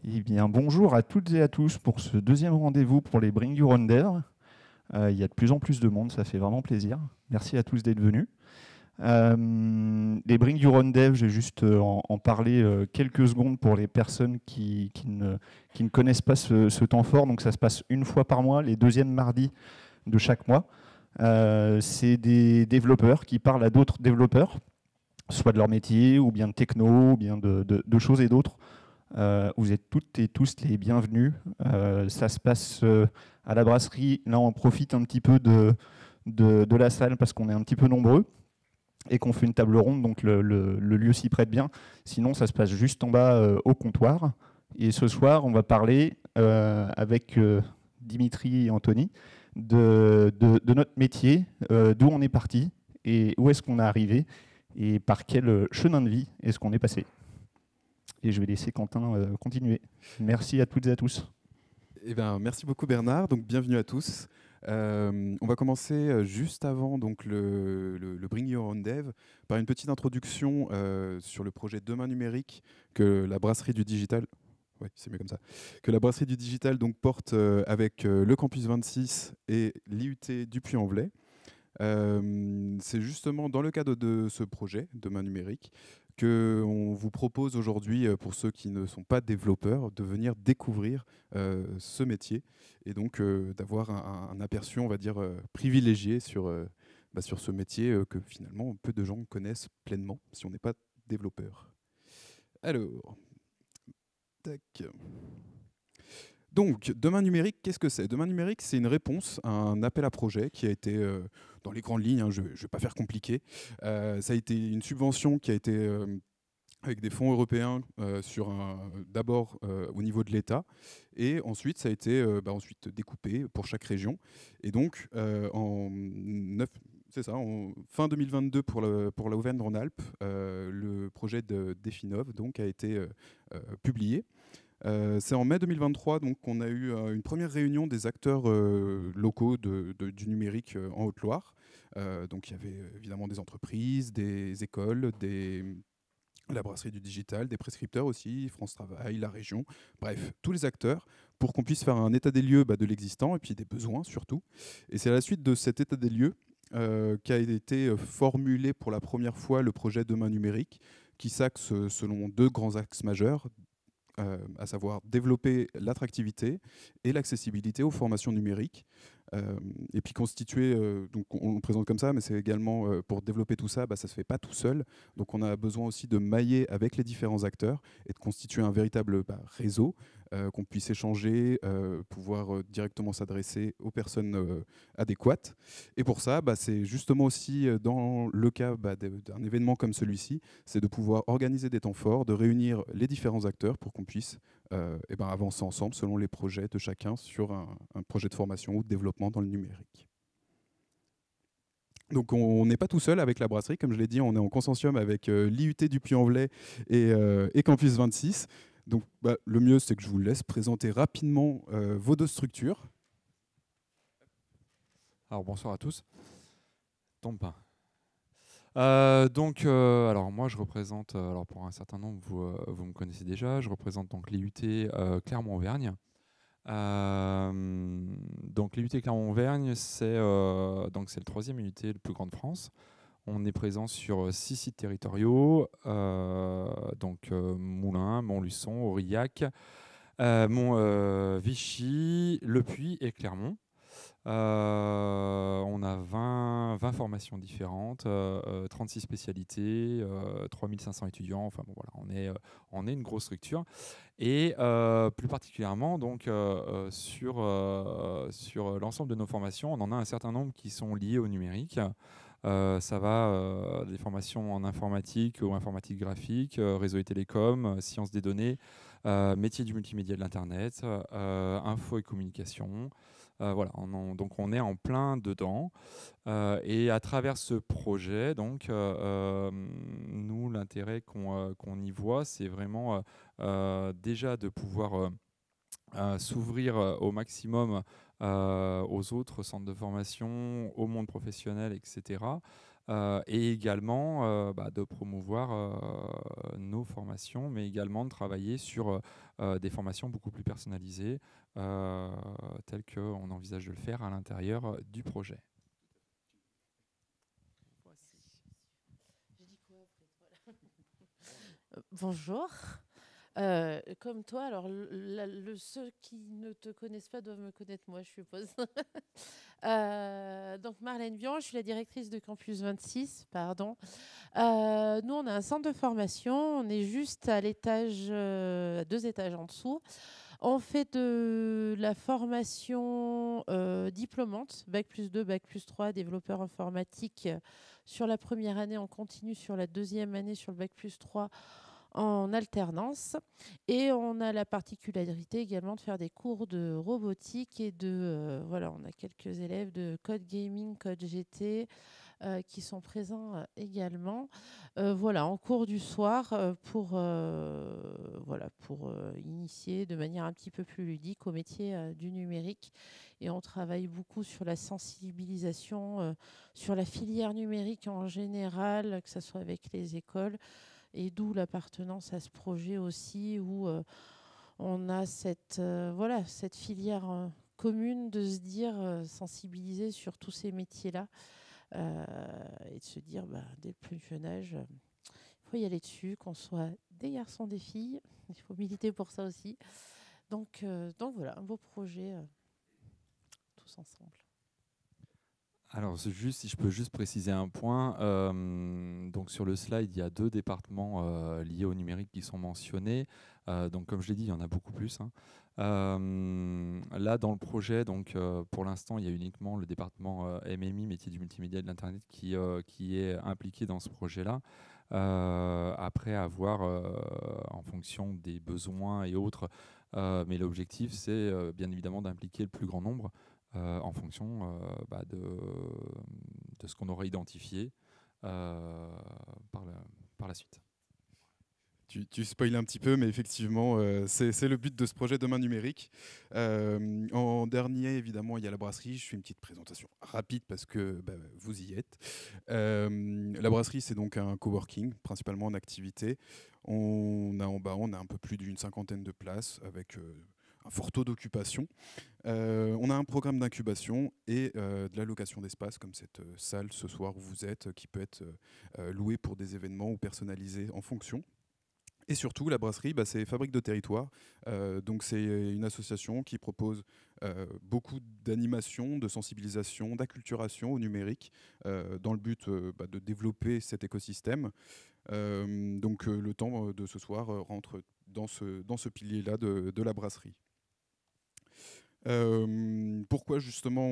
Eh bien, bonjour à toutes et à tous pour ce deuxième rendez-vous pour les Bring Your Own Dev. Il y a de plus en plus de monde, ça fait vraiment plaisir. Merci à tous d'être venus. Les Bring Your Own Dev, je vais juste en parler quelques secondes pour les personnes qui ne connaissent pas ce temps fort. Donc ça se passe une fois par mois, les deuxièmes mardis de chaque mois. C'est des développeurs qui parlent à d'autres développeurs, soit de leur métier, ou bien de techno, ou bien de choses et d'autres. Vous êtes toutes et tous les bienvenus. Ça se passe à la brasserie. Là, on profite un petit peu de la salle parce qu'on est un petit peu nombreux et qu'on fait une table ronde, donc le lieu s'y prête bien. Sinon, ça se passe juste en bas au comptoir. Et ce soir, on va parler avec Dimitri et Anthony de notre métier, d'où on est parti et où est-ce qu'on est arrivé et par quel chemin de vie est-ce qu'on est passé. Et je vais laisser Quentin continuer. Merci à toutes et à tous. Eh ben, merci beaucoup Bernard, donc bienvenue à tous. On va commencer juste avant donc, le Bring Your Own Dev par une petite introduction sur le projet Demain Numérique que la brasserie du digital, ouais, c'est mieux comme ça, que la brasserie du digital donc, porte avec le Campus 26 et l'IUT du Puy-en-Velay. C'est justement dans le cadre de ce projet Demain Numérique qu'on vous propose aujourd'hui, pour ceux qui ne sont pas développeurs, de venir découvrir ce métier et donc d'avoir un aperçu, on va dire, privilégié sur ce métier que finalement peu de gens connaissent pleinement si on n'est pas développeur. Alors, tac. Donc, Demain Numérique, qu'est-ce que c'est? Demain Numérique, c'est une réponse à un appel à projet qui a été, dans les grandes lignes, hein, je ne vais pas faire compliqué, ça a été une subvention qui a été avec des fonds européens d'abord au niveau de l'État, et ensuite ça a été ensuite découpé pour chaque région. Et donc, en fin 2022 pour l'Auvergne-Rhône-Alpes, le projet de Definov donc, a été publié. C'est en mai 2023 donc, qu'on a eu une première réunion des acteurs locaux du numérique en Haute-Loire. Donc il y avait évidemment des entreprises, des écoles, la brasserie du digital, des prescripteurs aussi, France Travail, la région, bref, tous les acteurs, pour qu'on puisse faire un état des lieux de l'existant et puis des besoins surtout. Et c'est à la suite de cet état des lieux qu'a été formulé pour la première fois le projet Demain Numérique, qui s'axe selon deux grands axes majeurs, à savoir développer l'attractivité et l'accessibilité aux formations numériques. Et puis constituer, donc on le présente comme ça, mais c'est également pour développer tout ça, ça ne se fait pas tout seul. Donc on a besoin aussi de mailler avec les différents acteurs et de constituer un véritable réseau, qu'on puisse échanger, pouvoir directement s'adresser aux personnes adéquates. Et pour ça, c'est justement aussi dans le cas d'un événement comme celui-ci, c'est de pouvoir organiser des temps forts, de réunir les différents acteurs pour qu'on puisse avancer ensemble selon les projets de chacun sur un projet de formation ou de développement dans le numérique. Donc on n'est pas tout seul avec la brasserie, comme je l'ai dit, on est en consortium avec l'IUT du Puy-en-Velay et Campus 26. Donc le mieux, c'est que je vous laisse présenter rapidement vos deux structures. Alors bonsoir à tous. Tombe pas. Alors moi je représente, alors pour un certain nombre vous me connaissez déjà, je représente donc l'IUT Clermont-Auvergne. Donc l'IUT Clermont-Auvergne, c'est le troisième IUT le plus grand de France. On est présent sur 6 sites territoriaux, Moulins, Montluçon, Aurillac, Vichy, Le Puy et Clermont. On a 20 formations différentes, 36 spécialités, 3500 étudiants. Enfin bon, voilà, on est une grosse structure. Et plus particulièrement donc, sur l'ensemble de nos formations, on en a un certain nombre qui sont liées au numérique. Ça va des formations en informatique ou informatique graphique, réseau et télécom, sciences des données, métier du multimédia de l'Internet, info et communication. Voilà, donc on est en plein dedans. Et à travers ce projet, donc, nous, l'intérêt qu'on y voit, c'est vraiment déjà de pouvoir s'ouvrir au maximum aux autres centres de formation, au monde professionnel, etc., et également de promouvoir nos formations, mais également de travailler sur des formations beaucoup plus personnalisées, telles qu'on envisage de le faire à l'intérieur du projet. Bonjour. Comme toi, alors ceux qui ne te connaissent pas doivent me connaître moi, je suppose. Donc Marlène Bion, je suis la directrice de Campus 26, pardon. Nous, on a un centre de formation, on est juste à l'étage, 2 étages en dessous. On fait de la formation diplômante, Bac+2, Bac+3, développeur informatique sur la première année, on continue sur la deuxième année sur le Bac+3 en alternance. Et on a la particularité également de faire des cours de robotique et voilà, on a quelques élèves de code gaming, code GT qui sont présents également. Voilà, en cours du soir pour initier de manière un petit peu plus ludique au métier du numérique. Et on travaille beaucoup sur la sensibilisation, sur la filière numérique en général, que ce soit avec les écoles, et d'où l'appartenance à ce projet aussi, où on a cette filière commune de se dire sensibiliser sur tous ces métiers-là et de se dire dès le plus jeune âge, il faut y aller dessus, qu'on soit des garçons, des filles, il faut militer pour ça aussi. Donc voilà, un beau projet tous ensemble. Alors, si je peux juste préciser un point, donc sur le slide, il y a 2 départements liés au numérique qui sont mentionnés. Donc, comme je l'ai dit, il y en a beaucoup plus. Là, dans le projet, donc, pour l'instant, il y a uniquement le département MMI, métier du multimédia et de l'Internet, qui est impliqué dans ce projet-là. Après, à voir en fonction des besoins et autres. Mais l'objectif, c'est bien évidemment d'impliquer le plus grand nombre. En fonction de ce qu'on aura identifié par la suite. Tu spoil un petit peu, mais effectivement, c'est le but de ce projet Demain Numérique. En dernier, évidemment, il y a la brasserie. Je fais une petite présentation rapide parce que vous y êtes. La brasserie, c'est donc un coworking, principalement en activité. On a en bas, on a un peu plus d'une 50aine de places avec un fort taux d'occupation. On a un programme d'incubation et de la location d'espace, comme cette salle ce soir où vous êtes, qui peut être louée pour des événements ou personnalisée en fonction. Et surtout, la brasserie, c'est Fabrique de territoire. Donc c'est une association qui propose beaucoup d'animation, de sensibilisation, d'acculturation au numérique, dans le but de développer cet écosystème. Donc le temps de ce soir rentre dans ce pilier-là de la brasserie. Pourquoi justement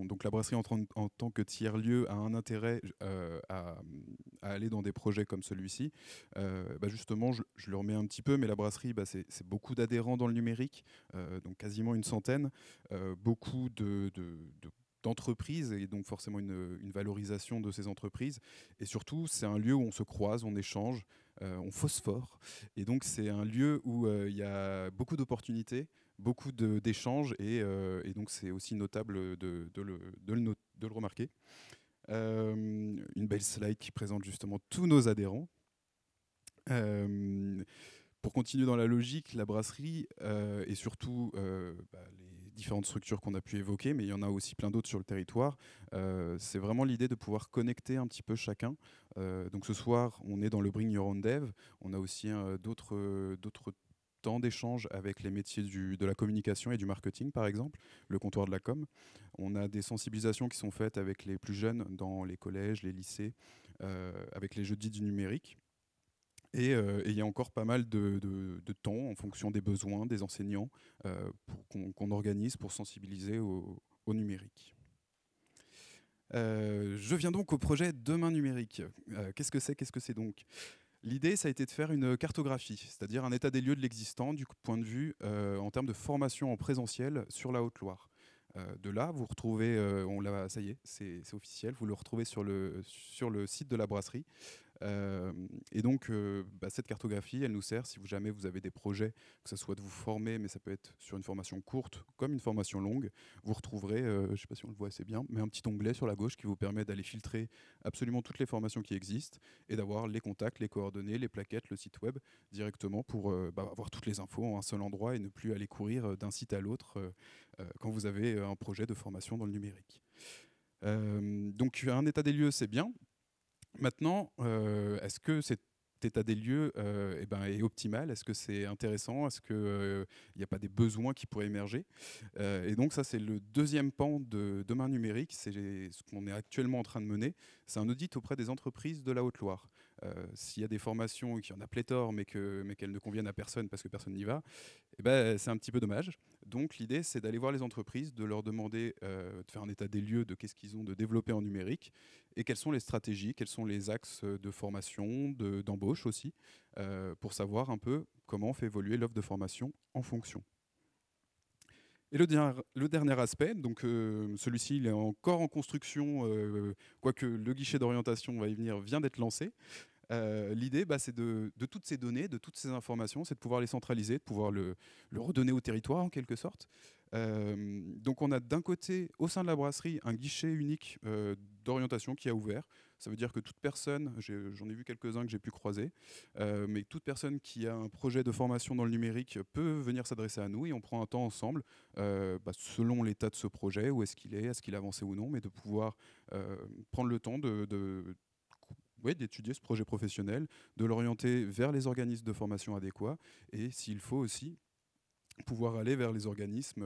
donc la brasserie en tant que tiers-lieu a un intérêt à aller dans des projets comme celui-ci. Justement, je le remets un petit peu, mais la brasserie, c'est beaucoup d'adhérents dans le numérique, donc quasiment une centaine, beaucoup d'entreprises et donc forcément une valorisation de ces entreprises. Et surtout, c'est un lieu où on se croise, on échange, on phosphore. Et donc, c'est un lieu où il y a beaucoup d'opportunités, beaucoup d'échanges et donc c'est aussi notable de le remarquer. Une belle slide qui présente justement tous nos adhérents. Pour continuer dans la logique, la brasserie et surtout les différentes structures qu'on a pu évoquer, mais il y en a aussi plein d'autres sur le territoire, c'est vraiment l'idée de pouvoir connecter un petit peu chacun. Donc ce soir, on est dans le Bring Your Own Dev, on a aussi d'autres temps d'échange avec les métiers de la communication et du marketing, par exemple, le comptoir de la com. On a des sensibilisations qui sont faites avec les plus jeunes dans les collèges, les lycées, avec les jeudis du numérique. Et il y a encore pas mal de temps en fonction des besoins des enseignants qu'on organise pour sensibiliser au numérique. Je viens donc au projet Demain Numérique. Qu'est-ce que c'est donc ? L'idée, ça a été de faire une cartographie, c'est-à-dire un état des lieux de l'existant du point de vue en termes de formation en présentiel sur la Haute-Loire. De là, vous retrouvez, ça y est, c'est officiel, vous le retrouvez sur le site de la brasserie. Et donc, cette cartographie, elle nous sert si jamais vous avez des projets, que ce soit de vous former, mais ça peut être sur une formation courte comme une formation longue. Vous retrouverez, je ne sais pas si on le voit assez bien, mais un petit onglet sur la gauche qui vous permet d'aller filtrer absolument toutes les formations qui existent et d'avoir les contacts, les coordonnées, les plaquettes, le site web directement pour avoir toutes les infos en un seul endroit et ne plus aller courir d'un site à l'autre quand vous avez un projet de formation dans le numérique. Donc un état des lieux, c'est bien. Maintenant, est-ce que cet état des lieux est optimal? Est-ce que c'est intéressant? Est-ce qu'il n'y a pas des besoins qui pourraient émerger? Et donc ça, c'est le deuxième pan de Demain Numérique. C'est ce qu'on est actuellement en train de mener. C'est un audit auprès des entreprises de la Haute-Loire. S'il y a des formations qui en a pléthore, mais qu'elles ne conviennent à personne parce que personne n'y va, c'est un petit peu dommage. Donc l'idée, c'est d'aller voir les entreprises, de leur demander de faire un état des lieux de qu'est-ce qu'ils ont de développé en numérique et quelles sont les stratégies, quels sont les axes de formation, d'embauche aussi, pour savoir un peu comment on fait évoluer l'offre de formation en fonction. Et le dernier aspect, donc celui-ci il est encore en construction, quoique le guichet d'orientation va y venir, vient d'être lancé. L'idée, c'est de toutes ces données, de toutes ces informations, c'est de pouvoir les centraliser, de pouvoir le redonner au territoire en quelque sorte. Donc on a d'un côté, au sein de la brasserie, un guichet unique d'orientation qui a ouvert. Ça veut dire que toute personne, j'en ai vu quelques-uns que j'ai pu croiser, mais toute personne qui a un projet de formation dans le numérique peut venir s'adresser à nous et on prend un temps ensemble, selon l'état de ce projet, où est-ce qu'il est, est-ce qu'il a avancé ou non, mais de pouvoir prendre le temps d'étudier ce projet professionnel, de l'orienter vers les organismes de formation adéquats et s'il faut aussi pouvoir aller vers les organismes,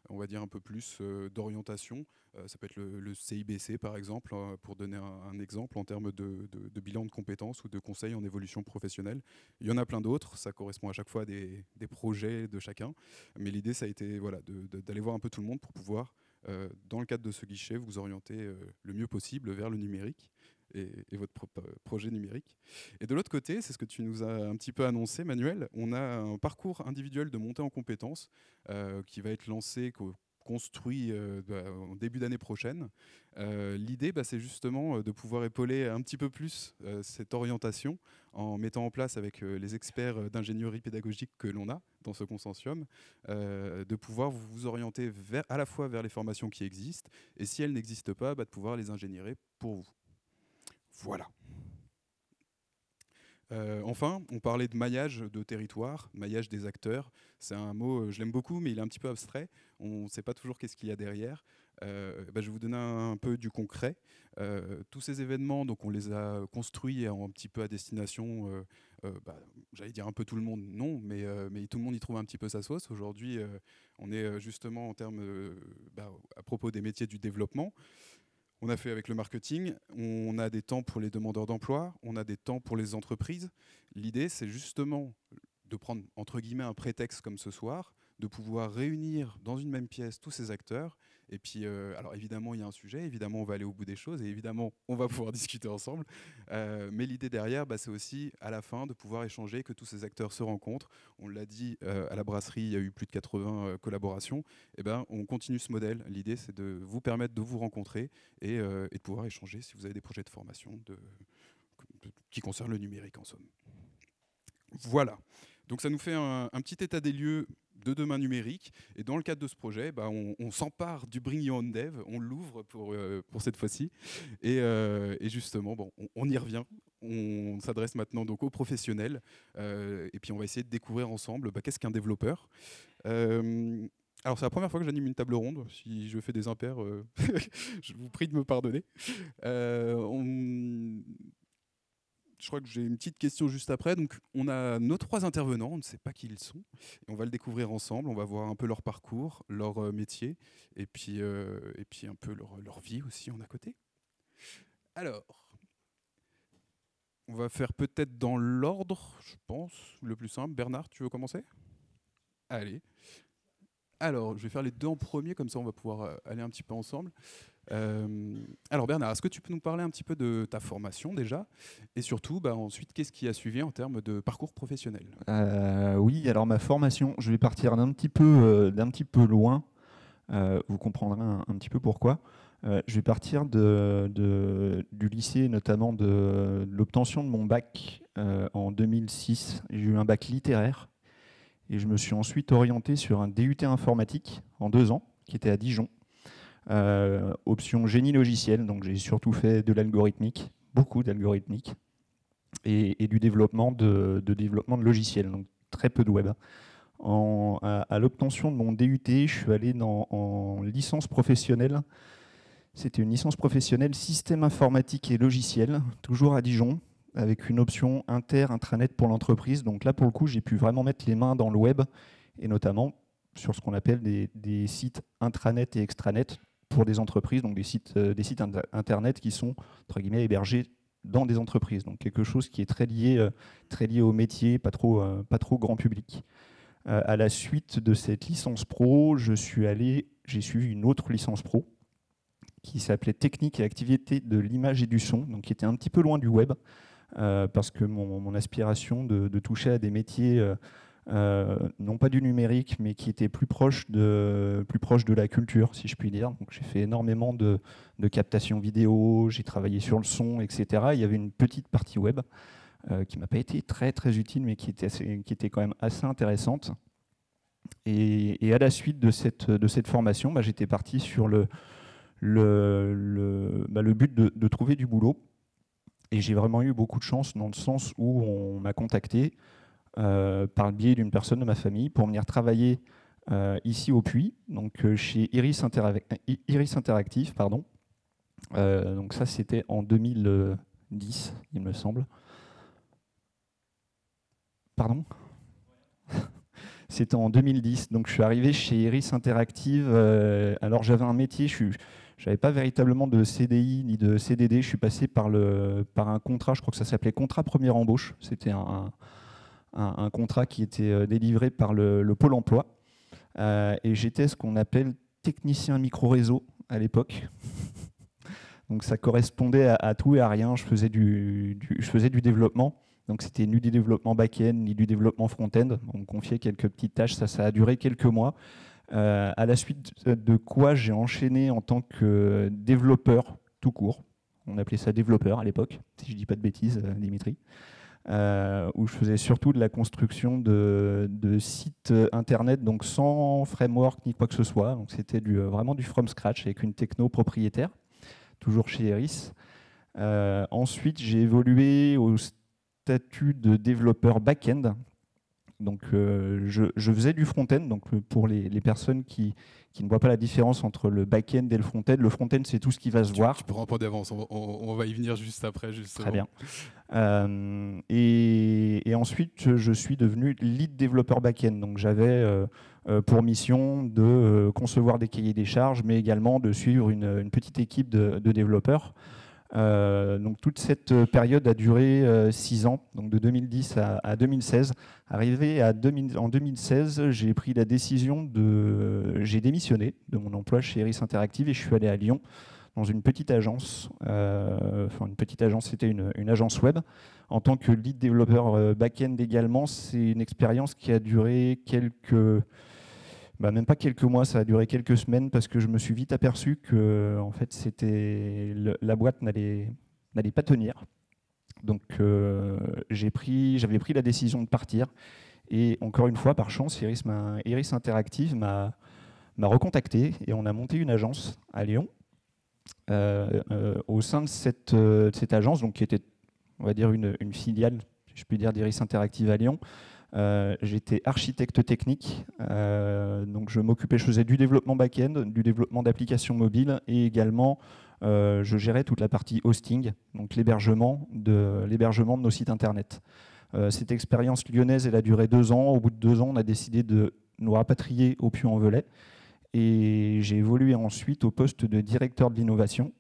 on va dire un peu plus d'orientation. Ça peut être le CIBC par exemple, pour donner un exemple en termes de bilan de compétences ou de conseils en évolution professionnelle. Il y en a plein d'autres, ça correspond à chaque fois à des projets de chacun, mais l'idée ça a été d'aller voir un peu tout le monde pour pouvoir, dans le cadre de ce guichet, vous orienter le mieux possible vers le numérique et votre projet numérique. Et de l'autre côté, c'est ce que tu nous as un petit peu annoncé, Manuel, on a un parcours individuel de montée en compétences qui va être lancé, construit en début d'année prochaine. L'idée, c'est justement de pouvoir épauler un petit peu plus cette orientation en mettant en place avec les experts d'ingénierie pédagogique que l'on a dans ce consortium, de pouvoir vous orienter à la fois vers les formations qui existent et si elles n'existent pas, de pouvoir les ingénierer pour vous. Voilà. Enfin, on parlait de maillage de territoire, maillage des acteurs. C'est un mot, je l'aime beaucoup, mais il est un petit peu abstrait. On ne sait pas toujours qu'est-ce qu'il y a derrière. Je vais vous donner un peu du concret. Tous ces événements, donc on les a construits un petit peu à destination, j'allais dire un peu tout le monde, non, mais tout le monde y trouve un petit peu sa sauce. Aujourd'hui, on est justement en termes, à propos des métiers du développement. On a fait avec le marketing, on a des temps pour les demandeurs d'emploi, on a des temps pour les entreprises. L'idée, c'est justement de prendre, entre guillemets, un prétexte comme ce soir, de pouvoir réunir dans une même pièce tous ces acteurs. Et puis, alors évidemment, il y a un sujet, évidemment, on va aller au bout des choses, et évidemment, on va pouvoir discuter ensemble. Mais l'idée derrière, c'est aussi, à la fin, de pouvoir échanger, que tous ces acteurs se rencontrent. On l'a dit, à la brasserie, il y a eu plus de 80 collaborations. On continue ce modèle. L'idée, c'est de vous permettre de vous rencontrer et de pouvoir échanger si vous avez des projets de formation qui concernent le numérique, en somme. Voilà. Donc ça nous fait un petit état des lieux de Demain Numérique. Et dans le cadre de ce projet, on s'empare du Bring Your Own Dev, on l'ouvre pour cette fois-ci. Et justement, on y revient. On s'adresse maintenant donc aux professionnels. Et puis on va essayer de découvrir ensemble qu'est-ce qu'un développeur. Alors c'est la première fois que j'anime une table ronde. Si je fais des impairs, je vous prie de me pardonner. Je crois que j'ai une petite question juste après. Donc, on a nos 3 intervenants, on ne sait pas qui ils sont. Et on va le découvrir ensemble. On va voir un peu leur parcours, leur métier, et puis un peu leur vie aussi en à côté. Alors, on va faire peut-être dans l'ordre, je pense, le plus simple. Bernard, tu veux commencer ? Allez. Alors, je vais faire les 2 en premier, comme ça on va pouvoir aller un petit peu ensemble. Alors Bernard, est-ce que tu peux nous parler un petit peu de ta formation déjà et surtout ensuite qu'est-ce qui a suivi en termes de parcours professionnel? Oui, alors ma formation, je vais partir d'un petit peu loin, vous comprendrez un petit peu pourquoi. Je vais partir du lycée, notamment de l'obtention de mon bac en 2006. J'ai eu un bac littéraire et je me suis ensuite orienté sur un DUT informatique en 2 ans, qui était à Dijon. Option génie logiciel, donc j'ai surtout fait de l'algorithmique, beaucoup d'algorithmique, et du développement de logiciels, donc très peu de web. À l'obtention de mon DUT, je suis allé en licence professionnelle. C'était une licence professionnelle système informatique et logiciel, toujours à Dijon, avec une option intranet pour l'entreprise. Donc là, pour le coup, j'ai pu vraiment mettre les mains dans le web, et notamment sur ce qu'on appelle des sites intranet et extranet pour des entreprises, donc des sites internet qui sont, entre guillemets, hébergés dans des entreprises. Donc quelque chose qui est très lié au métier, pas trop grand public. À la suite de cette licence pro, j'ai suivi une autre licence pro qui s'appelait Technique et activité de l'image et du son, donc qui était un petit peu loin du web, parce que mon aspiration de toucher à des métiers, non pas du numérique, mais qui étaient plus proches de la culture, si je puis dire. Donc j'ai fait énormément de captation vidéo, j'ai travaillé sur le son, etc. Il y avait une petite partie web qui ne m'a pas été très, très utile, mais qui était quand même assez intéressante. Et à la suite de cette formation, j'étais parti sur le but de trouver du boulot. Et j'ai vraiment eu beaucoup de chance dans le sens où on m'a contacté par le biais d'une personne de ma famille pour venir travailler ici au Puy, donc chez Iris Interactive. Donc ça, c'était en 2010, il me semble. Pardon ? C'était en 2010, donc je suis arrivé chez Iris Interactive. Alors j'avais un métier, je n'avais pas véritablement de CDI ni de CDD, je suis passé par un contrat, je crois que ça s'appelait contrat première embauche. C'était un contrat qui était délivré par le Pôle emploi. Et j'étais ce qu'on appelle technicien micro-réseau à l'époque. Donc ça correspondait à tout et à rien, je faisais du développement. Donc c'était ni du développement back-end, ni du développement front-end. On me confiait quelques petites tâches, ça a duré quelques mois. À la suite de quoi j'ai enchaîné en tant que développeur tout court. On appelait ça développeur à l'époque, si je ne dis pas de bêtises, Dimitri. Où je faisais surtout de la construction de sites internet, donc sans framework ni quoi que ce soit. Donc c'était vraiment du from scratch avec une techno propriétaire, toujours chez Iris. Ensuite, j'ai évolué au statut de développeur back-end. Donc, je faisais du front-end. Donc, pour les personnes qui ne voient pas la différence entre le back-end et le front-end, c'est tout ce qui va se voir. Tu prends pas d'avance, on va y venir juste après. Justement. Très bien. Et ensuite, je suis devenu lead développeur back-end. Donc, j'avais pour mission de concevoir des cahiers des charges, mais également de suivre une petite équipe de développeurs. Donc toute cette période a duré 6 ans, donc de 2010 à 2016. Arrivé en 2016, j'ai pris la décision j'ai démissionné de mon emploi chez Iris Interactive et je suis allé à Lyon dans une petite agence. Une petite agence, c'était une agence web. En tant que lead développeur back-end également, c'est une expérience qui a duré même pas quelques mois, ça a duré quelques semaines parce que je me suis vite aperçu que en fait, la boîte n'allait pas tenir. Donc j'avais pris la décision de partir et encore une fois, par chance, Iris Interactive m'a recontacté et on a monté une agence à Lyon. Au sein de cette agence, donc, qui était, on va dire, une filiale, si je puis dire, d'Iris Interactive à Lyon. J'étais architecte technique, donc je faisais du développement back-end, du développement d'applications mobiles et également je gérais toute la partie hosting, donc l'hébergement de nos sites internet. Cette expérience lyonnaise, elle a duré 2 ans. Au bout de 2 ans, on a décidé de nous rapatrier au Puy-en-Velay et j'ai évolué ensuite au poste de directeur de l'innovation.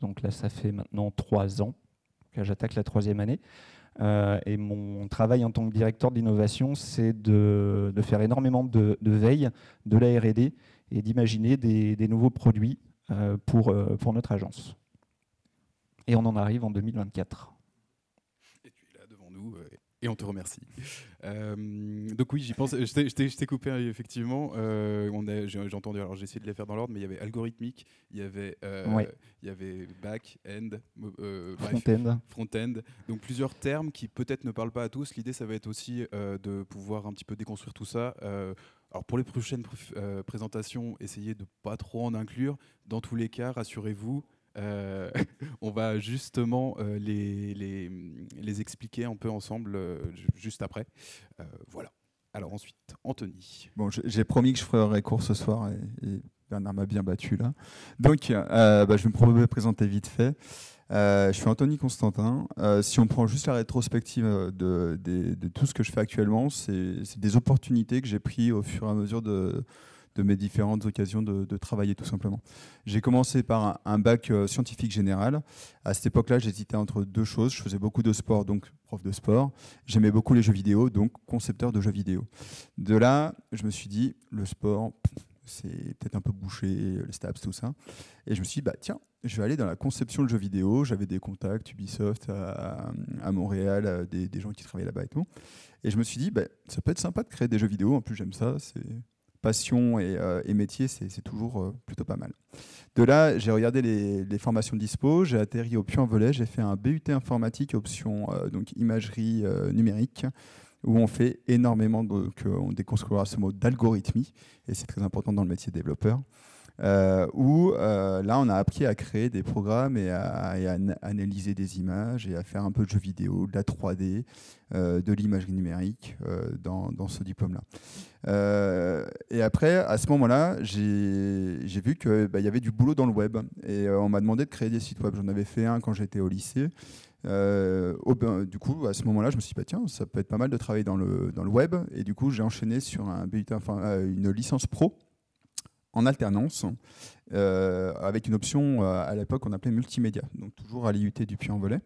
Donc là, ça fait maintenant 3 ans que j'attaque la 3e année. Et mon travail en tant que directeur d'innovation, c'est de faire énormément de veille, de la R&D et d'imaginer des nouveaux produits pour notre agence. Et on en arrive en 2024. Et tu es là devant nous. Et on te remercie. Donc oui, j'y pense. Je t'ai coupé effectivement. J'ai entendu. Alors j'ai essayé de les faire dans l'ordre, mais il y avait algorithmique, il y avait back-end, front-end. Donc plusieurs termes qui peut-être ne parlent pas à tous. L'idée, ça va être aussi de pouvoir un petit peu déconstruire tout ça. Alors pour les prochaines présentations, essayez de pas trop en inclure. Dans tous les cas, rassurez-vous. On va justement les expliquer un peu ensemble juste après. Voilà. Alors ensuite, Anthony. Bon, j'ai promis que je ferais court ce soir et Bernard m'a bien battu là. Donc, je vais me présenter vite fait. Je suis Anthony Constantin. Si on prend juste la rétrospective de tout ce que je fais actuellement, c'est des opportunités que j'ai prises au fur et à mesure de mes différentes occasions de travailler tout simplement. J'ai commencé par un bac scientifique général. À cette époque-là, j'hésitais entre deux choses. Je faisais beaucoup de sport, donc prof de sport. J'aimais beaucoup les jeux vidéo, donc concepteur de jeux vidéo. De là, je me suis dit, le sport, c'est peut-être un peu bouché, les STAPS, tout ça. Et je me suis dit, tiens, je vais aller dans la conception de jeux vidéo. J'avais des contacts Ubisoft à Montréal, des gens qui travaillaient là-bas et tout. Et je me suis dit, ça peut être sympa de créer des jeux vidéo. En plus, j'aime ça. C'est passion et métier, c'est toujours plutôt pas mal. De là, j'ai regardé les formations dispo, j'ai atterri au Puy-en-Velay, j'ai fait un BUT informatique option donc imagerie numérique, où on fait énormément, on déconstruira ce mot d'algorithmie, et c'est très important dans le métier de développeur. Où là on a appris à créer des programmes et à analyser des images et à faire un peu de jeux vidéo, de la 3D, de l'imagerie numérique dans ce diplôme-là. Et après, à ce moment-là, j'ai vu qu'il y avait du boulot dans le web et on m'a demandé de créer des sites web. J'en avais fait un quand j'étais au lycée. Du coup, à ce moment-là, je me suis dit, tiens, ça peut être pas mal de travailler dans le web. Et du coup, j'ai enchaîné sur une licence pro en alternance, avec une option à l'époque qu'on appelait multimédia, donc toujours à l'IUT du Puy-en-Velay.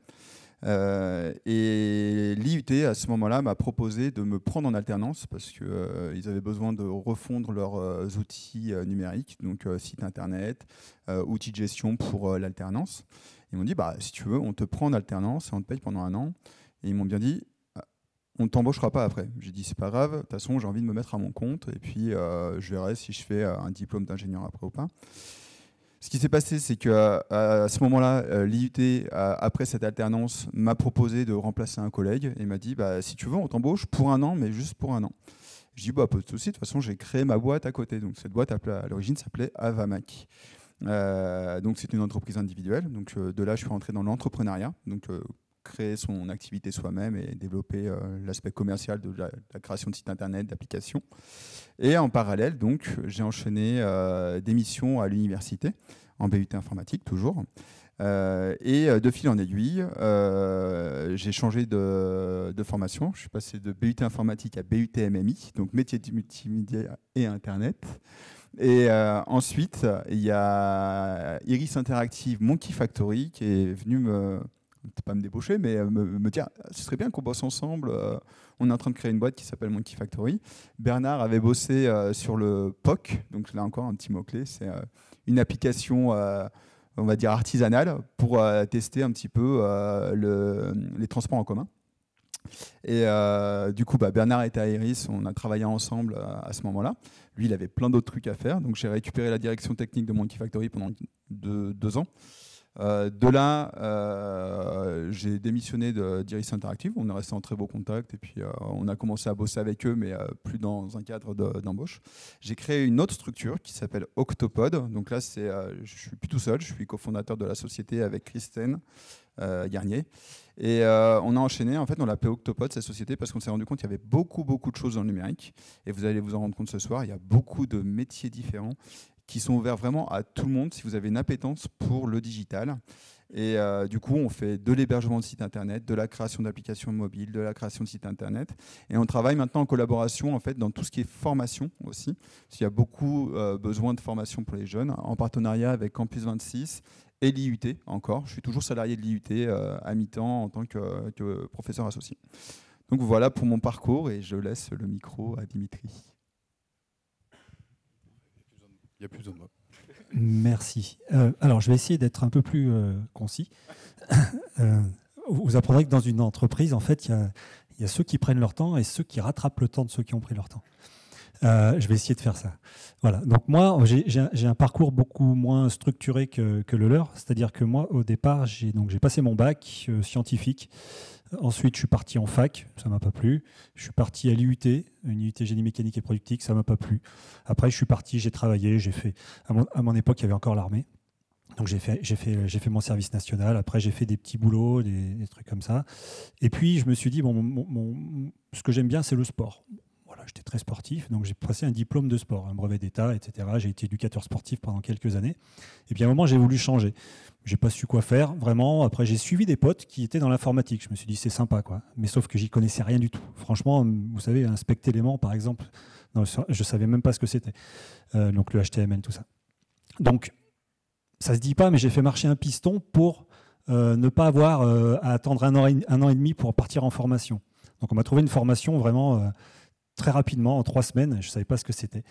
Et l'IUT, à ce moment-là, m'a proposé de me prendre en alternance parce qu'ils avaient besoin de refondre leurs outils numériques, donc site internet, outils de gestion pour l'alternance. Ils m'ont dit, si tu veux, on te prend en alternance et on te paye pendant 1 an. Et ils m'ont bien dit, on ne t'embauchera pas après. J'ai dit, c'est pas grave, de toute façon, j'ai envie de me mettre à mon compte et puis je verrai si je fais un diplôme d'ingénieur après ou pas. Ce qui s'est passé, c'est qu'à ce moment-là, l'IUT, après cette alternance, m'a proposé de remplacer un collègue et m'a dit, si tu veux, on t'embauche pour 1 an, mais juste pour 1 an. Je dis, pas de souci, de toute façon, j'ai créé ma boîte à côté. Donc cette boîte, à l'origine, s'appelait Avamac. Donc c'est une entreprise individuelle. Donc de là, je suis rentré dans l'entrepreneuriat. Donc créer son activité soi-même et développer l'aspect commercial de la création de sites internet, d'applications. Et en parallèle, donc, j'ai enchaîné des missions à l'université, en BUT informatique toujours. Et de fil en aiguille, j'ai changé de formation. Je suis passé de BUT informatique à BUT MMI, donc métier du multimédia et Internet. Et ensuite, il y a Iris Interactive Monkey Factory qui est venu pas me débaucher, mais me dire ce serait bien qu'on bosse ensemble. On est en train de créer une boîte qui s'appelle Monkey Factory. Bernard avait bossé sur le POC, donc là encore un petit mot-clé, c'est une application, on va dire artisanale, pour tester un petit peu les transports en commun. Et du coup, Bernard était à Iris, on a travaillé ensemble à ce moment-là. Lui, il avait plein d'autres trucs à faire, donc j'ai récupéré la direction technique de Monkey Factory pendant 2 ans. De là, j'ai démissionné d'Iris Interactive. On est resté en très beau contact et puis on a commencé à bosser avec eux, mais plus dans un cadre d'embauche. J'ai créé une autre structure qui s'appelle Octopod. Donc là, je suis plus tout seul. Je suis cofondateur de la société avec Christine Garnier. Et on a enchaîné. En fait, on l'a appelé Octopod, cette société, parce qu'on s'est rendu compte qu'il y avait beaucoup de choses dans le numérique. Et vous allez vous en rendre compte ce soir. Il y a beaucoup de métiers différents qui sont ouverts vraiment à tout le monde si vous avez une appétence pour le digital. Et du coup, on fait de l'hébergement de sites internet, de la création d'applications mobiles, de la création de sites internet. Et on travaille maintenant en collaboration en fait, dans tout ce qui est formation aussi. Parce qu'il y a beaucoup besoin de formation pour les jeunes, en partenariat avec Campus 26 et l'IUT encore. Je suis toujours salarié de l'IUT à mi-temps en tant que professeur associé. Donc voilà pour mon parcours et je laisse le micro à Dimitri. Il n'y a plus besoin de moi. Merci. Alors, je vais essayer d'être un peu plus concis. Vous apprendrez que dans une entreprise, en fait, il Il y a ceux qui prennent leur temps et ceux qui rattrapent le temps de ceux qui ont pris leur temps. Je vais essayer de faire ça. Voilà. Donc moi, j'ai un parcours beaucoup moins structuré que le leur. C'est-à-dire que moi, au départ, j'ai passé mon bac scientifique. Ensuite, je suis parti en fac, ça ne m'a pas plu. Je suis parti à l'IUT, une IUT génie mécanique et productique, ça ne m'a pas plu. Après, je suis parti, j'ai travaillé, j'ai fait. À mon époque, il y avait encore l'armée. Donc j'ai fait mon service national. Après, j'ai fait des petits boulots, des trucs comme ça. Et puis, je me suis dit, ce que j'aime bien, c'est le sport. Voilà, j'étais très sportif, donc j'ai passé un diplôme de sport, un brevet d'État, etc. J'ai été éducateur sportif pendant quelques années. Et puis à un moment, j'ai voulu changer. Je n'ai pas su quoi faire, vraiment. Après, j'ai suivi des potes qui étaient dans l'informatique. Je me suis dit, c'est sympa, quoi. Mais sauf que j'y connaissais rien du tout. Franchement, vous savez, un spect élément, par exemple, je ne savais même pas ce que c'était. Donc le HTML, tout ça. Donc, ça ne se dit pas, mais j'ai fait marcher un piston pour ne pas avoir à attendre un an et demi pour partir en formation. Donc on m'a trouvé une formation vraiment très rapidement, en 3 semaines. Je ne savais pas ce que c'était.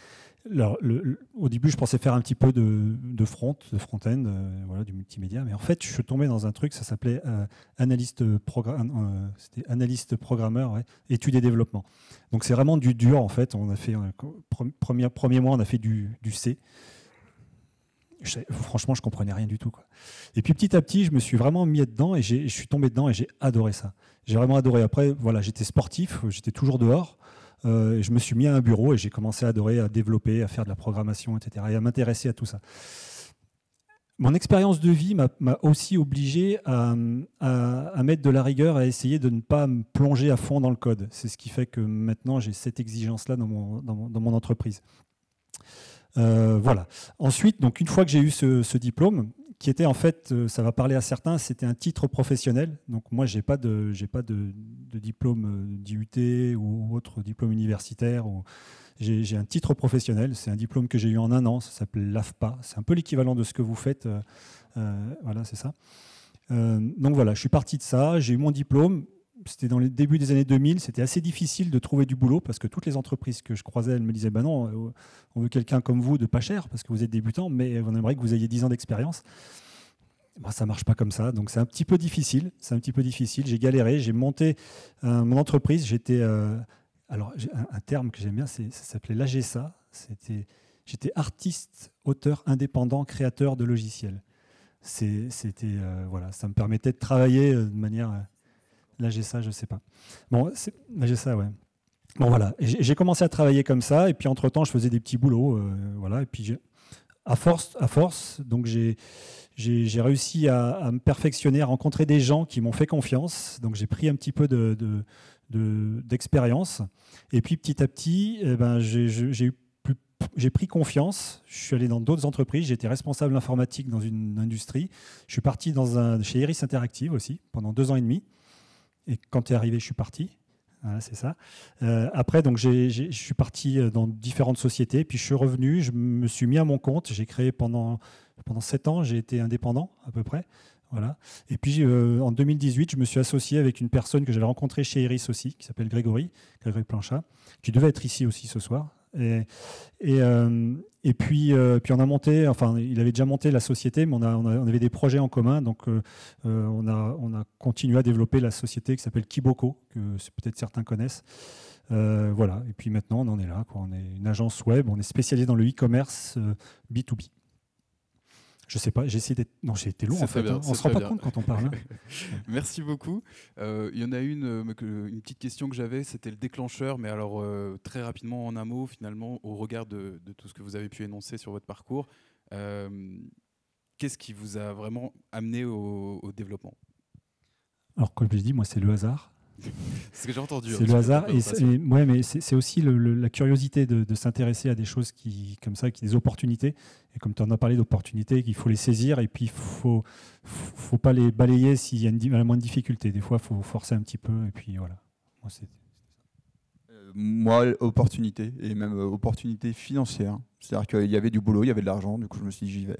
Au début, je pensais faire un petit peu de front-end, voilà, du multimédia. Mais en fait, je suis tombé dans un truc, ça s'appelait analyste programmeur, ouais, études et développement. Donc c'est vraiment du dur, en fait. On a fait, premier mois, on a fait du C. Franchement, je comprenais rien du tout, quoi. Et puis petit à petit, je me suis vraiment mis dedans et je suis tombé dedans et j'ai adoré ça. J'ai vraiment adoré. Après, voilà, j'étais sportif, j'étais toujours dehors. Je me suis mis à un bureau et j'ai commencé à adorer, à développer, à faire de la programmation, etc. et à m'intéresser à tout ça. Mon expérience de vie m'a aussi obligé à mettre de la rigueur, à essayer de ne pas me plonger à fond dans le code. C'est ce qui fait que maintenant, j'ai cette exigence-là dans mon entreprise. Voilà. Ensuite, donc une fois que j'ai eu ce diplôme, qui était en fait, ça va parler à certains, c'était un titre professionnel. Donc moi, j'ai pas de diplôme d'IUT ou autre diplôme universitaire. J'ai un titre professionnel. C'est un diplôme que j'ai eu en 1 an. Ça s'appelle l'AFPA. C'est un peu l'équivalent de ce que vous faites. Voilà, c'est ça. Donc voilà, je suis parti de ça. J'ai eu mon diplôme. C'était dans les débuts des années 2000, c'était assez difficile de trouver du boulot parce que toutes les entreprises que je croisais, elles me disaient bah non, on veut quelqu'un comme vous de pas cher parce que vous êtes débutant, mais on aimerait que vous ayez 10 ans d'expérience. Bah, ça ne marche pas comme ça, donc c'est un petit peu difficile. J'ai galéré, j'ai monté mon entreprise. Alors un terme que j'aime bien, ça s'appelait l'AGSA. J'étais artiste, auteur indépendant, créateur de logiciels. Voilà, ça me permettait de travailler de manière l'AGSA, je ne sais pas. Bon, l'AGSA, ouais. Bon, voilà. J'ai commencé à travailler comme ça, et puis entre-temps, je faisais des petits boulots. Voilà. Et puis, à force, donc j'ai réussi à me perfectionner, à rencontrer des gens qui m'ont fait confiance. Donc, j'ai pris un petit peu d'expérience. Et puis, petit à petit, j'ai pris confiance. Je suis allé dans d'autres entreprises. J'étais responsable informatique dans une industrie. Je suis parti chez Iris Interactive aussi, pendant 2 ans et demi. Et quand tu es arrivé, je suis parti. Voilà, c'est ça. Après, donc, je suis parti dans différentes sociétés. Puis je suis revenu, je me suis mis à mon compte. J'ai créé pendant 7 ans, j'ai été indépendant à peu près. Voilà. Et puis en 2018, je me suis associé avec une personne que j'avais rencontrée chez Iris aussi, qui s'appelle Grégory Planchat, qui devait être ici aussi ce soir. Et puis on a monté, enfin il avait déjà monté la société, mais on avait des projets en commun, donc on a continué à développer la société qui s'appelle Kiboko, que peut-être certains connaissent. Voilà, et puis maintenant on en est là, quoi. On est une agence web, on est spécialisé dans le e-commerce B2B. Je sais pas, j'ai essayé d'être. Non, j'ai été long en fait. Bien, on ne se rend pas compte quand on parle. Merci beaucoup. Il y en a une petite question que j'avais, c'était le déclencheur, mais alors très rapidement en un mot, finalement, au regard de tout ce que vous avez pu énoncer sur votre parcours, qu'est-ce qui vous a vraiment amené au développement? Alors, comme je l'ai dit, moi, c'est le hasard. C'est ce que j'ai entendu. C'est le hasard. Ouais, mais c'est aussi la curiosité de s'intéresser à des choses comme ça, des opportunités. Et comme tu en as parlé d'opportunités, qu'il faut les saisir et puis il ne faut pas les balayer s'il y a la moindre difficulté. Des fois, il faut forcer un petit peu. Et puis voilà. Moi, opportunité, et même opportunité financière. C'est-à-dire qu'il y avait du boulot, il y avait de l'argent, du coup je me suis dit j'y vais.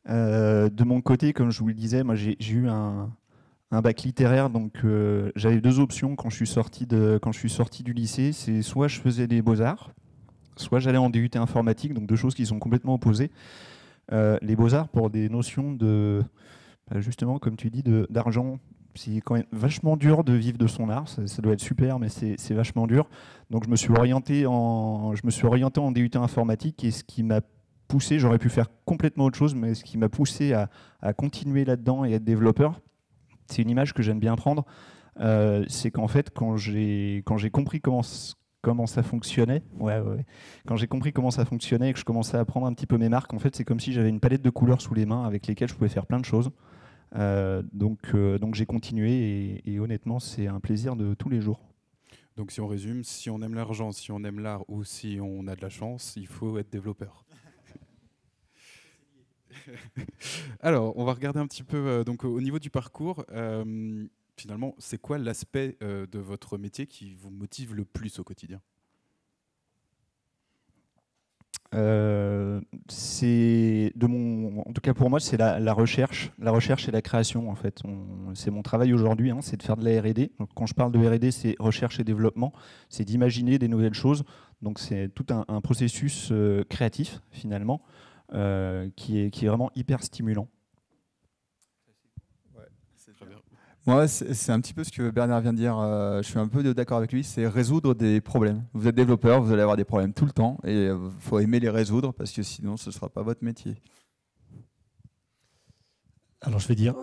De mon côté, comme je vous le disais, moi j'ai eu un bac littéraire, donc j'avais 2 options quand je suis sorti du lycée. C'est soit je faisais des beaux-arts, soit j'allais en DUT informatique, donc 2 choses qui sont complètement opposées. Les beaux-arts pour des notions de, justement, comme tu dis, d'argent. c'est quand même vachement dur de vivre de son art. Ça doit être super, mais c'est vachement dur. Donc je me suis orienté en DUT informatique, et ce qui m'a poussé, j'aurais pu faire complètement autre chose, mais ce qui m'a poussé à continuer là-dedans et être développeur, c'est une image que j'aime bien prendre. C'est qu'en fait, quand j'ai compris comment ça fonctionnait, quand j'ai compris comment ça fonctionnait et que je commençais à prendre un petit peu mes marques, en fait, c'est comme si j'avais une palette de couleurs sous les mains avec lesquelles je pouvais faire plein de choses. Donc j'ai continué, et honnêtement, c'est un plaisir de tous les jours. Donc si on résume, si on aime l'argent, si on aime l'art ou si on a de la chance, il faut être développeur. Alors, on va regarder un petit peu donc, au niveau du parcours. Finalement, c'est quoi l'aspect de votre métier qui vous motive le plus au quotidien ? En tout cas pour moi, c'est la recherche et la création en fait. C'est mon travail aujourd'hui, hein, c'est de faire de la R&D. Donc, quand je parle de R&D, c'est recherche et développement, c'est d'imaginer des nouvelles choses. Donc c'est tout un processus créatif finalement qui est vraiment hyper stimulant. Ouais, c'est très bien. Moi, c'est un petit peu ce que Bernard vient de dire. Je suis un peu d'accord avec lui. C'est résoudre des problèmes. Vous êtes développeur, vous allez avoir des problèmes tout le temps, et il faut aimer les résoudre parce que sinon, ce ne sera pas votre métier. Alors je vais dire,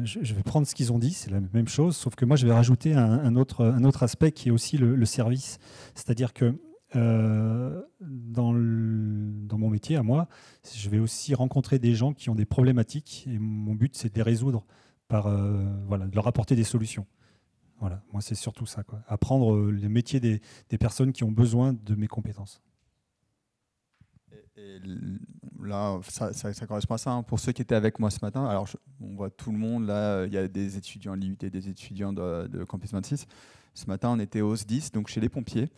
je vais prendre ce qu'ils ont dit, c'est la même chose, sauf que moi je vais rajouter un autre aspect qui est aussi le service. C'est-à-dire que dans mon métier à moi, je vais aussi rencontrer des gens qui ont des problématiques, et mon but c'est de les résoudre de leur apporter des solutions. Voilà, moi c'est surtout ça, quoi. Apprendre les métiers des personnes qui ont besoin de mes compétences. Et là, ça correspond à ça. Hein. Pour ceux qui étaient avec moi ce matin, alors on voit tout le monde, là, il y a des étudiants de l'IUT, des étudiants de Campus 26. Ce matin, on était au SDIS, donc chez les pompiers.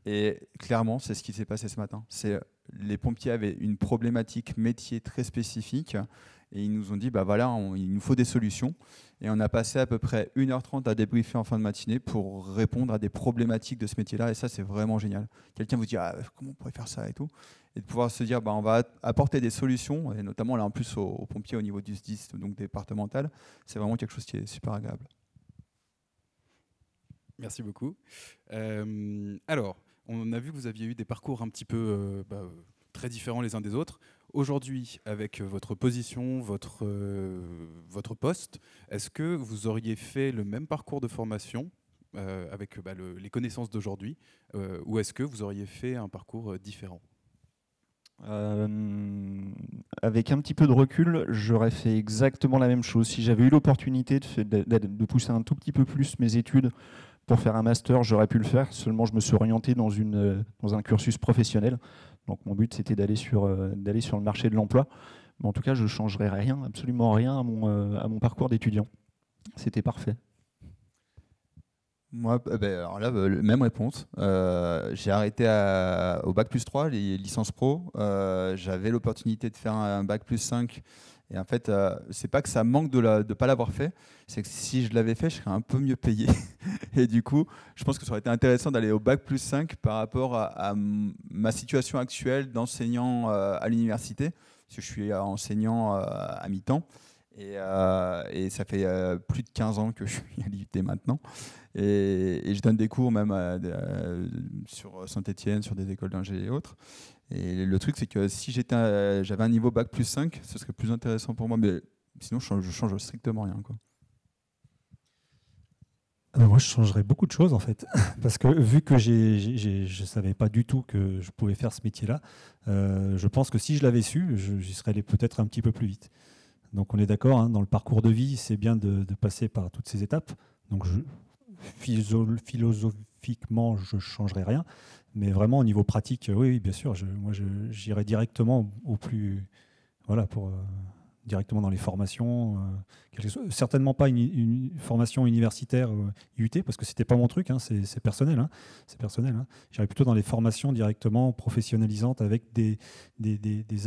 Et clairement, c'est ce qui s'est passé ce matin. Les pompiers avaient une problématique métier très spécifique, et ils nous ont dit, bah voilà, il nous faut des solutions. Et on a passé à peu près 1h30 à débriefer en fin de matinée pour répondre à des problématiques de ce métier-là. Et ça, c'est vraiment génial. Quelqu'un vous dit, comment on pourrait faire ça et tout. Et de pouvoir se dire, bah, on va apporter des solutions, et notamment là en plus aux pompiers au niveau du SDIS, donc départemental, c'est vraiment quelque chose qui est super agréable. Merci beaucoup. Alors, on a vu que vous aviez eu des parcours un petit peu très différents les uns des autres. Aujourd'hui, avec votre position, votre poste, est-ce que vous auriez fait le même parcours de formation avec les connaissances d'aujourd'hui, ou est-ce que vous auriez fait un parcours différent ? Avec un petit peu de recul, j'aurais fait exactement la même chose. Si j'avais eu l'opportunité de pousser un tout petit peu plus mes études pour faire un master, j'aurais pu le faire. Seulement, je me suis orienté dans un cursus professionnel. Donc, mon but, c'était d'aller sur le marché de l'emploi. Mais en tout cas, je ne changerais rien, absolument rien à mon parcours d'étudiant. C'était parfait. Moi, alors là, même réponse. J'ai arrêté au Bac+3, les licences pro. J'avais l'opportunité de faire un Bac+5. Et en fait, c'est pas que ça manque de ne pas l'avoir fait, c'est que si je l'avais fait, je serais un peu mieux payé. Et du coup, je pense que ça aurait été intéressant d'aller au Bac+5 par rapport à ma situation actuelle d'enseignant à l'université, parce que je suis enseignant à mi-temps. Et ça fait plus de 15 ans que je suis à l'IUT maintenant. Et je donne des cours même sur Saint-Étienne, sur des écoles d'ingé et autres. Et le truc, c'est que si j'avais un niveau Bac+5, ce serait plus intéressant pour moi. Mais sinon, je change strictement rien, quoi. Moi, je changerais beaucoup de choses, en fait. Parce que vu que je ne savais pas du tout que je pouvais faire ce métier-là, je pense que si je l'avais su, j'y serais allé peut-être un petit peu plus vite. Donc on est d'accord, hein, dans le parcours de vie, c'est bien de passer par toutes ces étapes. Donc philosophiquement, je ne changerai rien. Mais vraiment, au niveau pratique, oui, bien sûr, moi, j'irai directement au plus... Voilà, directement dans les formations. Certainement pas une formation universitaire IUT, parce que ce n'était pas mon truc, hein, c'est personnel. Hein, c'est personnel, hein. J'irai plutôt dans les formations directement professionnalisantes avec des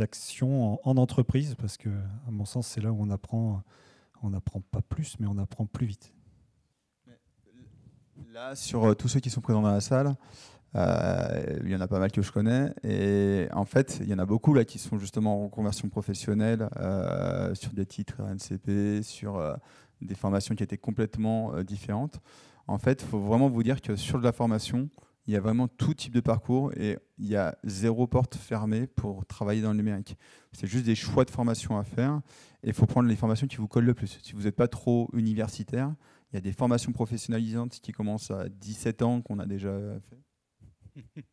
actions en entreprise, parce que, à mon sens, c'est là où on n'apprend pas plus, mais on apprend plus vite. Là, sur tous ceux qui sont présents dans la salle, il y en a pas mal que je connais, et en fait il y en a beaucoup là qui sont justement en reconversion professionnelle sur des titres RNCP, sur des formations qui étaient complètement différentes. En fait, il faut vraiment vous dire que sur de la formation, il y a vraiment tout type de parcours et il y a 0 porte fermée pour travailler dans le numérique. C'est juste des choix de formation à faire et il faut prendre les formations qui vous collent le plus. Si vous n'êtes pas trop universitaire, il y a des formations professionnalisantes qui commencent à 17 ans qu'on a déjà fait.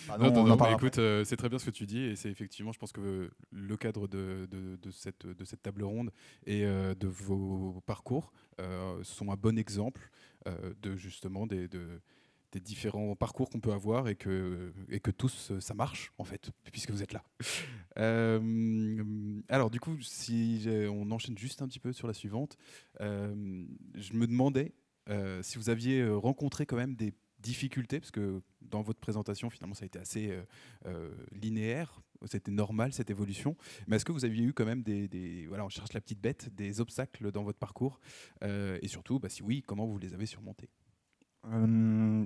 Pardon, non, mais écoute, c'est très bien ce que tu dis et c'est effectivement, je pense que le cadre de cette table ronde et de vos parcours sont un bon exemple de justement des différents parcours qu'on peut avoir et que tous ça marche en fait puisque vous êtes là. Alors du coup, si on enchaîne juste un petit peu sur la suivante, je me demandais si vous aviez rencontré quand même des difficultés, parce que dans votre présentation, finalement, ça a été assez linéaire, c'était normal cette évolution, mais est-ce que vous aviez eu quand même voilà, on cherche la petite bête, des obstacles dans votre parcours, et surtout, si oui, comment vous les avez surmontés?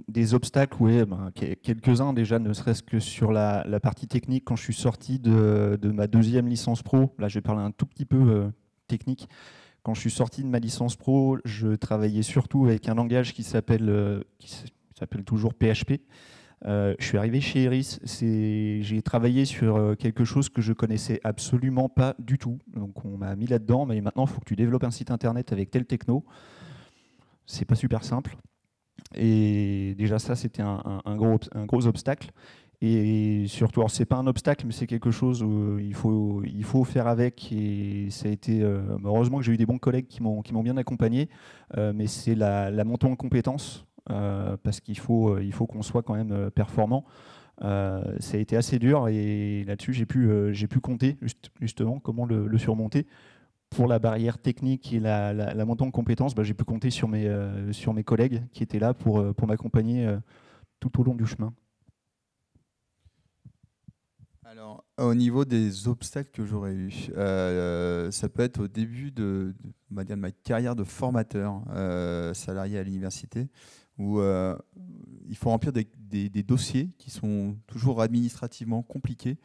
Des obstacles, oui, quelques-uns déjà, ne serait-ce que sur la partie technique. Quand je suis sorti de ma 2e licence pro, là je vais parler un tout petit peu technique. Quand je suis sorti de ma licence pro, je travaillais surtout avec un langage qui s'appelle toujours PHP. Je suis arrivé chez Eris, j'ai travaillé sur quelque chose que je connaissais absolument pas du tout. Donc on m'a mis là-dedans, mais maintenant il faut que tu développes un site internet avec tel techno. C'est pas super simple. Et déjà ça, c'était un gros obstacle. Et surtout, alors c'est pas un obstacle, mais c'est quelque chose où il faut faire avec. Et ça a été heureusement que j'ai eu des bons collègues qui m'ont bien accompagné. Mais c'est la montée en compétences, parce qu'il faut qu'on soit quand même performant. Ça a été assez dur et là-dessus j'ai pu compter justement comment le surmonter. Pour la barrière technique et la montée en compétences, j'ai pu compter sur mes collègues qui étaient là pour m'accompagner tout au long du chemin. Alors, au niveau des obstacles que j'aurais eu, ça peut être au début de ma carrière de formateur salarié à l'université, où il faut remplir des dossiers qui sont toujours administrativement compliqués.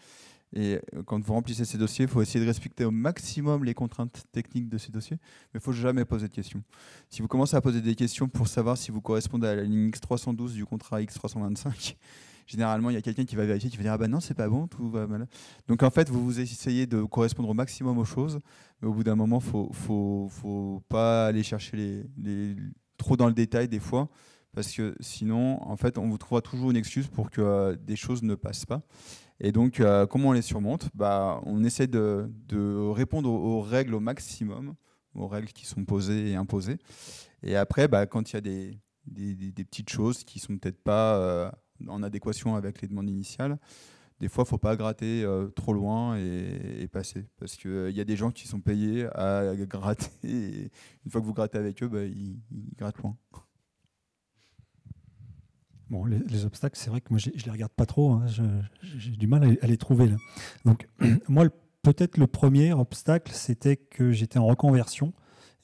Et quand vous remplissez ces dossiers, il faut essayer de respecter au maximum les contraintes techniques de ces dossiers, mais il ne faut jamais poser de questions. Si vous commencez à poser des questions pour savoir si vous correspondez à la ligne X312 du contrat X325, généralement, il y a quelqu'un qui va vérifier, qui va dire « Ah ben non, c'est pas bon, tout va mal ». Donc en fait, vous essayez de correspondre au maximum aux choses, mais au bout d'un moment, il ne faut pas aller chercher trop dans le détail des fois, parce que sinon, en fait, on vous trouvera toujours une excuse pour que des choses ne passent pas. Et donc, comment on les surmonte ? On essaie de répondre aux règles au maximum, aux règles qui sont posées et imposées. Et après, quand il y a des petites choses qui ne sont peut-être pas en adéquation avec les demandes initiales, des fois, il ne faut pas gratter trop loin et passer. Parce qu'il y a des gens qui sont payés à gratter. Et une fois que vous grattez avec eux, ils grattent loin. Bon, les obstacles, c'est vrai que moi, je ne les regarde pas trop. Hein. J'ai du mal à les trouver. Là. Donc, moi, peut-être le premier obstacle, c'était que j'étais en reconversion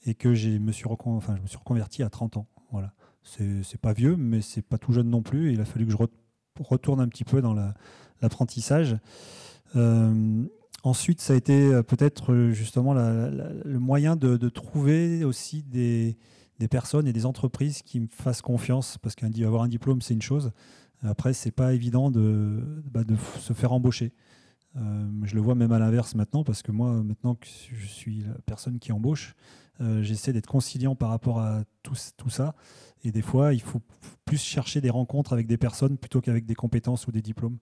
et que je me suis reconverti à 30 ans. Voilà. C'est pas vieux, mais c'est pas tout jeune non plus. Il a fallu que je retourne un petit peu dans l'apprentissage. Ensuite, ça a été peut-être justement le moyen de trouver aussi des personnes et des entreprises qui me fassent confiance, parce qu'avoir un diplôme, c'est une chose. Après, c'est pas évident de se faire embaucher. Je le vois même à l'inverse maintenant, parce que moi, maintenant que je suis la personne qui embauche, j'essaie d'être conciliant par rapport à tout ça. Et des fois, il faut plus chercher des rencontres avec des personnes plutôt qu'avec des compétences ou des diplômes.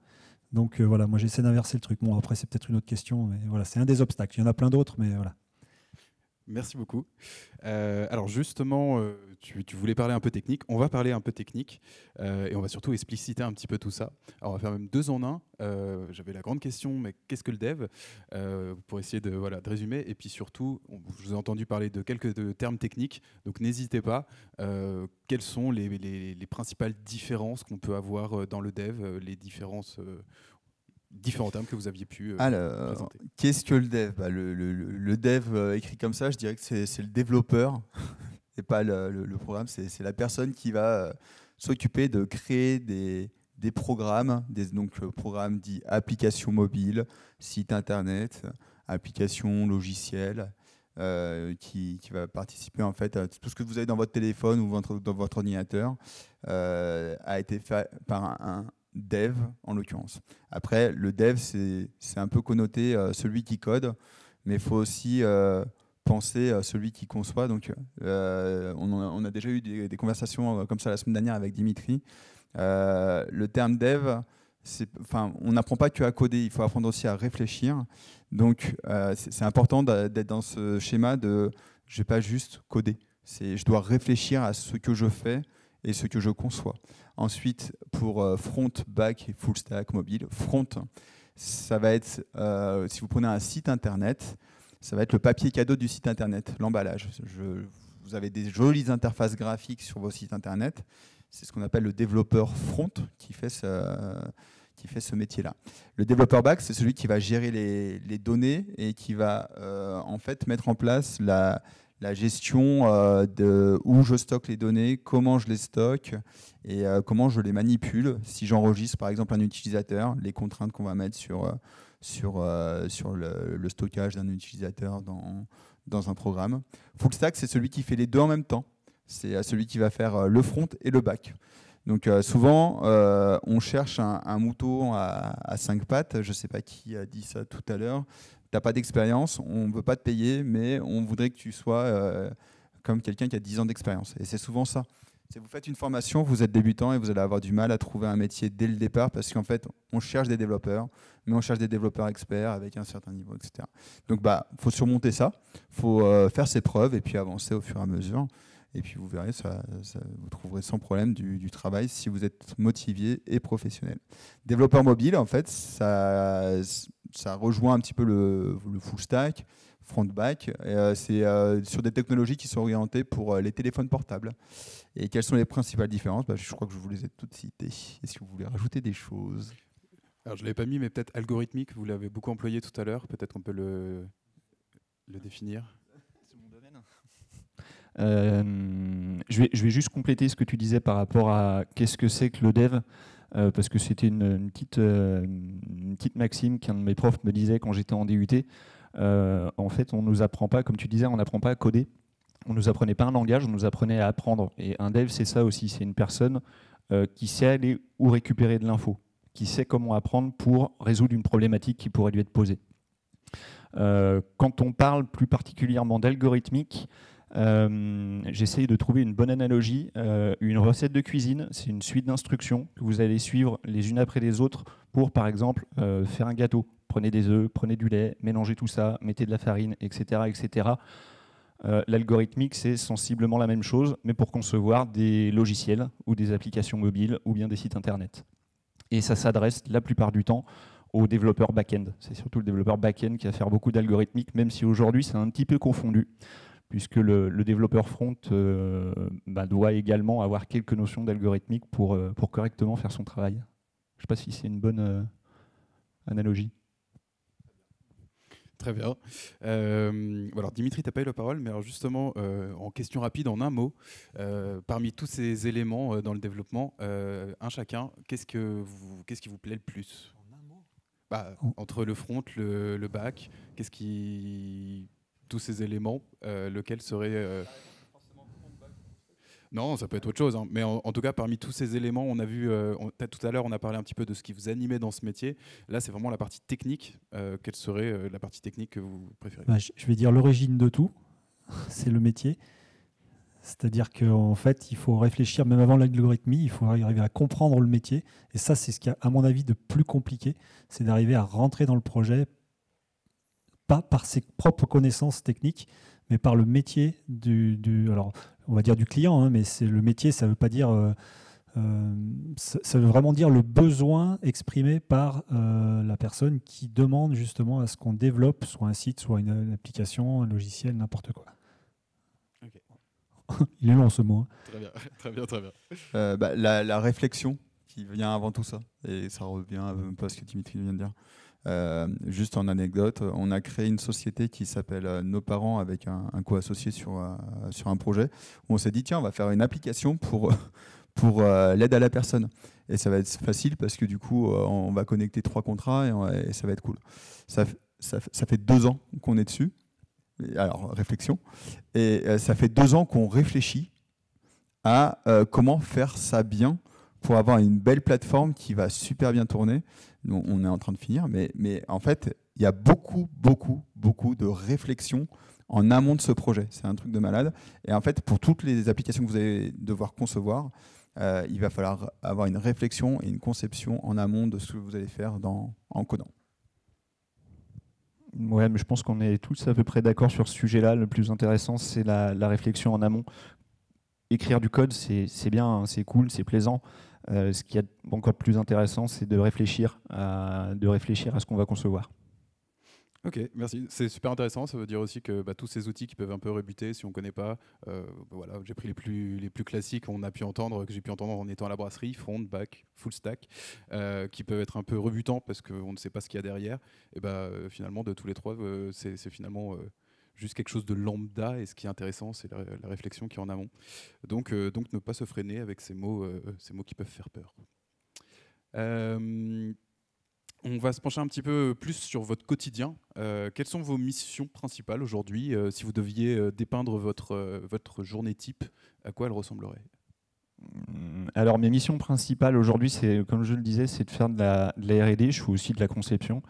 Donc voilà, moi j'essaie d'inverser le truc. Bon, après, c'est peut-être une autre question, mais voilà, c'est un des obstacles. Il y en a plein d'autres, mais voilà. Merci beaucoup. Alors justement, tu voulais parler un peu technique. On va parler un peu technique et on va surtout expliciter un petit peu tout ça. Alors on va faire même 2 en 1. J'avais la grande question, mais qu'est-ce que le dev, pour essayer de résumer. Et puis surtout, je vous ai entendu parler de quelques termes techniques, donc n'hésitez pas. Quelles sont les principales différences qu'on peut avoir dans le dev, les différents termes que vous aviez pu présenter. Qu'est-ce que le dev ? Le dev écrit comme ça, je dirais que c'est le développeur et pas le programme. C'est la personne qui va s'occuper de créer des programmes, donc programmes dits applications mobiles, sites internet, applications logicielles, qui va participer en fait à tout ce que vous avez dans votre téléphone ou dans votre ordinateur a été fait par un dev en l'occurrence. Après, le dev, c'est un peu connoté celui qui code, mais il faut aussi penser à celui qui conçoit. Donc, on a déjà eu des conversations comme ça la semaine dernière avec Dimitri. Le terme dev, on n'apprend pas que à coder, il faut apprendre aussi à réfléchir. Donc, c'est important d'être dans ce schéma de je ne vais pas juste coder. Je dois réfléchir à ce que je fais et ce que je conçois. Ensuite, pour front, back et full stack mobile, front, ça va être, si vous prenez un site internet, ça va être le papier cadeau du site internet, l'emballage. Vous avez des jolies interfaces graphiques sur vos sites internet. C'est ce qu'on appelle le développeur front qui fait ce métier-là. Le développeur back, c'est celui qui va gérer les données et qui va en fait mettre en place la gestion de où je stocke les données, comment je les stocke et comment je les manipule. Si j'enregistre par exemple un utilisateur, les contraintes qu'on va mettre sur le stockage d'un utilisateur dans un programme. Full stack, c'est celui qui fait les deux en même temps. C'est celui qui va faire le front et le back. Donc souvent, on cherche un mouton à 5 pattes. Je ne sais pas qui a dit ça tout à l'heure. Tu n'as pas d'expérience, on ne veut pas te payer, mais on voudrait que tu sois comme quelqu'un qui a 10 ans d'expérience. Et c'est souvent ça. Vous faites une formation, vous êtes débutant et vous allez avoir du mal à trouver un métier dès le départ parce qu'en fait, on cherche des développeurs, mais on cherche des développeurs experts avec un certain niveau, etc. Donc, faut surmonter ça, faut faire ses preuves et puis avancer au fur et à mesure. Et puis, vous verrez, vous trouverez sans problème du travail si vous êtes motivé et professionnel. Développeur mobile, en fait, ça rejoint un petit peu le full stack, front-back. C'est sur des technologies qui sont orientées pour les téléphones portables. Et quelles sont les principales différences ? Je crois que je vous les ai toutes citées. Est-ce que vous voulez rajouter des choses ? Alors, je ne l'avais pas mis, mais peut-être algorithmique, vous l'avez beaucoup employé tout à l'heure. Peut-être qu'on peut le définir. C'est mon domaine. Je vais juste compléter ce que tu disais par rapport à qu'est-ce que c'est que le dev. Parce que c'était une petite maxime qu'un de mes profs me disait quand j'étais en DUT. En fait, on ne nous apprend pas, comme tu disais, on n'apprend pas à coder. On ne nous apprenait pas un langage, on nous apprenait à apprendre. Et un dev, c'est ça aussi, c'est une personne qui sait aller où récupérer de l'info, qui sait comment apprendre pour résoudre une problématique qui pourrait lui être posée. Quand on parle plus particulièrement d'algorithmique, j'essaye de trouver une bonne analogie. Une recette de cuisine, c'est une suite d'instructions que vous allez suivre les unes après les autres pour, par exemple, faire un gâteau. Prenez des œufs, prenez du lait, mélangez tout ça, mettez de la farine, etc. etc. L'algorithmique, c'est sensiblement la même chose, mais pour concevoir des logiciels ou des applications mobiles ou bien des sites internet. Et ça s'adresse la plupart du temps aux développeurs back-end. C'est surtout le développeur back-end qui va faire beaucoup d'algorithmique, même si aujourd'hui c'est un petit peu confondu, puisque le développeur front doit également avoir quelques notions d'algorithmique pour correctement faire son travail. Je ne sais pas si c'est une bonne analogie. Très bien. Alors Dimitri, tu n'as pas eu la parole, mais alors justement, en question rapide, en un mot, parmi tous ces éléments dans le développement, un chacun, qu'est-ce qui vous plaît le plus ? Entre le front, le back, tous ces éléments, lequel serait... Non, ça peut être autre chose, hein. Mais en tout cas, parmi tous ces éléments, on a vu, tout à l'heure, on a parlé un petit peu de ce qui vous animait dans ce métier. Là, c'est vraiment la partie technique. Quelle serait la partie technique que vous préférez ? Je vais dire l'origine de tout, c'est le métier. C'est-à-dire qu'en fait, il faut réfléchir, même avant l'algorithmie, il faut arriver à comprendre le métier. Et ça, c'est ce qui a, à mon avis, de plus compliqué, c'est d'arriver à rentrer dans le projet, pas par ses propres connaissances techniques, mais par le métier alors, on va dire du client, hein, mais c'est le métier, ça veut pas dire, ça veut vraiment dire le besoin exprimé par la personne qui demande justement à ce qu'on développe soit un site, soit une application, un logiciel, n'importe quoi. Okay. Il est long ce mot. Hein. Très bien. La réflexion qui vient avant tout ça, et ça revient un peu à ce que Dimitri vient de dire. Juste en anecdote, on a créé une société qui s'appelle Nos Parents avec un co-associé sur un projet où on s'est dit tiens, on va faire une application pour l'aide à la personne et ça va être facile parce que du coup on va connecter 3 contrats et ça va être cool. Ça fait 2 ans qu'on est dessus Alors, réflexion. Et ça fait 2 ans qu'on réfléchit à comment faire ça bien pour avoir une belle plateforme qui va super bien tourner. Nous, on est en train de finir, mais en fait, il y a beaucoup de réflexion en amont de ce projet. C'est un truc de malade. Et en fait, pour toutes les applications que vous allez devoir concevoir, il va falloir avoir une réflexion et une conception en amont de ce que vous allez faire en codant. Ouais, mais je pense qu'on est tous à peu près d'accord sur ce sujet-là. Le plus intéressant, c'est la réflexion en amont. Écrire du code, c'est bien, hein, c'est cool, c'est plaisant. Ce qui est encore plus intéressant, c'est de réfléchir à ce qu'on va concevoir. Ok, merci. C'est super intéressant. Ça veut dire aussi que tous ces outils qui peuvent un peu rebuter si on ne connaît pas, voilà, j'ai pris les plus classiques que j'ai pu entendre en étant à la brasserie, front, back, full stack, qui peuvent être un peu rebutants parce qu'on ne sait pas ce qu'il y a derrière. Et finalement, de tous les trois, c'est finalement juste quelque chose de lambda. Et ce qui est intéressant, c'est la réflexion qui est en amont. Donc ne pas se freiner avec ces mots qui peuvent faire peur. On va se pencher un petit peu plus sur votre quotidien. Quelles sont vos missions principales aujourd'hui? Si vous deviez dépeindre votre journée type, à quoi elle ressemblerait? Alors mes missions principales aujourd'hui, c'est, comme je le disais, c'est de faire de la R&D. Je fais aussi de la conception.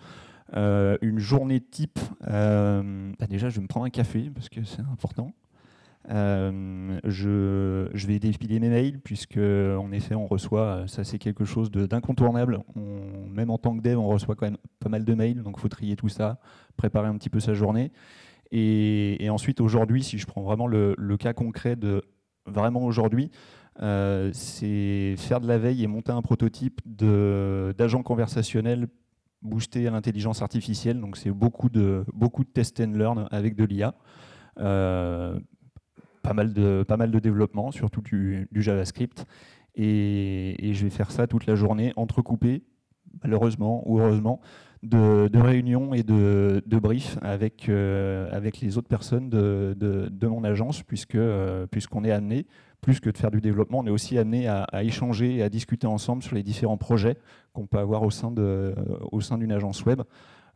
Une journée type, déjà je vais me prendre un café parce que c'est important. Je vais dépiler mes mails puisque en effet on reçoit, ça c'est quelque chose d'incontournable. Même en tant que dev, on reçoit quand même pas mal de mails, donc il faut trier tout ça, préparer un petit peu sa journée. Et ensuite aujourd'hui, si je prends vraiment le cas concret de vraiment aujourd'hui, c'est faire de la veille et monter un prototype d'agent conversationnel boosté à l'intelligence artificielle. Donc c'est beaucoup de test and learn avec de l'IA. Pas mal de développement, surtout du JavaScript. Et je vais faire ça toute la journée, entrecoupé, malheureusement ou heureusement, de réunions et de briefs avec les autres personnes de mon agence, puisqu'on est amené, plus que de faire du développement, on est aussi amené à échanger et à discuter ensemble sur les différents projets qu'on peut avoir au sein d'une agence web.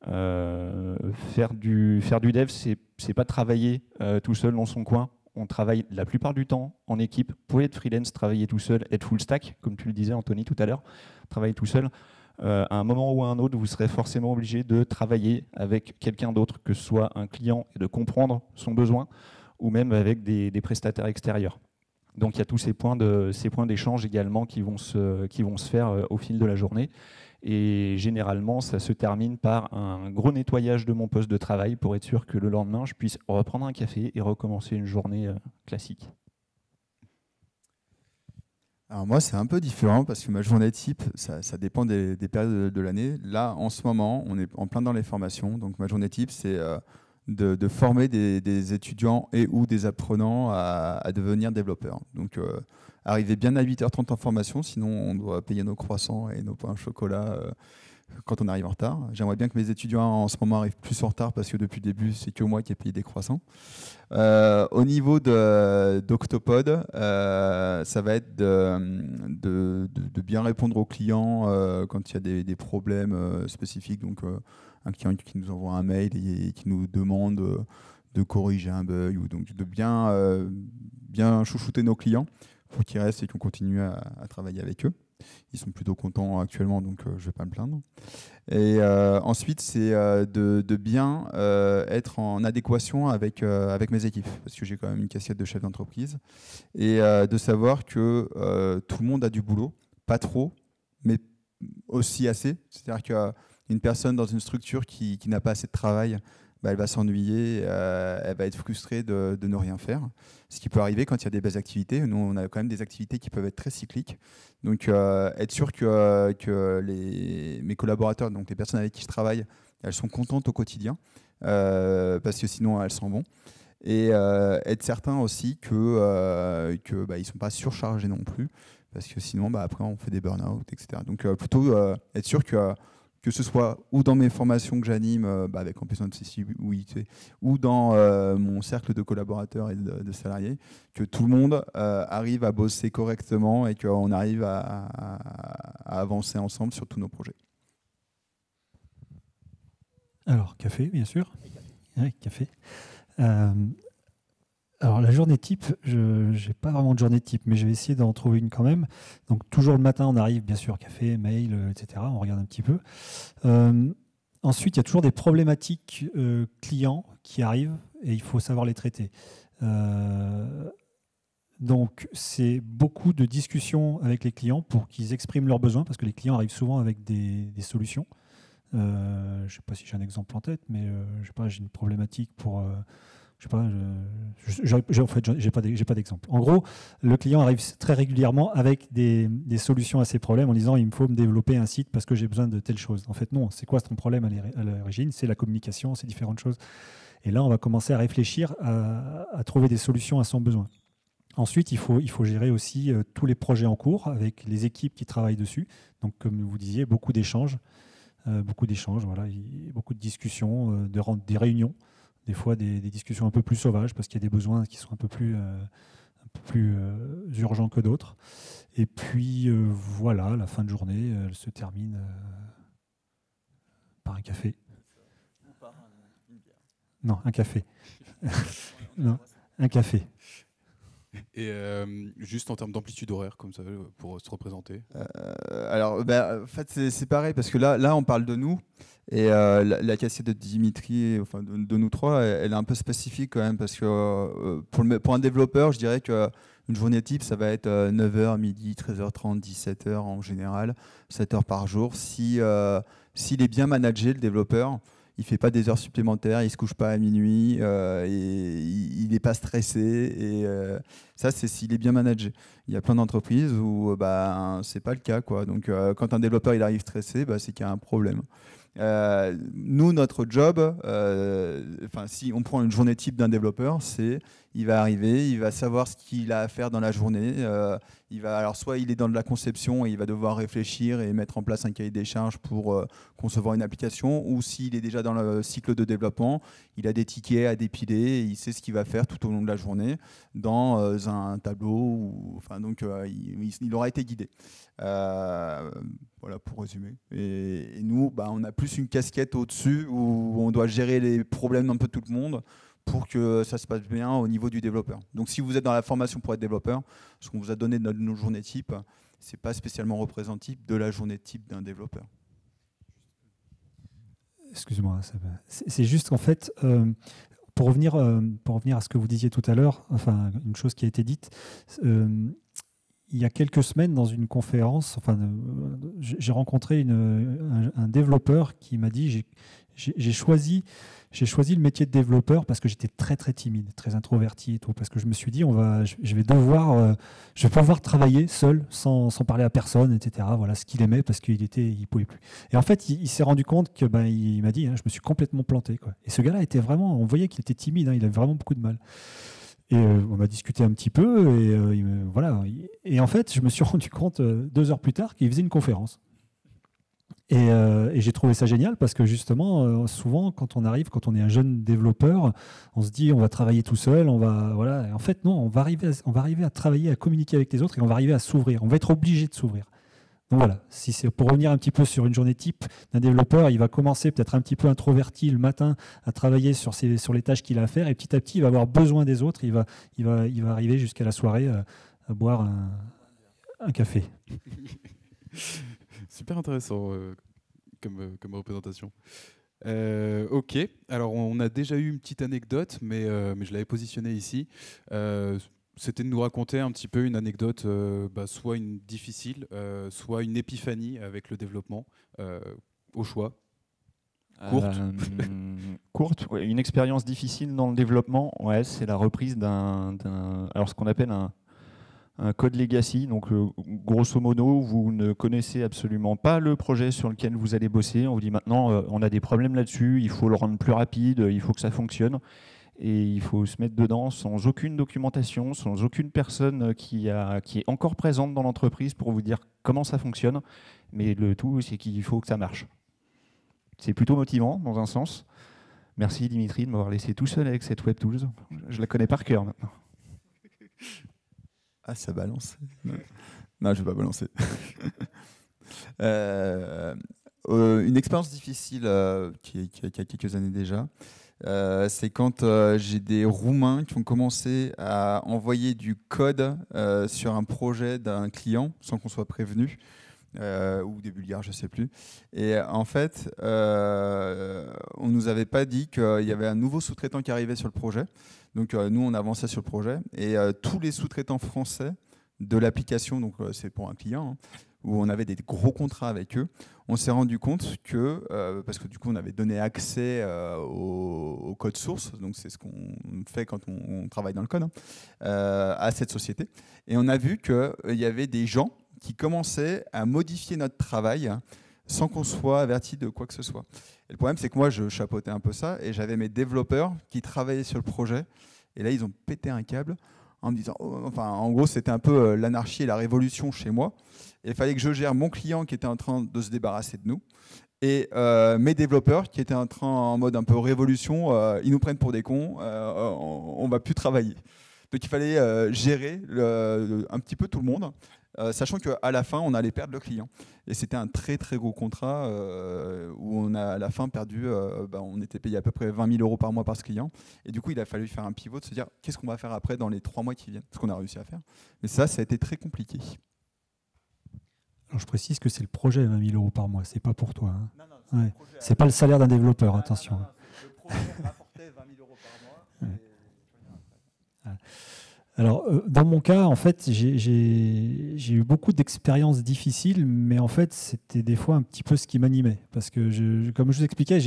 Faire du dev, c'est pas travailler tout seul dans son coin. On travaille la plupart du temps en équipe. Vous pouvez être freelance, travailler tout seul, être full stack, comme tu le disais Anthony tout à l'heure, travailler tout seul. À un moment ou à un autre, vous serez forcément obligé de travailler avec quelqu'un d'autre, que ce soit un client, et de comprendre son besoin, ou même avec des prestataires extérieurs. Donc il y a tous ces points d'échange également qui vont se faire au fil de la journée. Et généralement, ça se termine par un gros nettoyage de mon poste de travail pour être sûr que le lendemain, je puisse reprendre un café et recommencer une journée classique. Alors moi, c'est un peu différent parce que ma journée type, ça dépend des périodes de l'année. Là, en ce moment, on est en plein dans les formations. Donc ma journée type, c'est de former des étudiants et ou des apprenants à devenir développeurs. Donc arriver bien à 8h30 en formation, sinon on doit payer nos croissants et nos pains au chocolat quand on arrive en retard. J'aimerais bien que mes étudiants en ce moment arrivent plus en retard parce que depuis le début, c'est que moi qui ai payé des croissants. Au niveau d'Octopod, ça va être de bien répondre aux clients quand il y a des problèmes spécifiques. Donc un client qui nous envoie un mail et qui nous demande de corriger un bug, ou donc de bien chouchouter nos clients pour qu'ils restent et qu'on continue à travailler avec eux. Ils sont plutôt contents actuellement, donc je ne vais pas me plaindre. Et ensuite, c'est de bien être en adéquation avec mes équipes, parce que j'ai quand même une casquette de chef d'entreprise, et de savoir que tout le monde a du boulot, pas trop, mais aussi assez. C'est-à-dire qu'une personne dans une structure qui n'a pas assez de travail, elle va s'ennuyer, elle va être frustrée de ne rien faire. Ce qui peut arriver quand il y a des belles activités. Nous, on a quand même des activités qui peuvent être très cycliques. Donc, être sûr que mes collaborateurs, donc les personnes avec qui je travaille, elles sont contentes au quotidien, parce que sinon, elles s'en vont. Et être certain aussi qu'ils ne sont pas surchargés non plus, parce que sinon, après, on fait des burn-out, etc. Donc, plutôt être sûr que ce soit ou dans mes formations que j'anime avec ambition de accessibilité, ou dans mon cercle de collaborateurs et de salariés, que tout le monde arrive à bosser correctement et qu'on arrive à avancer ensemble sur tous nos projets. Alors, café, bien sûr. Oui, café. Alors la journée type, je n'ai pas vraiment de journée type, mais je vais essayer d'en trouver une quand même. Donc toujours le matin, on arrive, bien sûr, café, mail, etc. On regarde un petit peu. Ensuite, il y a toujours des problématiques clients qui arrivent et il faut savoir les traiter. Donc c'est beaucoup de discussions avec les clients pour qu'ils expriment leurs besoins, parce que les clients arrivent souvent avec des solutions. Je ne sais pas si j'ai un exemple en tête, mais je sais pas, j'ai une problématique pour... je sais pas, en fait, j'ai pas d'exemple. En gros, le client arrive très régulièrement avec des solutions à ses problèmes en disant il me faut me développer un site parce que j'ai besoin de telle chose. En fait, non, c'est quoi ton problème à l'origine? C'est la communication, c'est différentes choses. Et là, on va commencer à réfléchir à trouver des solutions à son besoin. Ensuite, il faut gérer aussi tous les projets en cours avec les équipes qui travaillent dessus. Donc, comme vous disiez, beaucoup d'échanges, voilà, beaucoup de discussions, des réunions. Des fois des discussions un peu plus sauvages parce qu'il y a des besoins qui sont un peu plus urgents que d'autres. Et puis voilà, la fin de journée, elle se termine par un café. Ou par une bière. Non, un café. Non, un café. Et juste en termes d'amplitude horaire, comme ça, pour se représenter. Alors, en fait, c'est pareil, parce que là, on parle de nous, et la casquette de Dimitri, enfin de nous trois, elle est un peu spécifique quand même, parce que pour un développeur, je dirais qu'une journée type, ça va être 9h, midi, 13h30, 17h en général, 7 heures par jour. S'il est bien managé, le développeur, il ne fait pas des heures supplémentaires, il ne se couche pas à minuit, et il n'est pas stressé. Et ça, c'est s'il est bien managé. Il y a plein d'entreprises où ce n'est pas le cas, quoi. Donc, quand un développeur il arrive stressé, c'est qu'il y a un problème. Nous, notre job, si on prend une journée type d'un développeur, il va arriver, il va savoir ce qu'il a à faire dans la journée. Alors soit il est dans de la conception et il va devoir réfléchir et mettre en place un cahier des charges pour concevoir une application, ou s'il est déjà dans le cycle de développement, il a des tickets à dépiler et il sait ce qu'il va faire tout au long de la journée dans un tableau. Donc il aura été guidé. Voilà pour résumer. Et nous, on a plus une casquette au-dessus où on doit gérer les problèmes d'un peu tout le monde pour que ça se passe bien au niveau du développeur. Donc si vous êtes dans la formation pour être développeur, ce qu'on vous a donné de nos journées type, c'est pas spécialement représentatif de la journée type d'un développeur. Excuse-moi, c'est juste qu'en fait, pour revenir à ce que vous disiez tout à l'heure, enfin une chose qui a été dite, il y a quelques semaines, dans une conférence, j'ai rencontré un développeur qui m'a dit j'ai choisi le métier de développeur parce que j'étais très très timide, très introverti et tout, parce que je me suis dit je vais pouvoir travailler seul, sans parler à personne, etc. Voilà ce qu'il aimait parce qu'il pouvait plus. Et en fait, il s'est rendu compte que il m'a dit je me suis complètement planté, quoi. Et ce gars-là était vraiment, on voyait qu'il était timide, il avait vraiment beaucoup de mal. Et on a discuté un petit peu, et voilà. Et en fait, je me suis rendu compte 2 heures plus tard qu'il faisait une conférence. Et j'ai trouvé ça génial parce que justement, souvent, quand on est un jeune développeur, on se dit on va travailler tout seul, voilà. Et en fait, non, on va arriver à travailler, à communiquer avec les autres, et on va arriver à s'ouvrir. On va être obligé de s'ouvrir. Donc voilà, si c'est pour revenir un petit peu sur une journée type d'un développeur, il va commencer peut-être un petit peu introverti le matin à travailler sur les tâches qu'il a à faire, et petit à petit, il va avoir besoin des autres, il va arriver jusqu'à la soirée à boire un café. Super intéressant comme représentation. Ok, alors on a déjà eu une petite anecdote, mais je l'avais positionnée ici. C'était de nous raconter un petit peu une anecdote, soit une difficile, soit une épiphanie avec le développement, au choix. Courte. Courte, ouais. Une expérience difficile dans le développement, ouais, c'est la reprise alors ce qu'on appelle un code legacy. Donc grosso modo, vous ne connaissez absolument pas le projet sur lequel vous allez bosser. On vous dit maintenant, on a des problèmes là-dessus, il faut le rendre plus rapide, il faut que ça fonctionne. Et il faut se mettre dedans sans aucune documentation, sans aucune personne qui est encore présente dans l'entreprise pour vous dire comment ça fonctionne. Mais le tout, c'est qu'il faut que ça marche. C'est plutôt motivant, dans un sens. Merci Dimitri de m'avoir laissé tout seul avec cette WebTools. Je la connais par cœur maintenant. Ah, ça balance. Non, je ne vais pas balancer. Une expérience difficile qui a quelques années déjà. C'est quand j'ai des Roumains qui ont commencé à envoyer du code sur un projet d'un client sans qu'on soit prévenu, ou des Bulgares, je ne sais plus. Et en fait, on ne nous avait pas dit qu'il y avait un nouveau sous-traitant qui arrivait sur le projet. Donc nous, on avançait sur le projet. Et tous les sous-traitants français de l'application, donc c'est pour un client, hein, où on avait des gros contrats avec eux, on s'est rendu compte que, parce que du coup on avait donné accès au code source, donc c'est ce qu'on fait quand on travaille dans le code, hein, à cette société, et on a vu qu'il y avait des gens qui commençaient à modifier notre travail sans qu'on soit averti de quoi que ce soit. Et le problème, c'est que moi, je chapeautais un peu ça, et j'avais mes développeurs qui travaillaient sur le projet, et là, ils ont pété un câble en me disant, enfin, en gros, c'était un peu l'anarchie et la révolution chez moi. Et il fallait que je gère mon client qui était en train de se débarrasser de nous, et mes développeurs qui étaient en mode un peu révolution, ils nous prennent pour des cons, on ne va plus travailler. Donc il fallait gérer un petit peu tout le monde. Sachant qu'à la fin, on allait perdre le client. Et c'était un très très gros contrat où on a à la fin perdu, on était payé à peu près 20 000 € par mois par ce client. Et du coup, il a fallu faire un pivot, de se dire qu'est-ce qu'on va faire après dans les 3 mois qui viennent, ce qu'on a réussi à faire. Mais ça a été très compliqué. Alors, je précise que c'est le projet 20 000 € par mois, c'est pas pour toi. Hein. Non, Ouais. C'est pas le salaire d'un développeur, attention. Le projet rapportait 20 000 € par mois. Ouais. Alors, dans mon cas, en fait, j'ai eu beaucoup d'expériences difficiles, mais en fait, c'était des fois un petit peu ce qui m'animait. Parce que, comme je vous expliquais,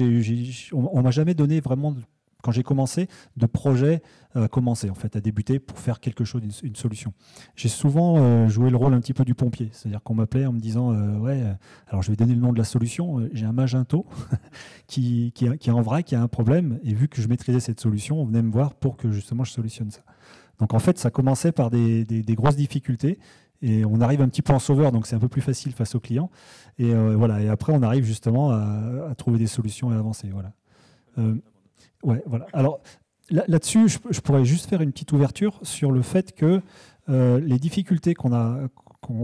on ne m'a jamais donné vraiment, quand j'ai commencé, de projet à commencer, en fait, à débuter pour faire quelque chose, une solution. J'ai souvent joué le rôle un petit peu du pompier. C'est-à-dire qu'on m'appelait en me disant alors je vais donner le nom de la solution. J'ai un Magento qui est en vrac, qui a un problème. Et vu que je maîtrisais cette solution, on venait me voir pour que justement je solutionne ça. Donc en fait, ça commençait par des grosses difficultés et on arrive un petit peu en sauveur, donc c'est un peu plus facile face aux clients. Et voilà. Et après, on arrive justement à trouver des solutions et à avancer. Voilà. Ouais, voilà. Alors là-dessus, je pourrais juste faire une petite ouverture sur le fait que les difficultés qu'on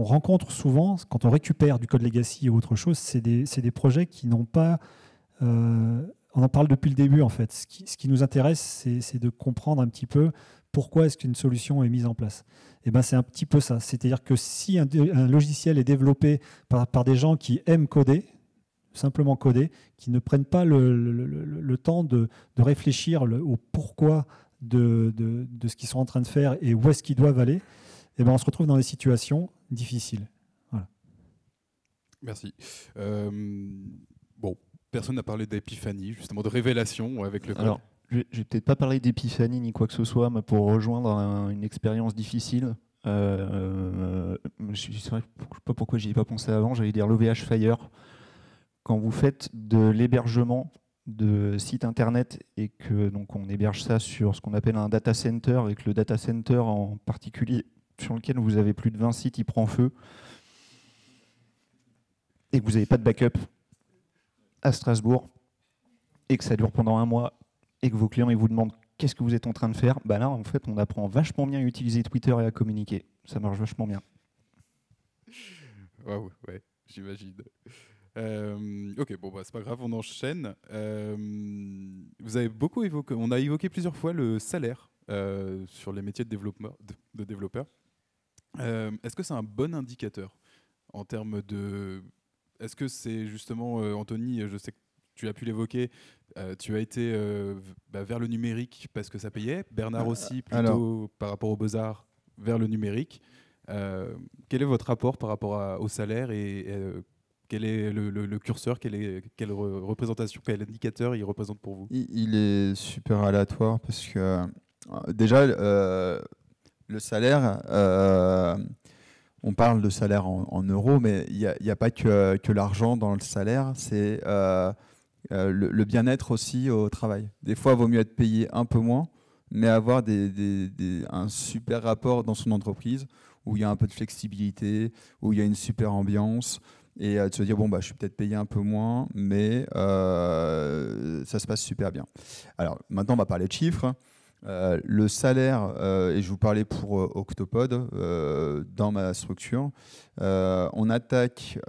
rencontre souvent quand on récupère du code legacy ou autre chose, c'est des projets qui n'ont pas... on en parle depuis le début en fait. Ce qui nous intéresse, c'est de comprendre un petit peu pourquoi est-ce qu'une solution est mise en place. Et ben, c'est un petit peu ça. C'est-à-dire que si un logiciel est développé par des gens qui aiment coder, simplement coder, qui ne prennent pas le temps de réfléchir au pourquoi de ce qu'ils sont en train de faire et où est-ce qu'ils doivent aller, et ben, on se retrouve dans des situations difficiles. Voilà. Merci. Bon, personne n'a parlé d'épiphanie, justement de révélation avec le code. Alors, je vais peut-être pas parler d'épiphanie ni quoi que ce soit, mais pour rejoindre une expérience difficile. Je ne sais pas pourquoi j'y ai pas pensé avant. J'allais dire l'OVH Fire. Quand vous faites de l'hébergement de sites internet et que donc on héberge ça sur ce qu'on appelle un data center, et que le data center en particulier sur lequel vous avez plus de 20 sites, il prend feu, et que vous n'avez pas de backup à Strasbourg, et que ça dure pendant 1 mois, et que vos clients ils vous demandent qu'est-ce que vous êtes en train de faire, bah là en fait on apprend vachement bien à utiliser Twitter et à communiquer. Ça marche vachement bien. Waouh, ouais, j'imagine. Ok, bon, bah, c'est pas grave, on enchaîne. Vous avez beaucoup évoqué, on a évoqué plusieurs fois le salaire sur les métiers de développeurs. Est-ce que c'est un bon indicateur en termes de... Est-ce que c'est justement, Anthony, je sais que tu as pu l'évoquer, tu as été vers le numérique parce que ça payait. Bernard aussi, plutôt par rapport aux Beaux-Arts, vers le numérique. Quel est votre rapport par rapport au salaire et quel est le curseur, quelle représentation, quel indicateur il représente pour vous? Il est super aléatoire parce que déjà, le salaire, on parle de salaire en euros, mais il n'y a pas que l'argent dans le salaire, c'est le bien-être aussi au travail. Des fois, il vaut mieux être payé un peu moins, mais avoir un super rapport dans son entreprise où il y a un peu de flexibilité, où il y a une super ambiance, et de se dire, bon, bah, je suis peut-être payé un peu moins, mais ça se passe super bien. Alors, maintenant, on va parler de chiffres. Le salaire, et je vous parlais pour Octopod, dans ma structure, on attaque,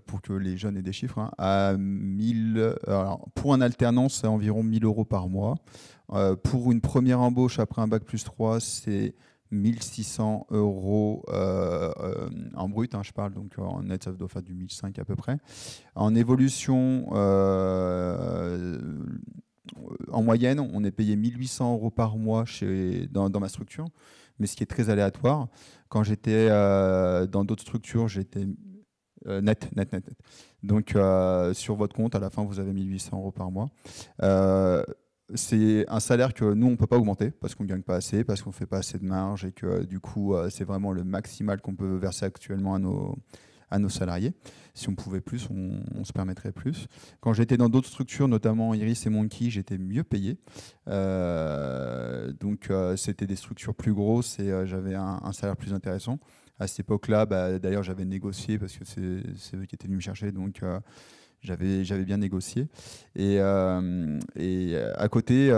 pour que les jeunes aient des chiffres, hein, à 1000, alors, pour un alternance, c'est environ 1000 € par mois. Pour une première embauche après un bac plus 3, c'est 1600 € en brut, hein, je parle, donc en net, ça doit faire du 1500 à peu près. En évolution, en moyenne, on est payé 1800 € par mois dans ma structure, mais ce qui est très aléatoire. Quand j'étais dans d'autres structures, j'étais net. Donc, sur votre compte, à la fin, vous avez 1800 € par mois. C'est un salaire que nous, on ne peut pas augmenter parce qu'on ne gagne pas assez, parce qu'on ne fait pas assez de marge et que du coup, c'est vraiment le maximal qu'on peut verser actuellement à nos salariés. Si on pouvait plus, on se permettrait plus. Quand j'étais dans d'autres structures, notamment Iris et Monkey, j'étais mieux payé. Donc, c'était des structures plus grosses et j'avais un salaire plus intéressant. À cette époque-là, d'ailleurs, j'avais négocié parce que c'est eux qui étaient venus me chercher. Donc, j'avais bien négocié. Et à côté,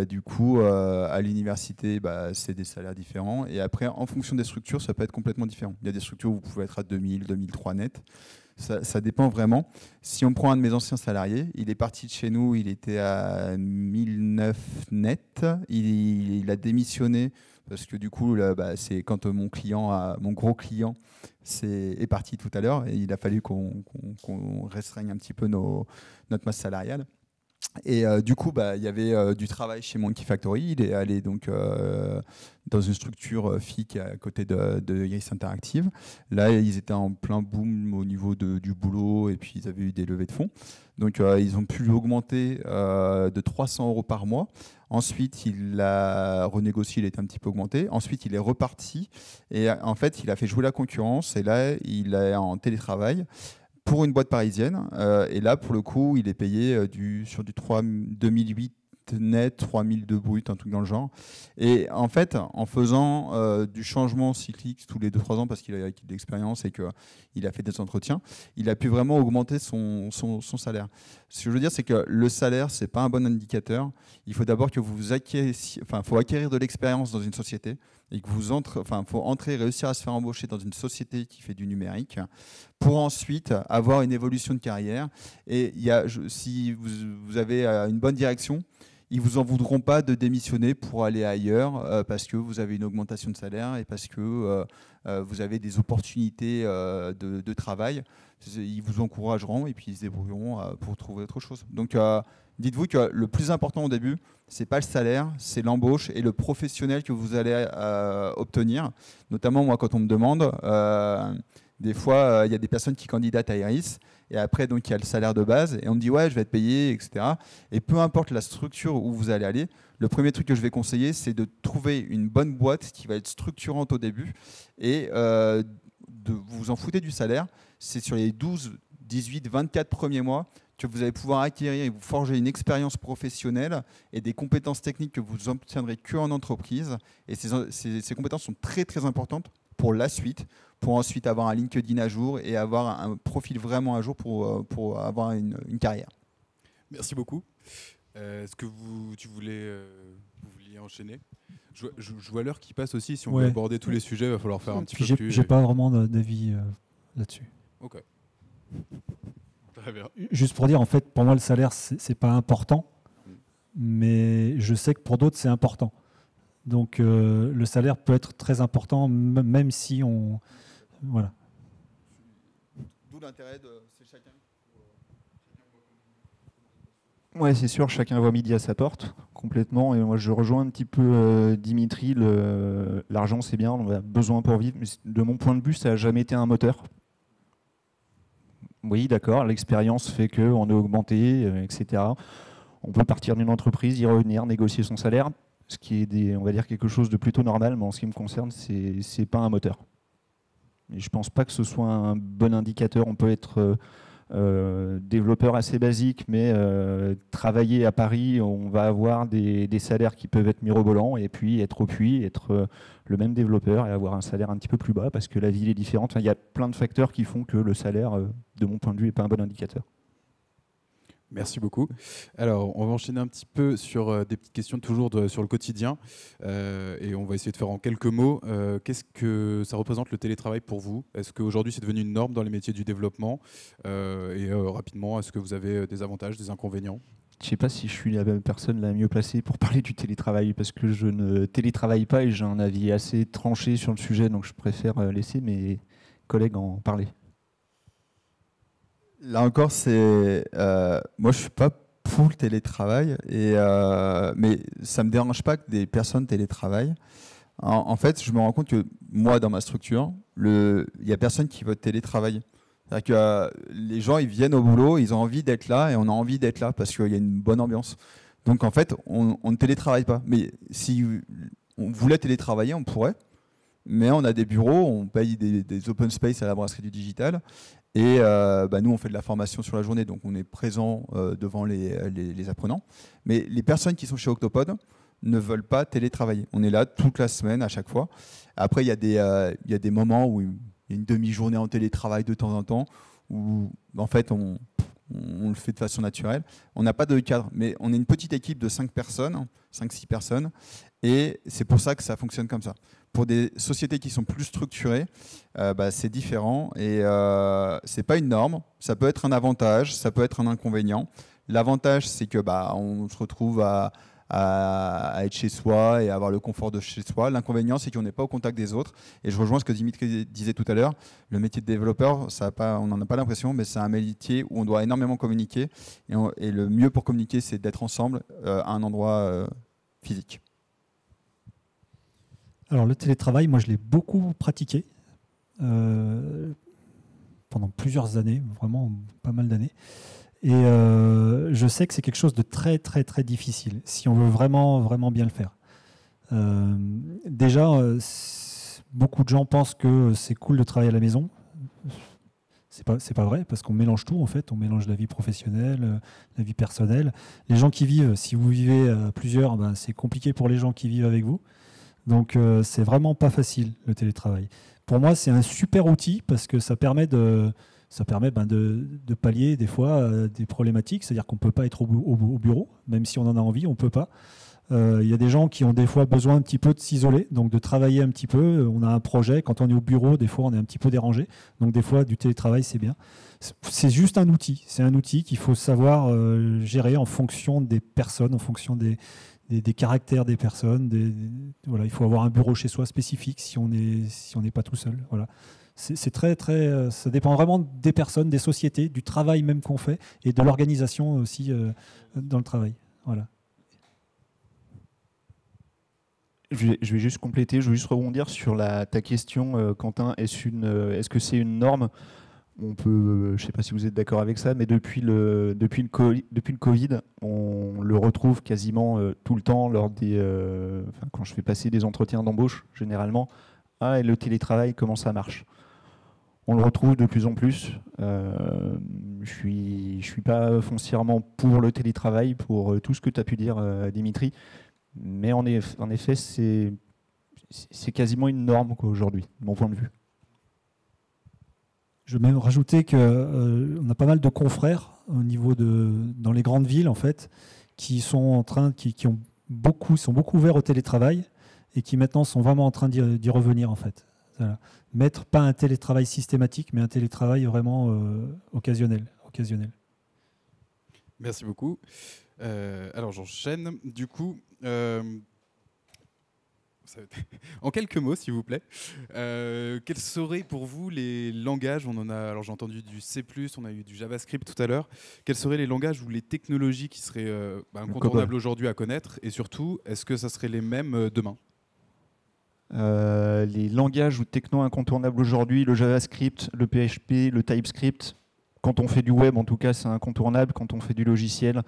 du coup, à l'université, c'est des salaires différents. Et après, en fonction des structures, ça peut être complètement différent. Il y a des structures où vous pouvez être à 2000, 2003 net. Ça dépend vraiment. Si on prend un de mes anciens salariés, il est parti de chez nous, il était à 1009 net. Il a démissionné parce que du coup, là, c'est quand mon gros client est parti tout à l'heure et il a fallu qu'on restreigne un petit peu notre masse salariale. Et du coup, il y avait du travail chez Monkey Factory. Il est allé donc dans une structure FIC à côté de Iris Interactive. Là, ils étaient en plein boom au niveau du boulot et puis ils avaient eu des levées de fonds. Donc, ils ont pu augmenter de 300 € par mois. Ensuite, il a renégocié, il était un petit peu augmenté. Ensuite, il est reparti et en fait, il a fait jouer la concurrence. Et là, il est en télétravail pour une boîte parisienne. Et là, pour le coup, il est payé sur du 2008 net, 3002 brut, un truc dans le genre. Et en fait, en faisant du changement cyclique tous les 2-3 ans, parce qu'il a acquis de l'expérience et qu'il a fait des entretiens, il a pu vraiment augmenter son salaire. Ce que je veux dire, c'est que le salaire, ce n'est pas un bon indicateur. Il faut d'abord que vous faut acquérir de l'expérience dans une société et que faut entrer et réussir à se faire embaucher dans une société qui fait du numérique pour ensuite avoir une évolution de carrière. Et si vous avez une bonne direction, ils ne vous en voudront pas de démissionner pour aller ailleurs parce que vous avez une augmentation de salaire et parce que vous avez des opportunités de travail. Ils vous encourageront et puis ils se débrouilleront pour trouver autre chose. Donc, dites-vous que le plus important au début, ce n'est pas le salaire, c'est l'embauche et le professionnel que vous allez obtenir. Notamment, moi, quand on me demande, des fois, il y a des personnes qui candidatent à Iris. Et après, donc, il y a le salaire de base. Et on me dit, ouais, je vais être payé, etc. Et peu importe la structure où vous allez aller, le premier truc que je vais conseiller, c'est de trouver une bonne boîte qui va être structurante au début. Et vous vous en foutez du salaire. C'est sur les 12, 18, 24 premiers mois que vous allez pouvoir acquérir et vous forger une expérience professionnelle et des compétences techniques que vous obtiendrez qu'en entreprise. Et ces compétences sont très, très importantes pour la suite, pour ensuite avoir un LinkedIn à jour et avoir un profil vraiment à jour pour avoir une carrière. Merci beaucoup. Est-ce que vous vouliez enchaîner? Je vois l'heure qui passe aussi. Si on veut aborder tous les sujets, il va falloir faire un petit peu plus... J'ai pas vraiment d'avis là-dessus. Ok. Très bien. Juste pour dire, en fait, pour moi, le salaire, c'est pas important, mais je sais que pour d'autres, c'est important. Donc, le salaire peut être très important, même si on... Voilà. D'où l'intérêt de... C'est chacun. Ouais, c'est sûr, chacun voit midi à sa porte, complètement. Et moi, je rejoins un petit peu Dimitri. L'argent, c'est bien, on a besoin pour vivre. Mais de mon point de vue, ça n'a jamais été un moteur. Oui, d'accord, l'expérience fait qu'on est augmenté, etc. On peut partir d'une entreprise, y revenir, négocier son salaire, ce qui est, on va dire, quelque chose de plutôt normal, mais en ce qui me concerne, c'est pas un moteur. Et je pense pas que ce soit un bon indicateur. On peut être développeur assez basique, mais travailler à Paris, on va avoir des salaires qui peuvent être mirobolants, et puis être au puits, être le même développeur et avoir un salaire un petit peu plus bas parce que la ville est différente. Enfin, il y a plein de facteurs qui font que le salaire, de mon point de vue, n'est pas un bon indicateur. Merci beaucoup. Alors, on va enchaîner un petit peu sur des petites questions toujours sur le quotidien. Et on va essayer de faire en quelques mots. Qu'est-ce que ça représente le télétravail pour vous? Est-ce qu'aujourd'hui, c'est devenu une norme dans les métiers du développement? Rapidement, est-ce que vous avez des avantages, des inconvénients? Je ne sais pas si je suis la même personne la mieux placée pour parler du télétravail, parce que je ne télétravaille pas et j'ai un avis assez tranché sur le sujet, donc je préfère laisser mes collègues en parler. Là encore, moi je suis pas pour le télétravail, mais ça me dérange pas que des personnes télétravaillent. En fait, je me rends compte que moi, dans ma structure, il y a personne qui veut télétravailler. C'est-à-dire que les gens, ils viennent au boulot, ils ont envie d'être là et on a envie d'être là parce qu'il y a une bonne ambiance. Donc en fait, on ne télétravaille pas. Mais si on voulait télétravailler, on pourrait. Mais on a des bureaux, on paye des open space à la brasserie du digital. Et nous, on fait de la formation sur la journée, donc on est présent devant les apprenants. Mais les personnes qui sont chez Octopod ne veulent pas télétravailler. On est là toute la semaine, à chaque fois. Après, il y a des moments où il y a une demi-journée en télétravail de temps en temps, où en fait, on le fait de façon naturelle. On n'a pas de cadre, mais on est une petite équipe de 5 personnes, 5-6 personnes, et c'est pour ça que ça fonctionne comme ça. Pour des sociétés qui sont plus structurées, c'est différent et c'est pas une norme. Ça peut être un avantage, ça peut être un inconvénient. L'avantage, c'est que on se retrouve à être chez soi et avoir le confort de chez soi. L'inconvénient, c'est qu'on n'est pas au contact des autres. Et je rejoins ce que Dimitri disait tout à l'heure. Le métier de développeur, on n'en a pas l'impression, mais c'est un métier où on doit énormément communiquer. Et le mieux pour communiquer, c'est d'être ensemble à un endroit physique. Alors le télétravail, moi je l'ai beaucoup pratiqué pendant plusieurs années, vraiment pas mal d'années. Et je sais que c'est quelque chose de très très très difficile si on veut vraiment vraiment bien le faire. Déjà, beaucoup de gens pensent que c'est cool de travailler à la maison. C'est pas vrai parce qu'on mélange tout en fait. On mélange la vie professionnelle, la vie personnelle. Les gens qui vivent, si vous vivez à plusieurs, c'est compliqué pour les gens qui vivent avec vous. Donc c'est vraiment pas facile le télétravail. Pour moi, c'est un super outil parce que ça permet de pallier des fois des problématiques. C'est-à-dire qu'on ne peut pas être au bureau, même si on en a envie, on ne peut pas. Il y a des gens qui ont des fois besoin un petit peu de s'isoler, donc de travailler un petit peu. On a un projet, quand on est au bureau, des fois on est un petit peu dérangé. Donc des fois, du télétravail, c'est bien. C'est juste un outil. C'est un outil qu'il faut savoir gérer en fonction des personnes, en fonction des caractères des personnes. Voilà, il faut avoir un bureau chez soi spécifique si on n'est pas tout seul. Voilà. C'est très, très, ça dépend vraiment des personnes, des sociétés, du travail même qu'on fait et de l'organisation aussi dans le travail. Voilà. Je vais juste compléter, je vais juste rebondir sur ta question, Quentin. Est-ce que c'est une norme? On peut, je ne sais pas si vous êtes d'accord avec ça, mais depuis le Covid, on le retrouve quasiment tout le temps quand je fais passer des entretiens d'embauche, généralement. Et le télétravail, comment ça marche? On le retrouve de plus en plus. Je suis pas foncièrement pour le télétravail, pour tout ce que tu as pu dire, Dimitri. Mais en effet, c'est quasiment une norme aujourd'hui, de mon point de vue. Je vais même rajouter qu'on a pas mal de confrères au niveau dans les grandes villes en fait, qui sont beaucoup ouverts au télétravail et qui maintenant sont vraiment en train d'y revenir en fait. Voilà. Mettre pas un télétravail systématique, mais un télétravail vraiment occasionnel. Merci beaucoup. Alors j'enchaîne. Du coup, en quelques mots, s'il vous plaît, quels seraient pour vous les langages? Alors j'ai entendu du C++, on a eu du JavaScript tout à l'heure. Quels seraient les langages ou les technologies qui seraient incontournables aujourd'hui à connaître? Et surtout, est-ce que ça serait les mêmes demain? Les langages ou techno incontournables aujourd'hui, le JavaScript, le PHP, le TypeScript. Quand on fait du web, en tout cas, c'est incontournable. Quand on fait du logiciel,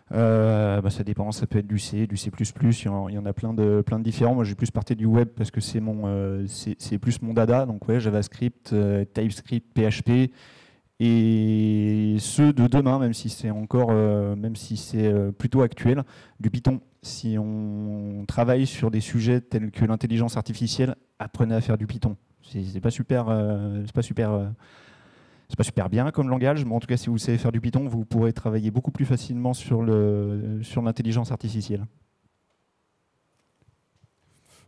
ça dépend. Ça peut être du C, du C++. Il y en a plein de différents. Moi, j'ai plus parti du web parce que c'est plus mon dada. Donc ouais, JavaScript, TypeScript, PHP. Et ceux de demain, même si c'est plutôt actuel, du Python. Si on travaille sur des sujets tels que l'intelligence artificielle, apprenez à faire du Python. C'est pas super c'est pas super bien comme langage, mais en tout cas, si vous savez faire du Python, vous pourrez travailler beaucoup plus facilement sur l'intelligence artificielle.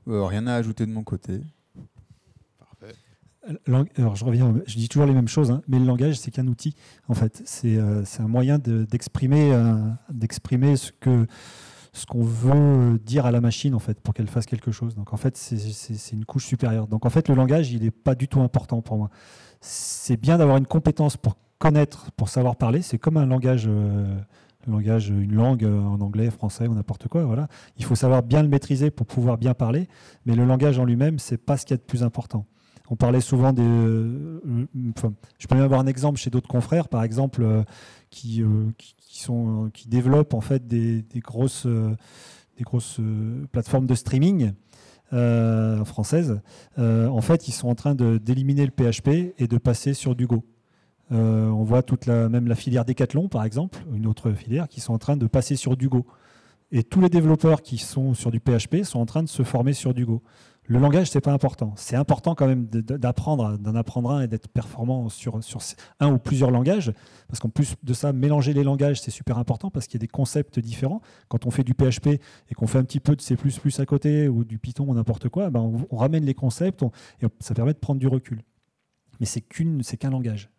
Rien à ajouter de mon côté. Parfait. Alors je dis toujours les mêmes choses, hein, mais le langage, c'est qu'un outil. En fait, c'est un moyen d'exprimer ce qu'on veut dire à la machine, en fait, pour qu'elle fasse quelque chose. Donc en fait, c'est une couche supérieure. Donc en fait, le langage, il n'est pas du tout important pour moi. C'est bien d'avoir une compétence pour connaître, pour savoir parler. C'est comme un langage, une langue en anglais, français ou n'importe quoi. Voilà. Il faut savoir bien le maîtriser pour pouvoir bien parler. Mais le langage en lui-même, c'est pas ce qu'il y a de plus important. On parlait souvent des. Je peux même avoir un exemple chez d'autres confrères, par exemple, qui développent en fait des grosses plateformes de streaming françaises. En fait, ils sont en train d'éliminer le PHP et de passer sur du Go. On voit même la filière Decathlon, par exemple, une autre filière, qui sont en train de passer sur du Go. Et tous les développeurs qui sont sur du PHP sont en train de se former sur du Go. Le langage, c'est pas important. C'est important quand même d'en apprendre un et d'être performant sur un ou plusieurs langages. Parce qu'en plus de ça, mélanger les langages, c'est super important parce qu'il y a des concepts différents. Quand on fait du PHP et qu'on fait un petit peu de C++ à côté ou du Python ou n'importe quoi, ben on ramène les concepts et ça permet de prendre du recul. Mais c'est qu'un langage.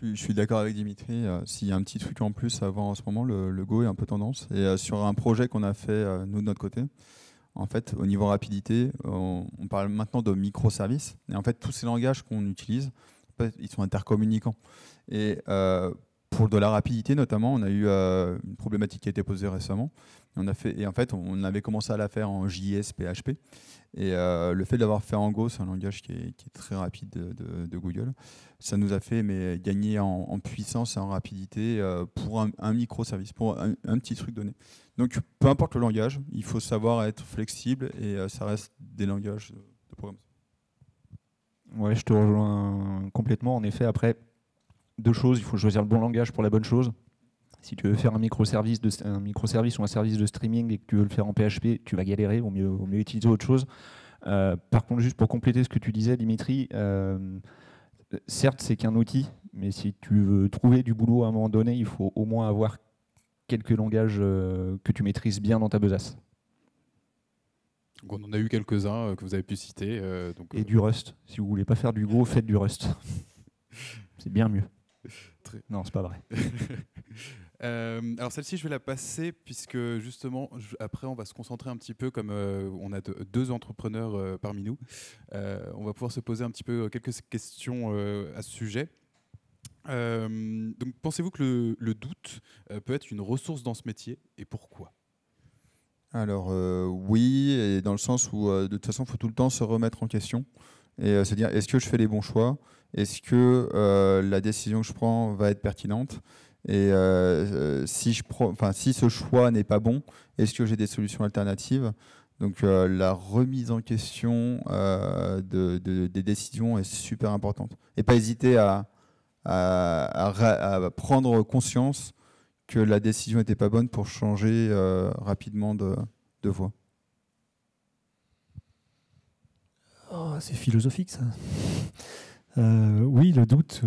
Je suis d'accord avec Dimitri. S'il y a un petit truc en plus à voir en ce moment, le Go est un peu tendance. Et sur un projet qu'on a fait, nous, de notre côté, en fait, au niveau rapidité, on parle maintenant de microservices. Et en fait, tous ces langages qu'on utilise, en fait, ils sont intercommunicants. Et pour de la rapidité, notamment, on a eu une problématique qui a été posée récemment. Et en fait, on avait commencé à la faire en JS, PHP. Et le fait d'avoir fait en Go, c'est un langage qui est très rapide de Google. Ça nous a fait gagner en puissance et en rapidité pour un microservice, pour un petit truc donné. Donc, peu importe le langage, il faut savoir être flexible et ça reste des langages de programmation. Ouais, je te rejoins complètement. En effet, après, deux choses. Il faut choisir le bon langage pour la bonne chose. Si tu veux faire un microservice ou un service de streaming et que tu veux le faire en PHP, tu vas galérer, vaut mieux utiliser autre chose. Par contre, juste pour compléter ce que tu disais, Dimitri, certes, c'est qu'un outil, mais si tu veux trouver du boulot à un moment donné, il faut au moins avoir quelques langages que tu maîtrises bien dans ta besace. Donc on en a eu quelques-uns que vous avez pu citer. Et du Rust. Si vous voulez pas faire du Go, faites du Rust. C'est bien mieux. Non, c'est pas vrai. Alors celle-ci, je vais la passer puisque justement, après, on va se concentrer un petit peu comme on a deux entrepreneurs parmi nous. On va pouvoir se poser un petit peu quelques questions à ce sujet. Donc, pensez-vous que le doute peut être une ressource dans ce métier et pourquoi ? Alors oui, et dans le sens où de toute façon, il faut tout le temps se remettre en question et se dire, est-ce que je fais les bons choix ? Est-ce que la décision que je prends va être pertinente ? Et si ce choix n'est pas bon, est-ce que j'ai des solutions alternatives ? Donc la remise en question des décisions est super importante. Et pas hésiter à prendre conscience que la décision n'était pas bonne pour changer rapidement de voie. Oh, c'est philosophique, ça. Oui, le doute.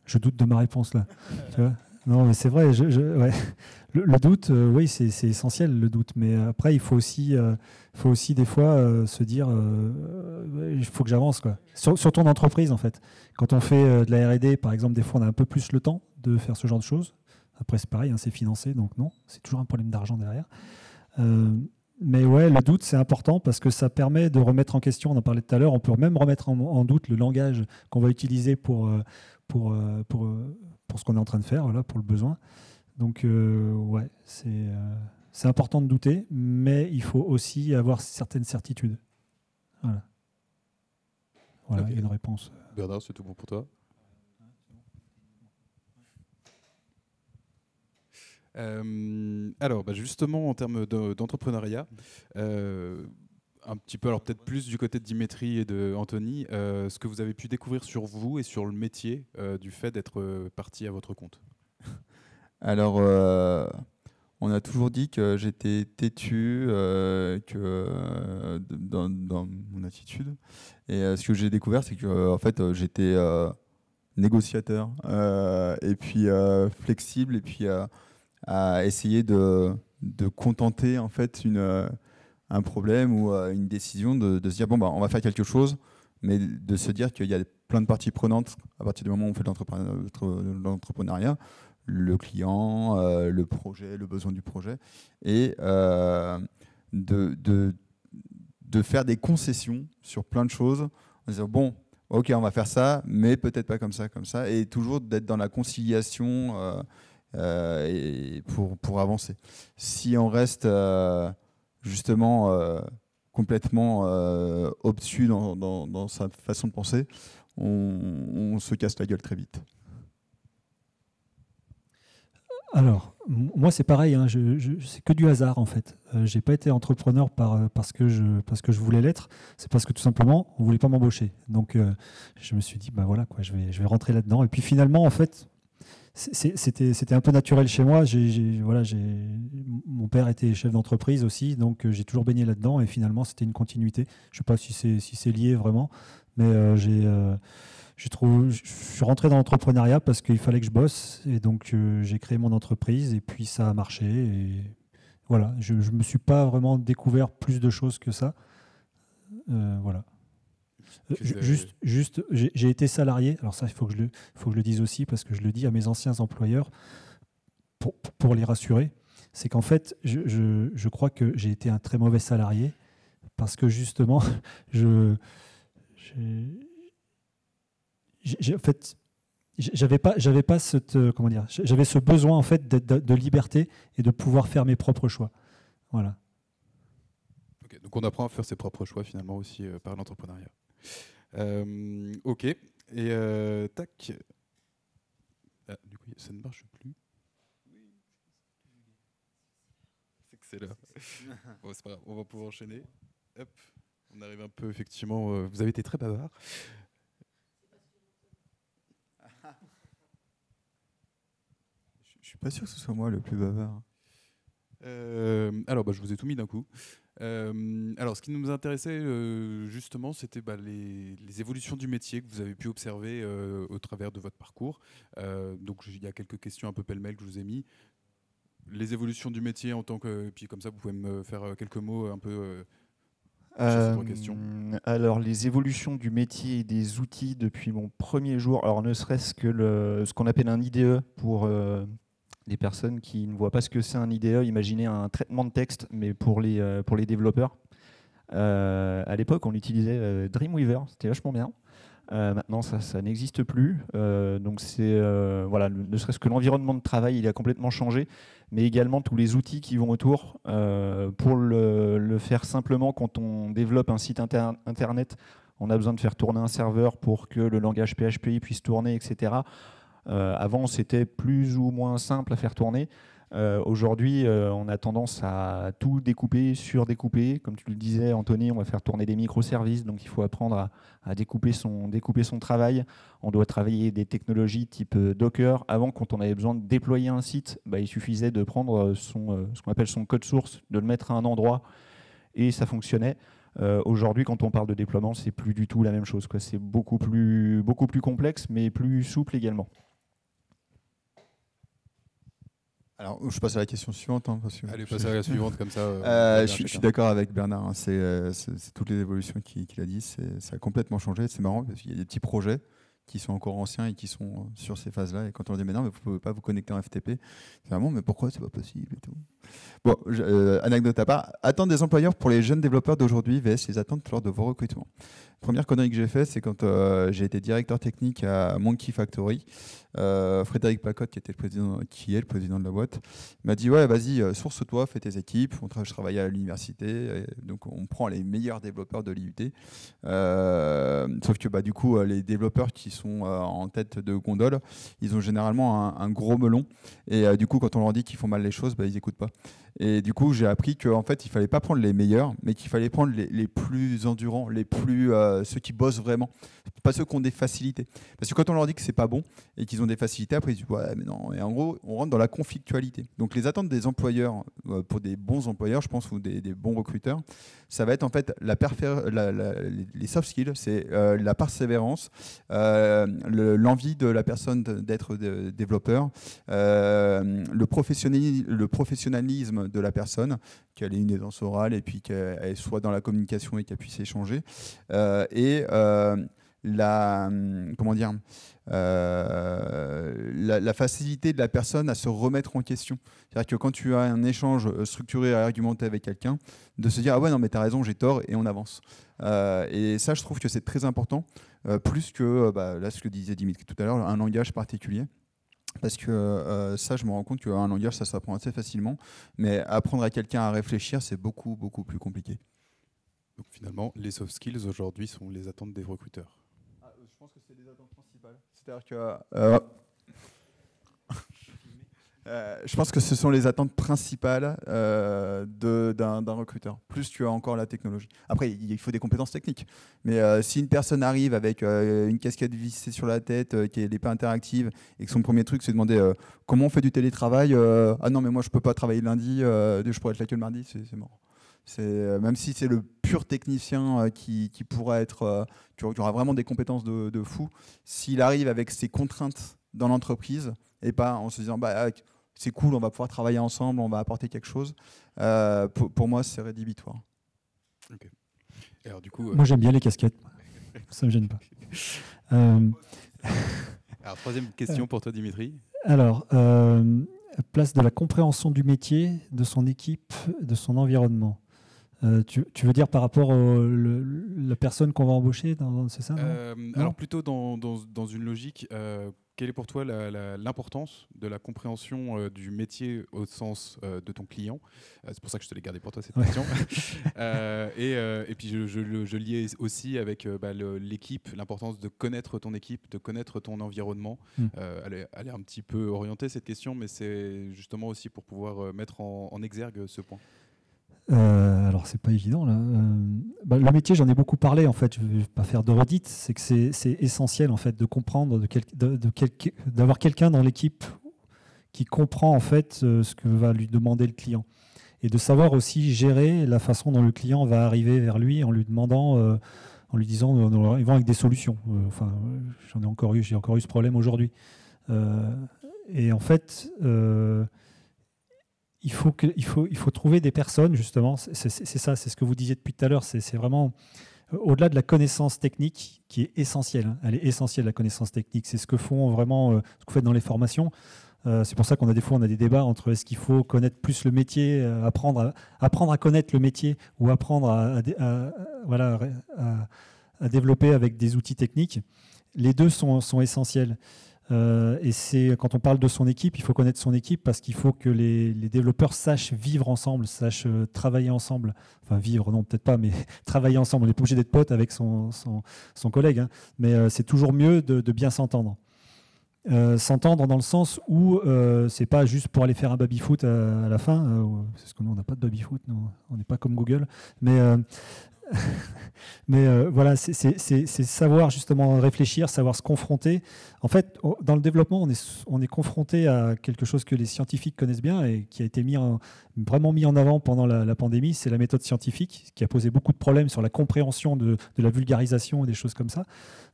Je doute de ma réponse, là. Tu vois ? Non, mais c'est vrai. Ouais. Le doute, oui, c'est essentiel, le doute. Mais après, il faut aussi des fois se dire il faut que j'avance, quoi. Sur ton entreprise, en fait. Quand on fait de la R&D, par exemple, des fois, on a un peu plus le temps de faire ce genre de choses. Après, c'est pareil, hein, c'est financé, donc non. C'est toujours un problème d'argent derrière. Mais ouais, le doute, c'est important parce que ça permet de remettre en question, on en parlait tout à l'heure, on peut même remettre en doute le langage qu'on va utiliser pour ce qu'on est en train de faire, voilà, pour le besoin. Donc, ouais, c'est important de douter, mais il faut aussi avoir certaines certitudes. Voilà. Voilà, okay. Une réponse. Bernard, c'est tout bon pour toi ? Alors, justement, en termes d'entrepreneuriat, un petit peu, alors peut-être plus du côté de Dimitri et d'Anthony, ce que vous avez pu découvrir sur vous et sur le métier du fait d'être parti à votre compte. Alors, On a toujours dit que j'étais têtu dans mon attitude. Et ce que j'ai découvert, c'est que en fait, j'étais négociateur et puis flexible et puis à essayer de contenter en fait un problème ou une décision, de se dire bon bah on va faire quelque chose, mais de se dire qu'il y a plein de parties prenantes à partir du moment où on fait de l'entrepreneuriat, le client, le projet, le besoin du projet, et de faire des concessions sur plein de choses, en disant bon, ok, on va faire ça, mais peut-être pas comme ça, et toujours d'être dans la conciliation et pour avancer. Si on reste justement complètement obtus dans sa façon de penser, on se casse la gueule très vite. Alors, moi c'est pareil, hein, c'est que du hasard en fait. J'ai pas été entrepreneur parce que je voulais l'être, c'est parce que tout simplement on voulait pas m'embaucher. Donc je me suis dit bah voilà quoi, je vais rentrer là-dedans. Et puis finalement en fait c'était un peu naturel chez moi. Mon père était chef d'entreprise aussi, donc j'ai toujours baigné là-dedans et finalement c'était une continuité. Je sais pas si c'est lié vraiment, mais je suis rentré dans l'entrepreneuriat parce qu'il fallait que je bosse et donc j'ai créé mon entreprise et puis ça a marché et voilà, je ne me suis pas vraiment découvert plus de choses que ça. Voilà. Juste, j'ai été salarié, alors ça il faut que je le dise aussi parce que je le dis à mes anciens employeurs pour les rassurer, c'est qu'en fait je crois que j'ai été un très mauvais salarié parce que justement en fait, j'avais pas cette comment dire, j'avais ce besoin en fait de liberté et de pouvoir faire mes propres choix. Voilà. Okay, donc on apprend à faire ses propres choix finalement aussi par l'entrepreneuriat. Ok. Et tac. Ah, du coup, ça ne marche plus. C'est que c'est là. Bon, c'est pas grave, on va pouvoir enchaîner. Hop. On arrive un peu effectivement. Vous avez été très bavard. Je suis pas sûr que ce soit moi le plus bavard. Alors, je vous ai tout mis d'un coup. Alors, ce qui nous intéressait justement, c'était les évolutions du métier que vous avez pu observer au travers de votre parcours. Donc, il y a quelques questions un peu pêle-mêle que je vous ai mis. Les évolutions du métier en tant que... Et puis comme ça, vous pouvez me faire quelques mots un peu sur cette question. Alors, les évolutions du métier et des outils depuis mon premier jour, alors ne serait-ce que ce qu'on appelle un IDE pour... les personnes qui ne voient pas ce que c'est un IDE, imaginez un traitement de texte, mais pour les développeurs. À l'époque, on utilisait Dreamweaver, c'était vachement bien. Maintenant, ça n'existe plus. Donc, voilà, ne serait-ce que l'environnement de travail, il a complètement changé, mais également tous les outils qui vont autour. Pour le faire simplement, quand on développe un site internet, on a besoin de faire tourner un serveur pour que le langage PHP puisse tourner, etc. Avant, c'était plus ou moins simple à faire tourner. Aujourd'hui, on a tendance à tout découper, surdécouper. Comme tu le disais, Anthony, on va faire tourner des microservices, donc il faut apprendre à découper son travail. On doit travailler des technologies type Docker. Avant, quand on avait besoin de déployer un site, il suffisait de prendre ce qu'on appelle son code source, de le mettre à un endroit, et ça fonctionnait. Aujourd'hui, quand on parle de déploiement, c'est plus du tout la même chose, quoi. C'est beaucoup plus complexe, mais plus souple également. Alors, je passe à la question suivante. Allez, passez à la suivante, comme ça. Je suis d'accord avec Bernard. Hein, c'est toutes les évolutions qu'il a dit. Ça a complètement changé. C'est marrant parce qu'il y a des petits projets qui sont encore anciens et qui sont sur ces phases-là. Et quand on leur dit mais non, mais vous ne pouvez pas vous connecter en FTP, c'est vraiment mais pourquoi c'est pas possible et tout. Bon, anecdote à part. Attentes des employeurs pour les jeunes développeurs d'aujourd'hui vs les attentes lors de vos recrutements. Première connerie que j'ai fait, c'est quand j'ai été directeur technique à Monkey Factory. Frédéric Pacotte, qui est le président de la boîte, m'a dit ouais, vas-y, source-toi, fais tes équipes. Je travaillais à l'université, donc on prend les meilleurs développeurs de l'IUT. Sauf que du coup, les développeurs qui sont en tête de gondole, ils ont généralement un gros melon. Et du coup, quand on leur dit qu'ils font mal les choses, ils n'écoutent pas. Et du coup, j'ai appris qu'en fait, il ne fallait pas prendre les meilleurs, mais qu'il fallait prendre les plus endurants, ceux qui bossent vraiment, pas ceux qui ont des facilités. Parce que quand on leur dit que c'est pas bon et qu'ils ont des facilités, après ils disent ouais, mais non. Et en gros, on rentre dans la conflictualité. Donc les attentes des employeurs, pour des bons employeurs, je pense, ou des bons recruteurs, ça va être en fait les soft skills, c'est la persévérance, l'envie de la personne d'être développeur, le professionnalisme de la personne, qu'elle ait une aisance orale et puis qu'elle soit dans la communication et qu'elle puisse échanger, la facilité de la personne à se remettre en question. C'est-à-dire que quand tu as un échange structuré et argumenté avec quelqu'un, de se dire « Ah ouais, non, mais t'as raison, j'ai tort » et on avance. Et ça, je trouve que c'est très important, plus que, là, ce que disait Dimitri tout à l'heure, un langage particulier. Parce que ça, je me rends compte qu'un langage, ça s'apprend assez facilement, mais apprendre à quelqu'un à réfléchir, c'est beaucoup, beaucoup plus compliqué. Donc finalement, les soft skills aujourd'hui sont les attentes des recruteurs. Je pense que c'est les attentes principales. C'est-à-dire que je pense que ce sont les attentes principales d'un recruteur, plus que encore la technologie. Après, il faut des compétences techniques. Mais si une personne arrive avec une casquette vissée sur la tête, qui n'est pas interactive, et que son premier truc, c'est de demander comment on fait du télétravail, ah non, mais moi, je ne peux pas travailler le lundi, je pourrais être là que le mardi, c'est mort. Même si c'est le pur technicien qui pourra être, qui aura vraiment des compétences de fou, s'il arrive avec ses contraintes dans l'entreprise et pas en se disant c'est cool, on va pouvoir travailler ensemble, on va apporter quelque chose, pour moi c'est rédhibitoire. Okay. Et alors, du coup, moi j'aime bien les casquettes, ça me gêne pas. Alors troisième question pour toi Dimitri. Alors, place de la compréhension du métier, de son équipe, de son environnement. Tu veux dire par rapport à la personne qu'on va embaucher, c'est ça alors plutôt dans une logique, quelle est pour toi l'importance de la compréhension du métier au sens de ton client? C'est pour ça que je te l'ai gardé pour toi cette question. Et puis je liais aussi avec l'équipe, l'importance de connaître ton équipe, de connaître ton environnement. Elle est un petit peu orientée cette question, mais c'est justement aussi pour pouvoir mettre en exergue ce point. Alors c'est pas évident là. Le métier, j'en ai beaucoup parlé en fait. Je vais pas faire de redite. C'est que c'est essentiel en fait de comprendre, d'avoir quelqu'un dans l'équipe qui comprend en fait ce que va lui demander le client et de savoir aussi gérer la façon dont le client va arriver vers lui en lui demandant, en lui disant, ils vont avec des solutions. J'ai encore eu ce problème aujourd'hui. Et en fait. Il faut trouver des personnes, justement, c'est ça, c'est ce que vous disiez depuis tout à l'heure, c'est vraiment, au-delà de la connaissance technique, qui est essentielle, elle est essentielle, la connaissance technique, c'est ce que font vraiment, ce que vous faites dans les formations, c'est pour ça qu'on a des fois des débats entre est-ce qu'il faut connaître plus le métier, apprendre à connaître le métier, ou apprendre à développer avec des outils techniques. Les deux sont essentiels. Et quand on parle de son équipe, il faut connaître son équipe parce qu'il faut que les développeurs sachent vivre ensemble, sachent travailler ensemble. Enfin, vivre, non, peut-être pas, mais travailler ensemble. On n'est pas obligé d'être pote avec son collègue, hein. Mais c'est toujours mieux de bien s'entendre. S'entendre dans le sens où c'est pas juste pour aller faire un baby-foot à la fin, parce que nous, on n'a pas de baby-foot, on n'est pas comme Google, mais voilà, c'est savoir justement réfléchir, savoir se confronter. En fait, dans le développement, on est confronté à quelque chose que les scientifiques connaissent bien et qui a été vraiment mis en avant pendant la pandémie, c'est la méthode scientifique, qui a posé beaucoup de problèmes sur la compréhension de la vulgarisation et des choses comme ça.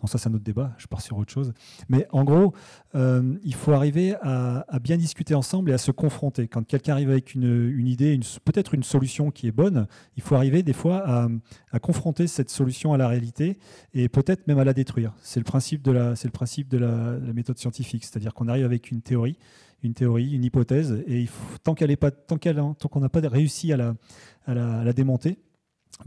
Bon, ça, c'est un autre débat, je pars sur autre chose. Mais en gros, il faut arriver à bien discuter ensemble et à se confronter. Quand quelqu'un arrive avec une idée, peut-être une solution qui est bonne, il faut arriver des fois à confronter cette solution à la réalité et peut-être même à la détruire. C'est le principe de la méthode scientifique, c'est-à-dire qu'on arrive avec une théorie, une hypothèse, et tant qu'on n'a pas réussi à la démonter,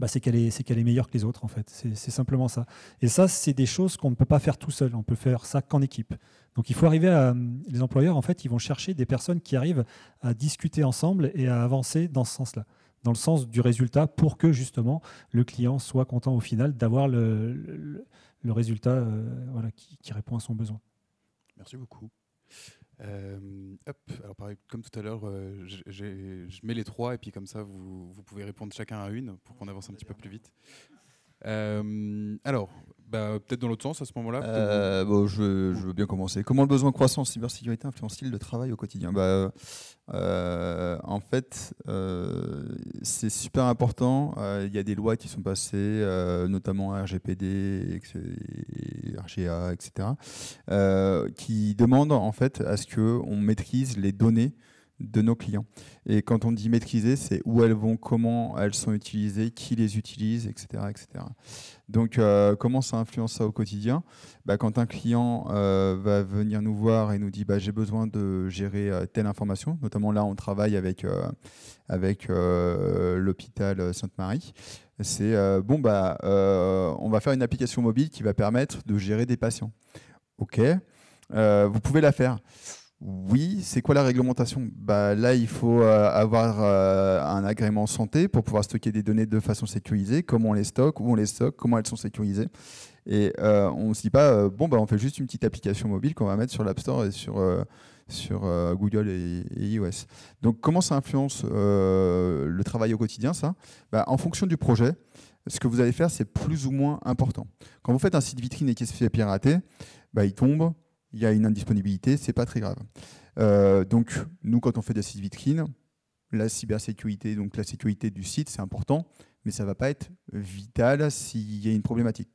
c'est qu'elle est meilleure que les autres en fait. C'est simplement ça. Et ça, c'est des choses qu'on ne peut pas faire tout seul. On peut faire ça qu'en équipe. Donc il faut arriver les employeurs en fait, ils vont chercher des personnes qui arrivent à discuter ensemble et à avancer dans ce sens-là, dans le sens du résultat, pour que justement le client soit content au final d'avoir le résultat voilà, qui répond à son besoin. Merci beaucoup. Alors pareil, comme tout à l'heure, je mets les 3 et puis comme ça, vous pouvez répondre chacun à une pour qu'on avance un petit peu plus vite. Alors, peut-être dans l'autre sens à ce moment-là. Je veux bien commencer. Comment le besoin croissant en cybersécurité influence-t-il le travail au quotidien? En fait, c'est super important. Il y a des lois qui sont passées, notamment RGPD, RGA, etc., qui demandent en fait à ce qu'on maîtrise les données de nos clients. Et quand on dit maîtriser, c'est où elles vont, comment elles sont utilisées, qui les utilise, etc. etc. Donc, comment ça influence ça au quotidien? Quand un client va venir nous voir et nous dit j'ai besoin de gérer telle information, notamment là, on travaille avec l'hôpital Sainte-Marie, c'est on va faire une application mobile qui va permettre de gérer des patients. OK, vous pouvez la faire. Oui, c'est quoi la réglementation? Là, il faut avoir un agrément santé pour pouvoir stocker des données de façon sécurisée, comment on les stocke, où on les stocke, comment elles sont sécurisées. Et on ne se dit pas, on fait juste une petite application mobile qu'on va mettre sur l'App Store et sur Google et iOS. Donc, comment ça influence le travail au quotidien, ça? En fonction du projet, ce que vous allez faire, c'est plus ou moins important. Quand vous faites un site vitrine et qu'il se fait pirater, il tombe. Il y a une indisponibilité, c'est pas très grave. Donc, nous, quand on fait des sites vitrines, la cybersécurité, donc la sécurité du site, c'est important, mais ça ne va pas être vital s'il y a une problématique.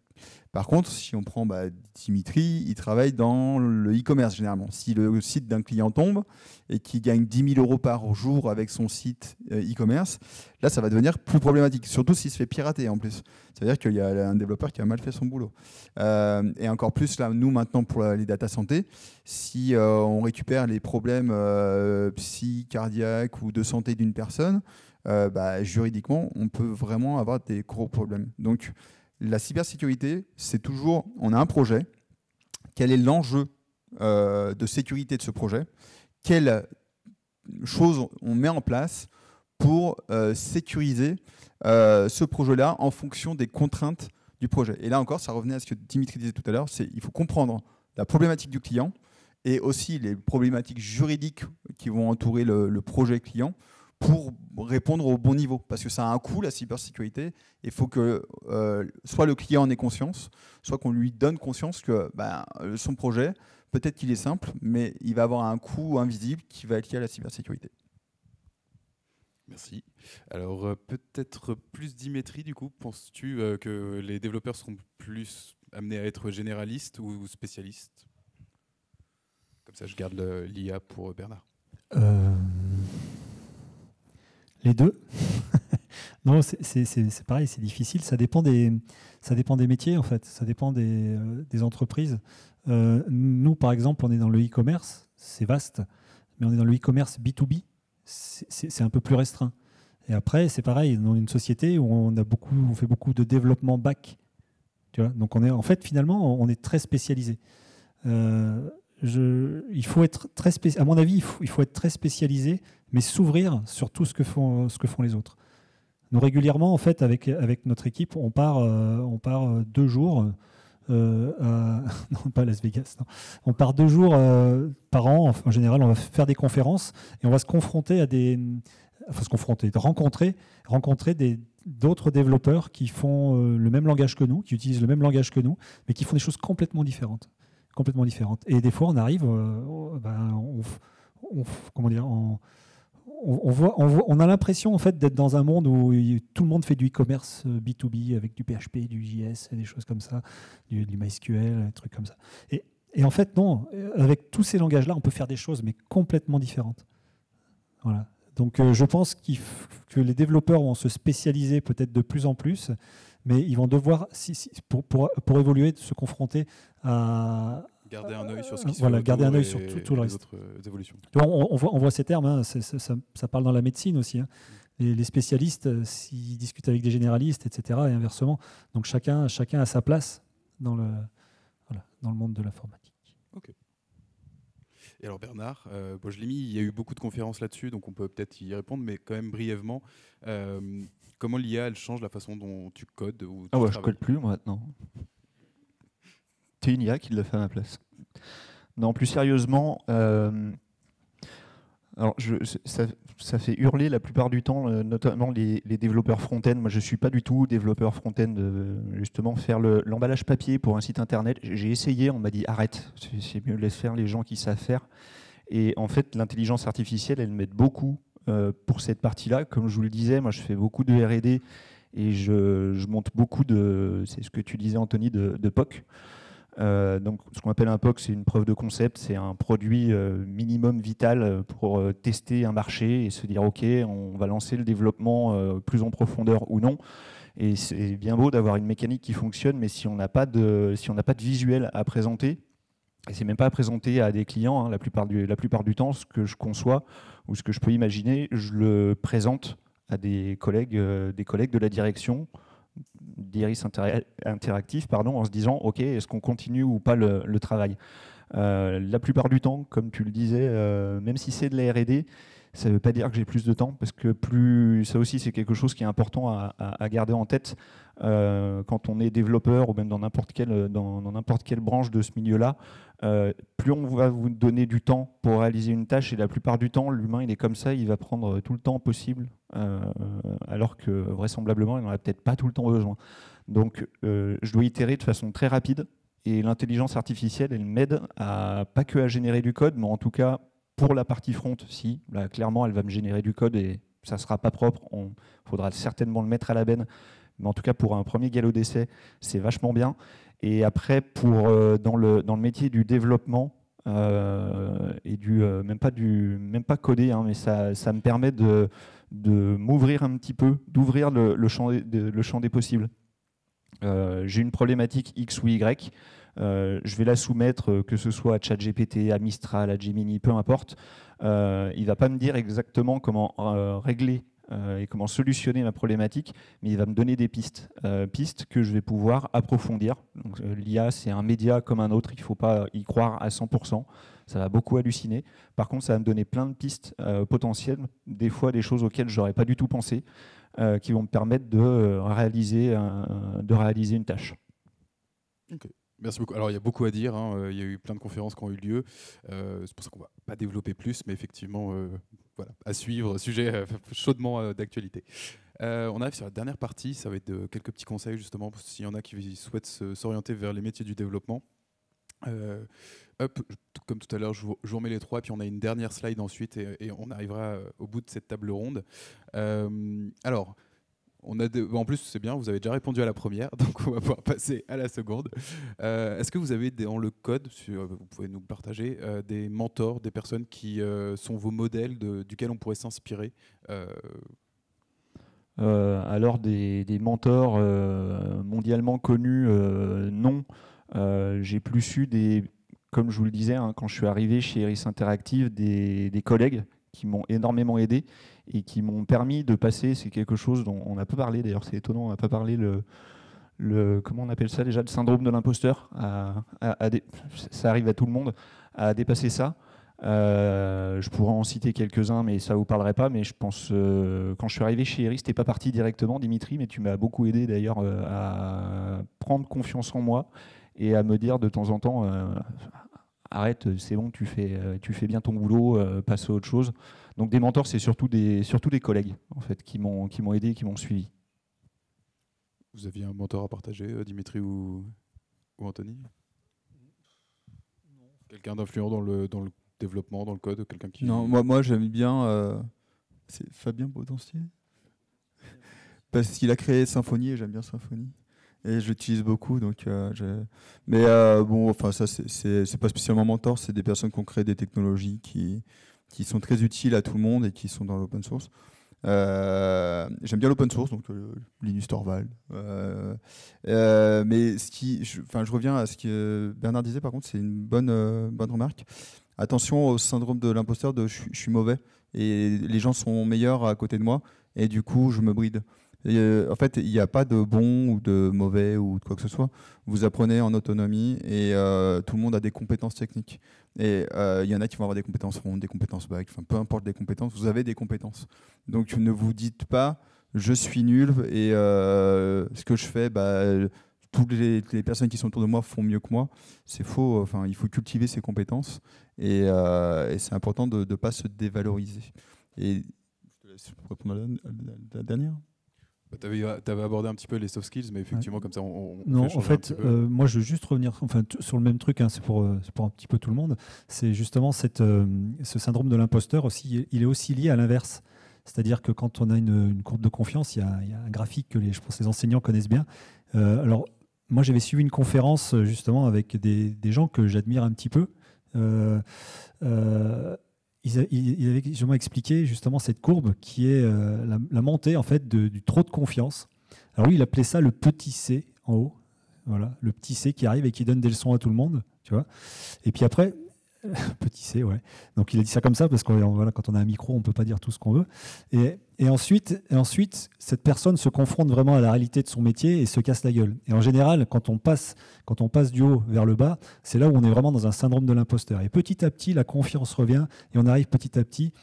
Par contre, si on prend Dimitri, il travaille dans le e-commerce généralement. Si le site d'un client tombe et qu'il gagne 10 000 € par jour avec son site e-commerce, là, ça va devenir plus problématique, surtout s'il se fait pirater en plus. C'est-à-dire qu'il y a un développeur qui a mal fait son boulot. Et encore plus, là, nous, maintenant, pour les data santé, si on récupère les problèmes psy, cardiaques ou de santé d'une personne, juridiquement, on peut vraiment avoir des gros problèmes. Donc, la cybersécurité, c'est toujours, on a un projet, quel est l'enjeu de sécurité de ce projet, quelles choses on met en place pour sécuriser ce projet-là en fonction des contraintes du projet. Et là encore, ça revenait à ce que Dimitri disait tout à l'heure, il faut comprendre la problématique du client et aussi les problématiques juridiques qui vont entourer le projet client pour répondre au bon niveau. Parce que ça a un coût, la cybersécurité. Il faut que soit le client en ait conscience, soit qu'on lui donne conscience que son projet, peut-être qu'il est simple, mais il va avoir un coût invisible qui va être lié à la cybersécurité. Merci. Alors, peut-être plus Dimitri, du coup, penses-tu que les développeurs seront plus amenés à être généralistes ou spécialistes? Comme ça, je garde l'IA pour Bernard. Les deux. Non, c'est pareil, c'est difficile. Ça dépend des métiers, en fait. Ça dépend des entreprises. Nous, par exemple, on est dans le e-commerce. C'est vaste. Mais on est dans le e-commerce B2B. C'est un peu plus restreint. Et après, c'est pareil, dans une société où on fait beaucoup de développement back. Tu vois, donc, en fait, finalement, on est très spécialisé. Il faut être à mon avis, il faut être très spécialisé, mais s'ouvrir sur tout ce que font les autres. Nous, régulièrement, en fait, avec notre équipe, on part 2 jours non, pas à Las Vegas. Non. On part 2 jours par an. En général, on va faire des conférences et on va se confronter rencontrer d'autres développeurs qui font le même langage que nous, qui utilisent le même langage que nous, mais qui font des choses complètement différentes. Et des fois, on arrive, on a l'impression en fait d'être dans un monde où tout le monde fait du e-commerce B2B avec du PHP, du JS, et des choses comme ça, du MySQL, des trucs comme ça. Et en fait, non, avec tous ces langages-là, on peut faire des choses, mais complètement différentes. Voilà. Donc, je pense que les développeurs vont se spécialiser peut-être de plus en plus, mais ils vont devoir, pour évoluer, se confronter à... Garder un œil sur ce qui se fait voilà, garder un œil sur tout le les reste. autres évolutions. On voit ces termes, hein, ça parle dans la médecine aussi. Hein. Les spécialistes, s'ils discutent avec des généralistes, etc., et inversement. Donc chacun a sa place dans le monde de l'informatique. Ok. Et alors Bernard, je l'ai mis, il y a eu beaucoup de conférences là-dessus, donc on peut peut-être y répondre, mais quand même brièvement, comment l'IA elle change la façon dont tu codes ou tu je code plus moi maintenant. c'était une IA qui l'a fait à ma place. Non, plus sérieusement, alors ça fait hurler la plupart du temps, notamment les développeurs front-end. Moi, je ne suis pas du tout développeur front-end. Justement, faire l'emballage papier pour un site internet, j'ai essayé, on m'a dit arrête, c'est mieux, laisse faire les gens qui savent faire. Et en fait, l'intelligence artificielle, elle m'aide beaucoup pour cette partie-là. Comme je vous le disais, moi, je fais beaucoup de R&D et je monte beaucoup c'est ce que tu disais, Anthony, de POC. Donc, ce qu'on appelle un POC, c'est une preuve de concept, c'est un produit minimum vital pour tester un marché et se dire ok, on va lancer le développement plus en profondeur ou non. Et c'est bien beau d'avoir une mécanique qui fonctionne, mais si on n'a pas de visuel à présenter, et c'est même pas à présenter à des clients, hein, la plupart du temps, ce que je conçois ou ce que je peux imaginer, je le présente à des collègues de la direction d'Iris Interactive, en se disant ok, est-ce qu'on continue ou pas le travail. La plupart du temps, comme tu le disais, même si c'est de la R&D, ça ne veut pas dire que j'ai plus de temps, parce que ça aussi c'est quelque chose qui est important à garder en tête quand on est développeur ou même dans n'importe quelle branche de ce milieu-là. Plus on va vous donner du temps pour réaliser une tâche, et la plupart du temps, l'humain il est comme ça, il va prendre tout le temps possible, alors que vraisemblablement il n'en a peut-être pas tout le temps besoin. Donc je dois itérer de façon très rapide, et l'intelligence artificielle, elle m'aide pas que à générer du code, mais en tout cas pour la partie front, si, là, clairement elle va me générer du code et ça ne sera pas propre, il faudra certainement le mettre à la benne, mais en tout cas pour un premier galop d'essai, c'est vachement bien. Et après, dans le métier du développement, et même pas coder, hein, mais ça me permet de m'ouvrir un petit peu, d'ouvrir le champ des possibles. J'ai une problématique X ou Y, je vais la soumettre, que ce soit à ChatGPT, à Mistral, à Gemini, peu importe. Il ne va pas me dire exactement comment régler et comment solutionner ma problématique, mais il va me donner des pistes que je vais pouvoir approfondir. L'IA, c'est un média comme un autre, il ne faut pas y croire à 100%, ça va beaucoup halluciner. Par contre, ça va me donner plein de pistes potentielles, des fois des choses auxquelles je n'aurais pas du tout pensé, qui vont me permettre de réaliser une tâche. Okay. Merci beaucoup. Alors, il y a beaucoup à dire, hein. Il y a eu plein de conférences qui ont eu lieu. C'est pour ça qu'on ne va pas développer plus, mais effectivement, voilà, à suivre, sujet chaudement d'actualité. On arrive sur la dernière partie, ça va être quelques petits conseils, justement, s'il y en a qui souhaitent s'orienter vers les métiers du développement. Comme tout à l'heure, je vous remets les trois, puis on a une dernière slide ensuite, et on arrivera au bout de cette table ronde. Alors, en plus, c'est bien, vous avez déjà répondu à la première, donc on va pouvoir passer à la seconde. Est-ce que vous avez dans le code, vous pouvez nous le partager, des mentors, des personnes qui sont vos modèles duquel on pourrait s'inspirer Alors des mentors mondialement connus, non. J'ai plus eu comme je vous le disais, hein, quand je suis arrivé chez Iris Interactive, des collègues qui m'ont énormément aidé et qui m'ont permis de passer, c'est quelque chose dont on n'a pas parlé, d'ailleurs c'est étonnant, on n'a pas parlé, comment on appelle ça déjà, le syndrome de l'imposteur, ça arrive à tout le monde, à dépasser ça. Je pourrais en citer quelques-uns, mais ça ne vous parlerait pas, mais je pense, quand je suis arrivé chez Iris, tu n'es pas parti directement, Dimitri, mais tu m'as beaucoup aidé d'ailleurs à prendre confiance en moi et à me dire de temps en temps, arrête, c'est bon, tu fais bien ton boulot, passe à autre chose. Donc des mentors, c'est surtout des collègues en fait, qui m'ont aidé, qui m'ont suivi. Vous aviez un mentor à partager, Dimitri ou Anthony? Quelqu'un d'influent dans le développement, dans le code, quelqu'un qui... Non, moi j'aime bien... c'est Fabien Baudentier, parce qu'il a créé Symfony et j'aime bien Symfony. Et je l'utilise beaucoup, donc mais bon, enfin ça c'est pas spécialement mentor, c'est des personnes qui ont créé des technologies qui sont très utiles à tout le monde et qui sont dans l'open source. J'aime bien l'open source, donc Linus Torvald. Mais je reviens à ce que Bernard disait. Par contre, c'est une bonne remarque. Attention au syndrome de l'imposteur de je suis mauvais et les gens sont meilleurs à côté de moi et du coup je me bride. En fait, il n'y a pas de bon ou de mauvais ou de quoi que ce soit. Vous apprenez en autonomie et tout le monde a des compétences techniques. Et il y en a qui vont avoir des compétences front, des compétences back, enfin peu importe les compétences, vous avez des compétences. Donc ne vous dites pas je suis nul et ce que je fais, toutes les personnes qui sont autour de moi font mieux que moi. C'est faux. Enfin, il faut cultiver ses compétences et c'est important de ne pas se dévaloriser. Et je te laisse répondre à la dernière. Tu avais abordé un petit peu les soft skills, mais effectivement, comme ça, on non, fait en changer un fait, petit peu. moi, je veux juste revenir sur le même truc, hein, c'est pour un petit peu tout le monde. C'est justement ce syndrome de l'imposteur aussi, il est aussi lié à l'inverse. C'est-à-dire que quand on a une courbe de confiance, il y a un graphique que je pense les enseignants connaissent bien. Alors, moi, j'avais suivi une conférence justement avec des gens que j'admire un petit peu. Ils avaient justement expliqué justement cette courbe qui est la montée en fait du trop de confiance. Alors lui, il appelait ça le petit C en haut. Voilà, le petit C qui arrive et qui donne des leçons à tout le monde, tu vois. Et puis après, petit C, ouais. Donc il a dit ça comme ça parce que voilà, quand on a un micro, on ne peut pas dire tout ce qu'on veut. Et ensuite, cette personne se confronte vraiment à la réalité de son métier et se casse la gueule. Et en général, quand on passe du haut vers le bas, c'est là où on est vraiment dans un syndrome de l'imposteur. Et petit à petit, la confiance revient et on arrive petit à petit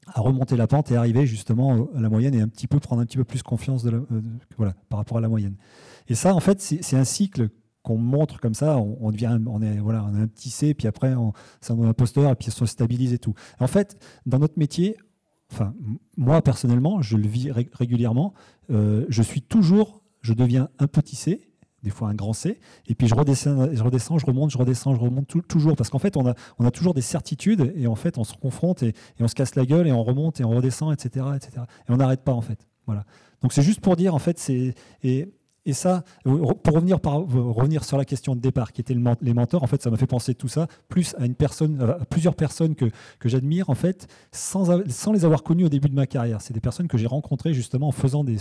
à remonter la pente et arriver justement à la moyenne et prendre un petit peu plus confiance par rapport à la moyenne. Et ça, en fait, c'est un cycle qu'on montre comme ça, on est un petit C, puis après, c'est un imposteur, et puis on se stabilise et tout. En fait, dans notre métier, enfin, moi personnellement, je le vis régulièrement, je deviens un petit C, des fois un grand C, et puis je redescends, je remonte toujours, parce qu'en fait, on a toujours des certitudes, et en fait, on se confronte, et on se casse la gueule, et on remonte, et on redescend, etc. etc. Et on n'arrête pas, en fait. Voilà. Donc c'est juste pour dire, en fait, et ça, pour revenir sur la question de départ, qui était les mentors, en fait, ça m'a fait penser tout ça, plus à plusieurs personnes que j'admire, en fait, sans les avoir connues au début de ma carrière. C'est des personnes que j'ai rencontrées justement en faisant des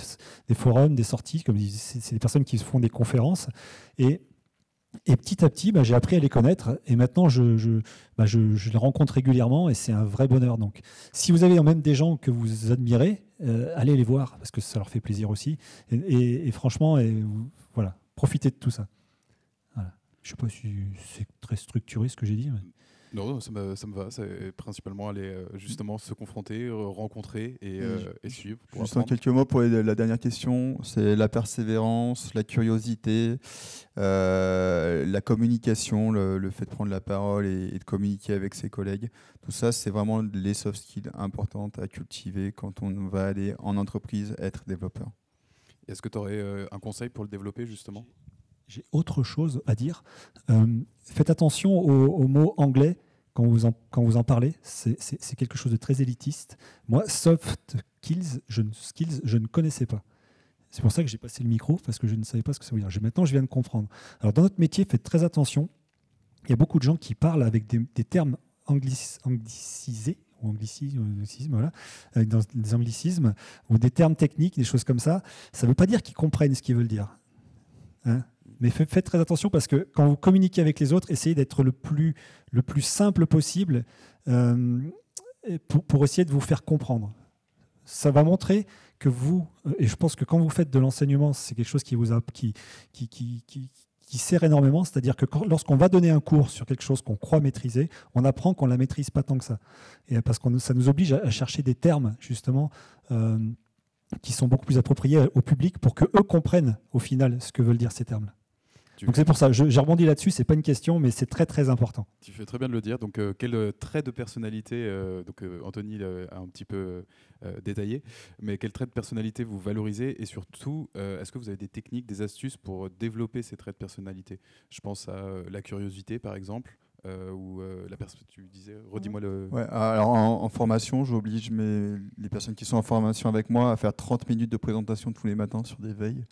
forums, des sorties, comme c'est des personnes qui font des conférences. Et petit à petit, j'ai appris à les connaître et maintenant je les rencontre régulièrement et c'est un vrai bonheur. Donc, si vous avez même des gens que vous admirez, allez les voir parce que ça leur fait plaisir aussi. Et franchement, voilà, profitez de tout ça. Voilà. Je ne sais pas si c'est très structuré ce que j'ai dit. Mais... Non, ça me va. C'est principalement aller justement se confronter, rencontrer et suivre. Juste en quelques mots pour la dernière question, c'est la persévérance, la curiosité, la communication, le fait de prendre la parole et de communiquer avec ses collègues. Tout ça, c'est vraiment les soft skills importantes à cultiver quand on va aller en entreprise être développeur. Est-ce que tu aurais un conseil pour le développer justement ? J'ai autre chose à dire. Faites attention aux mots anglais quand vous en parlez. C'est quelque chose de très élitiste. Moi, soft skills, je ne connaissais pas. C'est pour ça que j'ai passé le micro, parce que je ne savais pas ce que ça veut dire. Maintenant, je viens de comprendre. Alors, dans notre métier, faites très attention. Il y a beaucoup de gens qui parlent avec des termes anglicisés, ou anglicisme, voilà, avec des anglicismes, ou des termes techniques, des choses comme ça. Ça ne veut pas dire qu'ils comprennent ce qu'ils veulent dire. Hein ? Mais faites très attention parce que quand vous communiquez avec les autres, essayez d'être le plus simple possible pour essayer de vous faire comprendre. Ça va montrer que vous, et je pense que quand vous faites de l'enseignement, c'est quelque chose qui sert énormément, c'est-à-dire que lorsqu'on va donner un cours sur quelque chose qu'on croit maîtriser, on apprend qu'on ne la maîtrise pas tant que ça. Et parce que ça nous oblige à chercher des termes, justement, qui sont beaucoup plus appropriés au public pour qu'eux comprennent au final ce que veulent dire ces termes. Donc c'est pour ça, j'ai rebondi là-dessus, c'est pas une question, mais c'est très très important. Tu fais très bien de le dire. Donc quel trait de personnalité, Anthony a un petit peu détaillé, mais quel trait de personnalité vous valorisez et surtout, est-ce que vous avez des techniques, des astuces pour développer ces traits de personnalité ? Je pense à la curiosité par exemple. Ou tu disais, redis-moi le... Ouais, alors en formation, j'oblige les personnes qui sont en formation avec moi à faire 30 minutes de présentation tous les matins sur des veilles.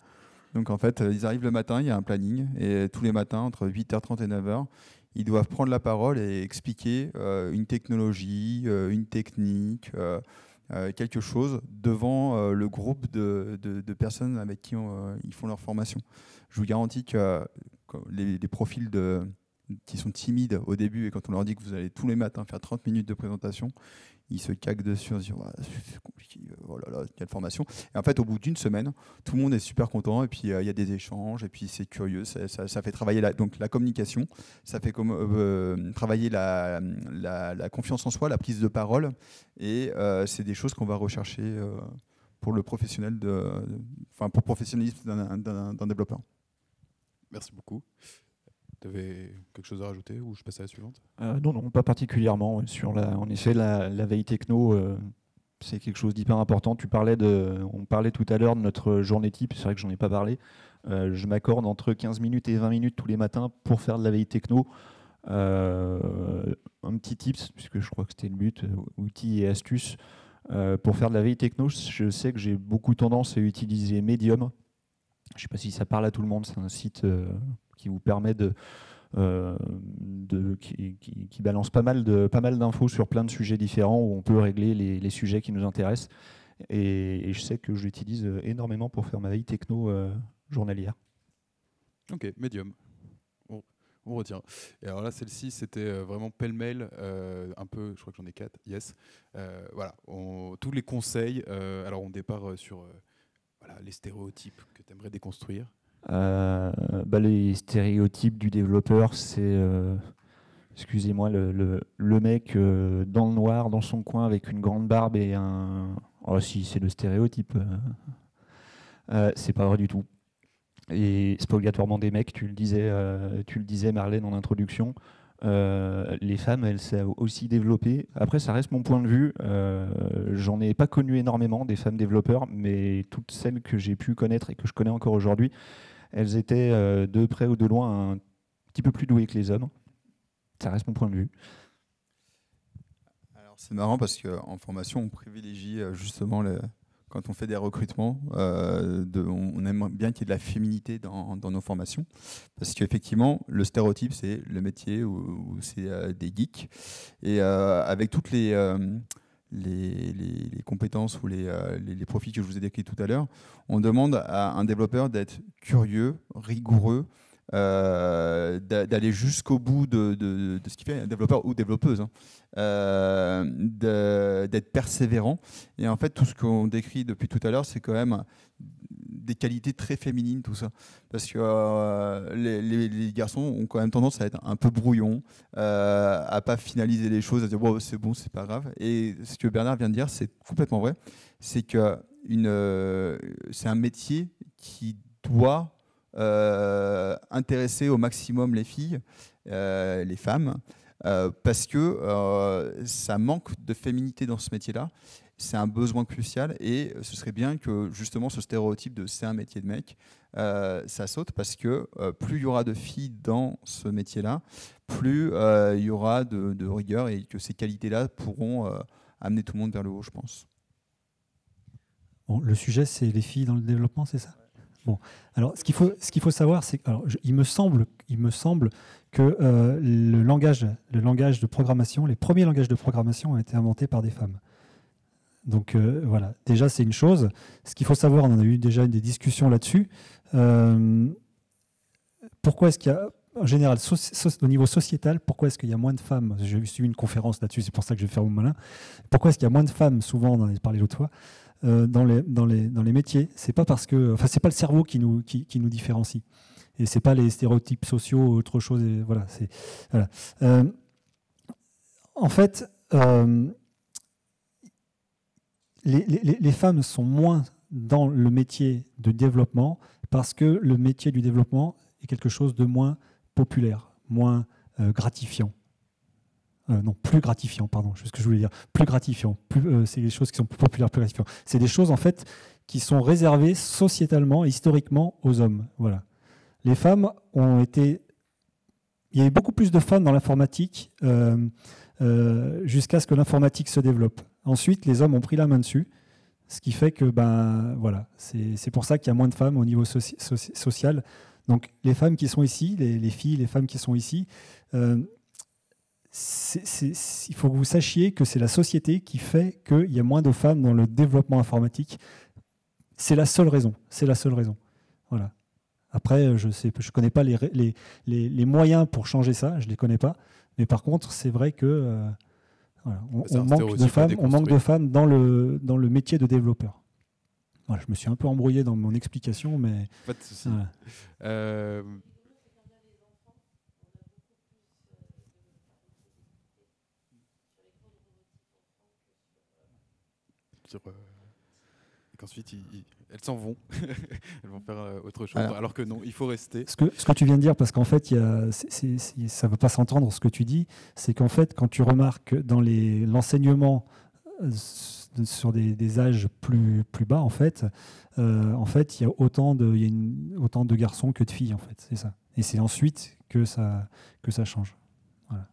Donc en fait, ils arrivent le matin, il y a un planning, et tous les matins, entre 8h30 et 9h, ils doivent prendre la parole et expliquer une technologie, une technique, quelque chose devant le groupe de personnes avec qui ils font leur formation. Je vous garantis que les profils qui sont timides au début, et quand on leur dit que vous allez tous les matins faire 30 minutes de présentation, ils se caquent dessus, on se dit c'est compliqué, oh là là, quelle formation. Et en fait, au bout d'une semaine, tout le monde est super content, et puis il y a des échanges, et puis c'est curieux, ça fait travailler donc la communication, ça fait travailler la confiance en soi, la prise de parole, et c'est des choses qu'on va rechercher pour le professionnel, pour le professionnalisme d'un développeur. Merci beaucoup. Tu avais quelque chose à rajouter ou je passe à la suivante? Non, pas particulièrement. Ouais. En effet, la veille techno, c'est quelque chose d'hyper important. On parlait tout à l'heure de notre journée type, c'est vrai que j'en ai pas parlé. Je m'accorde entre 15 minutes et 20 minutes tous les matins pour faire de la veille techno. Un petit tips, puisque je crois que c'était le but, outils et astuces. Pour faire de la veille techno, je sais que j'ai beaucoup tendance à utiliser Medium. Je ne sais pas si ça parle à tout le monde, c'est un site qui vous permet qui balance pas mal d'infos sur plein de sujets différents où on peut régler les sujets qui nous intéressent. Et je sais que je l'utilise énormément pour faire ma veille techno journalière. Ok, Medium. On retient. Et alors là, celle-ci, c'était vraiment pêle-mêle, un peu, je crois que j'en ai 4, yes. Voilà, tous les conseils. Alors on départ sur les stéréotypes que tu aimerais déconstruire. Les stéréotypes du développeur, c'est, excusez-moi, le mec dans le noir, dans son coin, avec une grande barbe et un... Oh si, c'est le stéréotype. C'est pas vrai du tout. Et c'est pas obligatoirement des mecs, tu le disais Marlène en introduction. Les femmes, elles savent aussi développer. Après, ça reste mon point de vue. J'en ai pas connu énormément des femmes développeurs, mais toutes celles que j'ai pu connaître et que je connais encore aujourd'hui, elles étaient de près ou de loin un petit peu plus douées que les hommes. Ça reste mon point de vue. Alors c'est marrant parce qu'en formation, on privilégie justement quand on fait des recrutements, on aime bien qu'il y ait de la féminité dans nos formations. Parce qu'effectivement, le stéréotype, c'est le métier où c'est des geeks. Et avec toutes les compétences ou les profils que je vous ai décrits tout à l'heure, on demande à un développeur d'être curieux, rigoureux, d'aller jusqu'au bout de ce qu'il fait, un développeur ou développeuse, d'être persévérant. Et en fait, tout ce qu'on décrit depuis tout à l'heure, c'est quand même des qualités très féminines, tout ça. Parce que les garçons ont quand même tendance à être un peu brouillons, à pas finaliser les choses, à dire bon, c'est pas grave. Et ce que Bernard vient de dire, c'est complètement vrai. C'est que c'est un métier qui doit intéresser au maximum les filles, les femmes, parce que ça manque de féminité dans ce métier-là. C'est un besoin crucial et ce serait bien que justement ce stéréotype de c'est un métier de mec, ça saute parce que plus il y aura de filles dans ce métier-là, plus il y aura de rigueur et que ces qualités-là pourront amener tout le monde vers le haut, je pense. Bon, le sujet, c'est les filles dans le développement, c'est ça ? Bon, alors ce qu'il faut savoir, c'est il me semble que le langage de programmation, les premiers langages de programmation ont été inventés par des femmes. Donc voilà, déjà c'est une chose. Ce qu'il faut savoir, on en a eu déjà des discussions là-dessus. Pourquoi est-ce qu'il y a, en général, au niveau sociétal, pourquoi est-ce qu'il y a moins de femmes ? J'ai suivi une conférence là-dessus, c'est pour ça que je vais faire mon malin. Pourquoi est-ce qu'il y a moins de femmes, souvent, on en a parlé l'autre fois, dans les métiers? C'est pas parce que, enfin, c'est pas le cerveau qui nous différencie, et c'est pas les stéréotypes sociaux ou autre chose. Et voilà, voilà. En fait, les femmes sont moins dans le métier de développement parce que le métier du développement est quelque chose de moins populaire, moins gratifiant. Non, plus gratifiant, pardon, c'est ce que je voulais dire. Plus gratifiant, c'est des choses qui sont plus populaires, plus gratifiantes. C'est des choses, en fait, qui sont réservées sociétalement et historiquement aux hommes. Voilà. Les femmes ont été... Il y a eu beaucoup plus de femmes dans l'informatique jusqu'à ce que l'informatique se développe. Ensuite, les hommes ont pris la main dessus, ce qui fait que, voilà, c'est pour ça qu'il y a moins de femmes au niveau social. Donc, les femmes qui sont ici, les filles, les femmes qui sont ici... il faut que vous sachiez que c'est la société qui fait qu'il y a moins de femmes dans le développement informatique. C'est la seule raison. C'est la seule raison. Voilà. Après, je ne connais pas les moyens pour changer ça. Je ne les connais pas. Mais par contre, c'est vrai que voilà, on manque de femmes dans le métier de développeur. Voilà, je me suis un peu embrouillé dans mon explication, mais... Pas de souci. Voilà. qu'ensuite elles s'en vont, elles vont faire autre chose, alors que non, il faut rester. Ce que tu viens de dire, parce qu'en fait, ça ne va pas s'entendre ce que tu dis, c'est qu'en fait, quand tu remarques dans l'enseignement sur des âges plus bas, en fait, il y a autant de garçons que de filles, en fait, c'est ça. Et c'est ensuite que ça change. Voilà.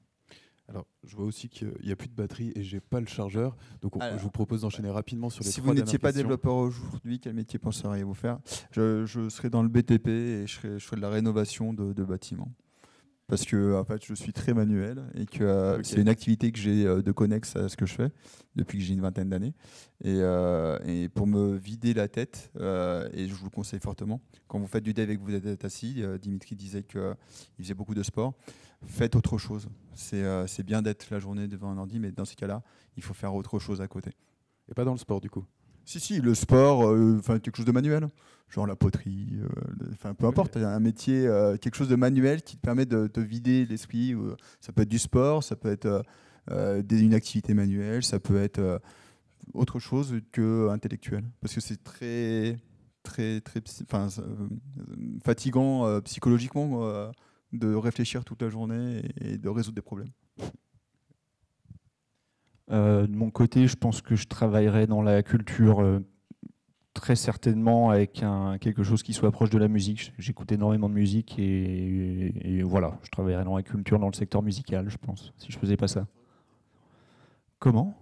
Alors, je vois aussi qu'il n'y a plus de batterie et j'ai pas le chargeur, donc je vous propose d'enchaîner rapidement sur les Si trois vous n'étiez pas questions. développeur aujourd'hui, quel métier penseriez-vous faire? Je serais dans le BTP et je ferais de la rénovation de bâtiments. Parce que en fait, je suis très manuel et que c'est une activité que j'ai de connexe à ce que je fais depuis que j'ai une vingtaine d'années. Et pour me vider la tête, et je vous le conseille fortement, quand vous faites du dev et que vous êtes assis, Dimitri disait qu'il faisait beaucoup de sport, faites autre chose. C'est bien d'être la journée devant un ordi, mais dans ces cas-là, il faut faire autre chose à côté. Et pas dans le sport, du coup. Si, le sport, quelque chose de manuel, genre la poterie, peu importe, un métier, quelque chose de manuel qui te permet de te vider l'esprit. Ça peut être du sport, ça peut être une activité manuelle, ça peut être autre chose que intellectuel, parce que c'est très fatigant psychologiquement de réfléchir toute la journée et de résoudre des problèmes. De mon côté, je pense que je travaillerai dans la culture très certainement avec quelque chose qui soit proche de la musique. J'écoute énormément de musique et voilà, je travaillerai dans la culture, dans le secteur musical, je pense, si je faisais pas ça. Comment?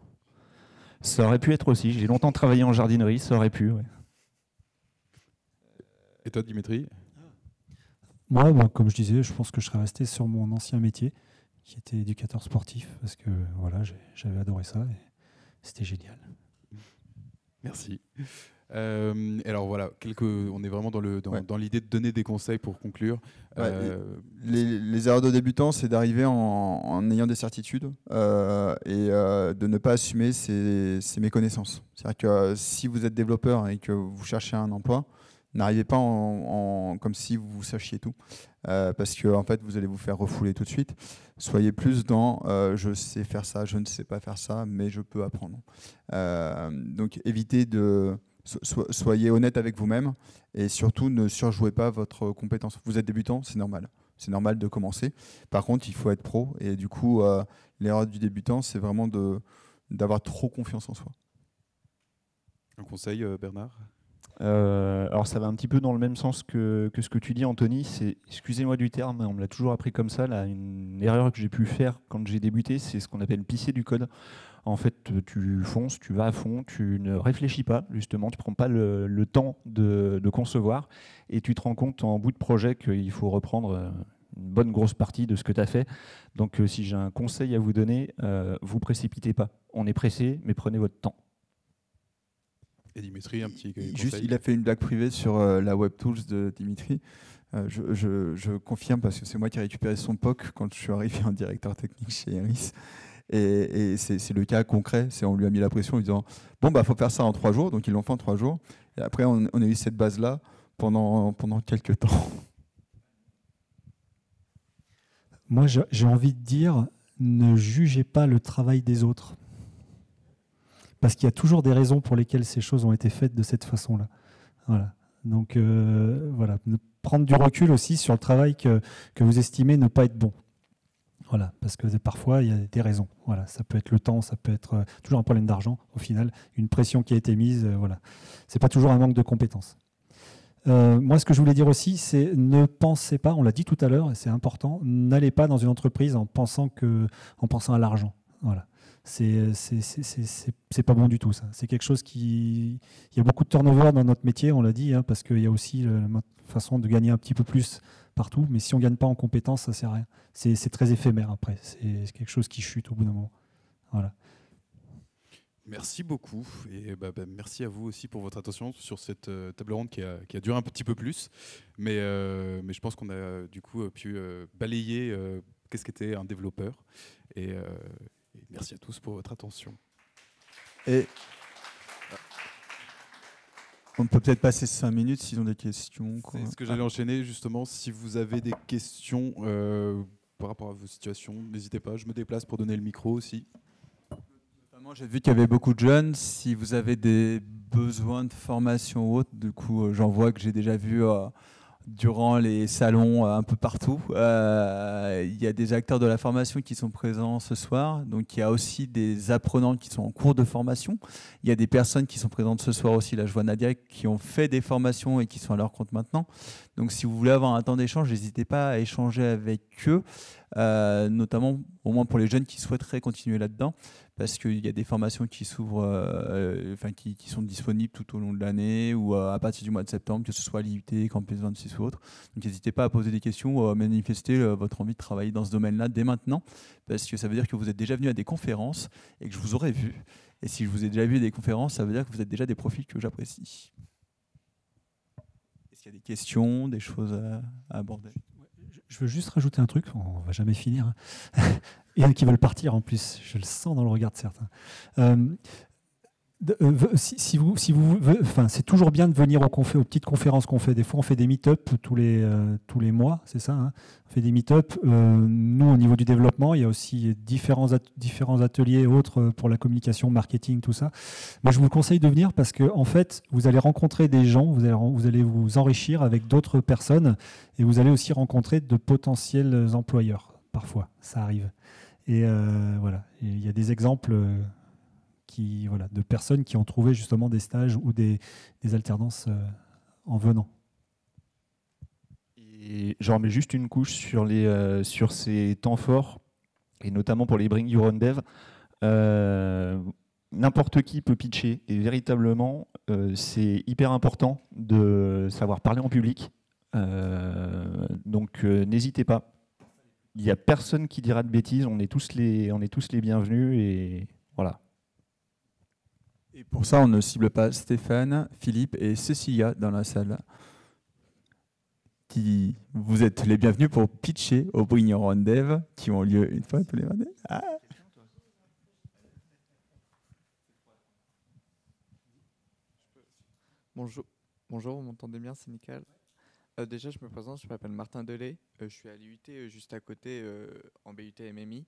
Ça aurait pu être aussi. J'ai longtemps travaillé en jardinerie, ça aurait pu. Ouais. Et toi, Dimitri? Moi, comme je disais, je pense que je serais resté sur mon ancien métier, qui était éducateur sportif, parce que voilà, j'avais adoré ça et c'était génial. Merci. Alors voilà, on est vraiment dans l'idée de donner des conseils pour conclure. Les erreurs de débutants, c'est d'arriver en ayant des certitudes et de ne pas assumer ses méconnaissances. C'est-à-dire que si vous êtes développeur et que vous cherchez un emploi, n'arrivez pas comme si vous sachiez tout, parce que en fait, vous allez vous faire refouler tout de suite. Soyez plus dans je sais faire ça, je ne sais pas faire ça, mais je peux apprendre. Donc évitez de... Soyez honnête avec vous-même et surtout ne surjouez pas votre compétence. Vous êtes débutant, c'est normal. C'est normal de commencer. Par contre, il faut être pro et du coup, l'erreur du débutant, c'est vraiment d'avoir trop confiance en soi. Un conseil, Bernard? Alors ça va un petit peu dans le même sens que ce que tu dis, Anthony. Excusez-moi du terme, on me l'a toujours appris comme ça. Là, une erreur que j'ai pu faire quand j'ai débuté, c'est ce qu'on appelle pisser du code. En fait, tu fonces, tu vas à fond, tu ne réfléchis pas, justement, tu ne prends pas le temps de concevoir et tu te rends compte en bout de projet qu'il faut reprendre une bonne grosse partie de ce que tu as fait. Donc si j'ai un conseil à vous donner, vous précipitez pas. On est pressé, mais prenez votre temps. Et Dimitri, un petit conseil? Juste, il a fait une blague privée sur la WebTools de Dimitri. Je confirme parce que c'est moi qui ai récupéré son POC quand je suis arrivé en directeur technique chez Eris. Et c'est le cas concret. On lui a mis la pression en lui disant bon, faut faire ça en 3 jours. Donc ils l'ont fait en 3 jours. Et après, on a eu cette base-là pendant quelques temps. Moi, j'ai envie de dire ne jugez pas le travail des autres. Parce qu'il y a toujours des raisons pour lesquelles ces choses ont été faites de cette façon-là. Voilà. Donc, voilà. Prendre du recul aussi sur le travail que vous estimez ne pas être bon. Voilà. Parce que parfois, il y a des raisons. Voilà. Ça peut être le temps, ça peut être toujours un problème d'argent, au final. Une pression qui a été mise. Voilà. Ce n'est pas toujours un manque de compétences. Moi, ce que je voulais dire aussi, c'est ne pensez pas, on l'a dit tout à l'heure, et c'est important, n'allez pas dans une entreprise en pensant à l'argent. Voilà. C'est pas bon du tout, ça. C'est quelque chose il y a beaucoup de turnover dans notre métier, on l'a dit, parce qu'il y a aussi la façon de gagner un petit peu plus partout, mais si on ne gagne pas en compétences, ça ne sert à rien. C'est très éphémère après, c'est quelque chose qui chute au bout d'un moment. Voilà. Merci beaucoup et merci à vous aussi pour votre attention sur cette table ronde qui a duré un petit peu plus, mais je pense qu'on a du coup pu balayer qu'est-ce qu'était un développeur et merci à tous pour votre attention. Et on peut peut-être passer 5 minutes s'ils ont des questions. C'est ce que j'allais enchaîner justement. Si vous avez des questions par rapport à vos situations, n'hésitez pas. Je me déplace pour donner le micro aussi. J'ai vu qu'il y avait beaucoup de jeunes. Si vous avez des besoin de formation ou autre. Du coup, j'en vois que j'ai déjà vu durant les salons un peu partout. Il y a des acteurs de la formation qui sont présents ce soir. Donc, il y a aussi des apprenants qui sont en cours de formation. Il y a des personnes qui sont présentes ce soir aussi. Là, je vois Nadia, qui ont fait des formations et qui sont à leur compte maintenant. Donc, si vous voulez avoir un temps d'échange, n'hésitez pas à échanger avec eux, notamment au moins pour les jeunes qui souhaiteraient continuer là-dedans, parce qu'il y a des formations qui s'ouvrent, qui sont disponibles tout au long de l'année ou à partir du mois de septembre, que ce soit à l'IUT, Campus 26 ou autre. Donc n'hésitez pas à poser des questions ou à manifester votre envie de travailler dans ce domaine-là dès maintenant, parce que ça veut dire que vous êtes déjà venu à des conférences et que je vous aurais vu. Et si je vous ai déjà vu à des conférences, ça veut dire que vous êtes déjà des profils que j'apprécie. Est-ce qu'il y a des questions, des choses à aborder ? Je veux juste rajouter un truc, on ne va jamais finir. Il y en a qui veulent partir en plus, je le sens dans le regard de certains. C'est toujours bien de venir aux petites conférences qu'on fait. Des fois, on fait des meet-up tous les mois, c'est ça, hein. On fait des meet-up. Nous, au niveau du développement, il y a aussi différents ateliers autres pour la communication, marketing, tout ça. Moi, je vous conseille de venir parce que, en fait, vous allez rencontrer des gens, vous allez vous enrichir avec d'autres personnes et vous allez aussi rencontrer de potentiels employeurs. Parfois, ça arrive. Et voilà, il y a des exemples de personnes qui ont trouvé justement des stages ou des alternances en venant. Et j'en mets juste une couche sur ces temps forts, et notamment pour les Bring Your Own Dev. N'importe qui peut pitcher, et véritablement, c'est hyper important de savoir parler en public. Donc n'hésitez pas. Il n'y a personne qui dira de bêtises, on est tous les bienvenus, et voilà. Et pour ça, on ne cible pas Stéphane, Philippe et Cécilia dans la salle. Vous êtes les bienvenus pour pitcher au Bring Your Own Dev qui ont lieu une fois tous les mardis. Ah. Bonjour, vous m'entendez bien, c'est nickel. Déjà, je me présente, je m'appelle Martin Delay. Je suis à l'IUT juste à côté en BUT MMI.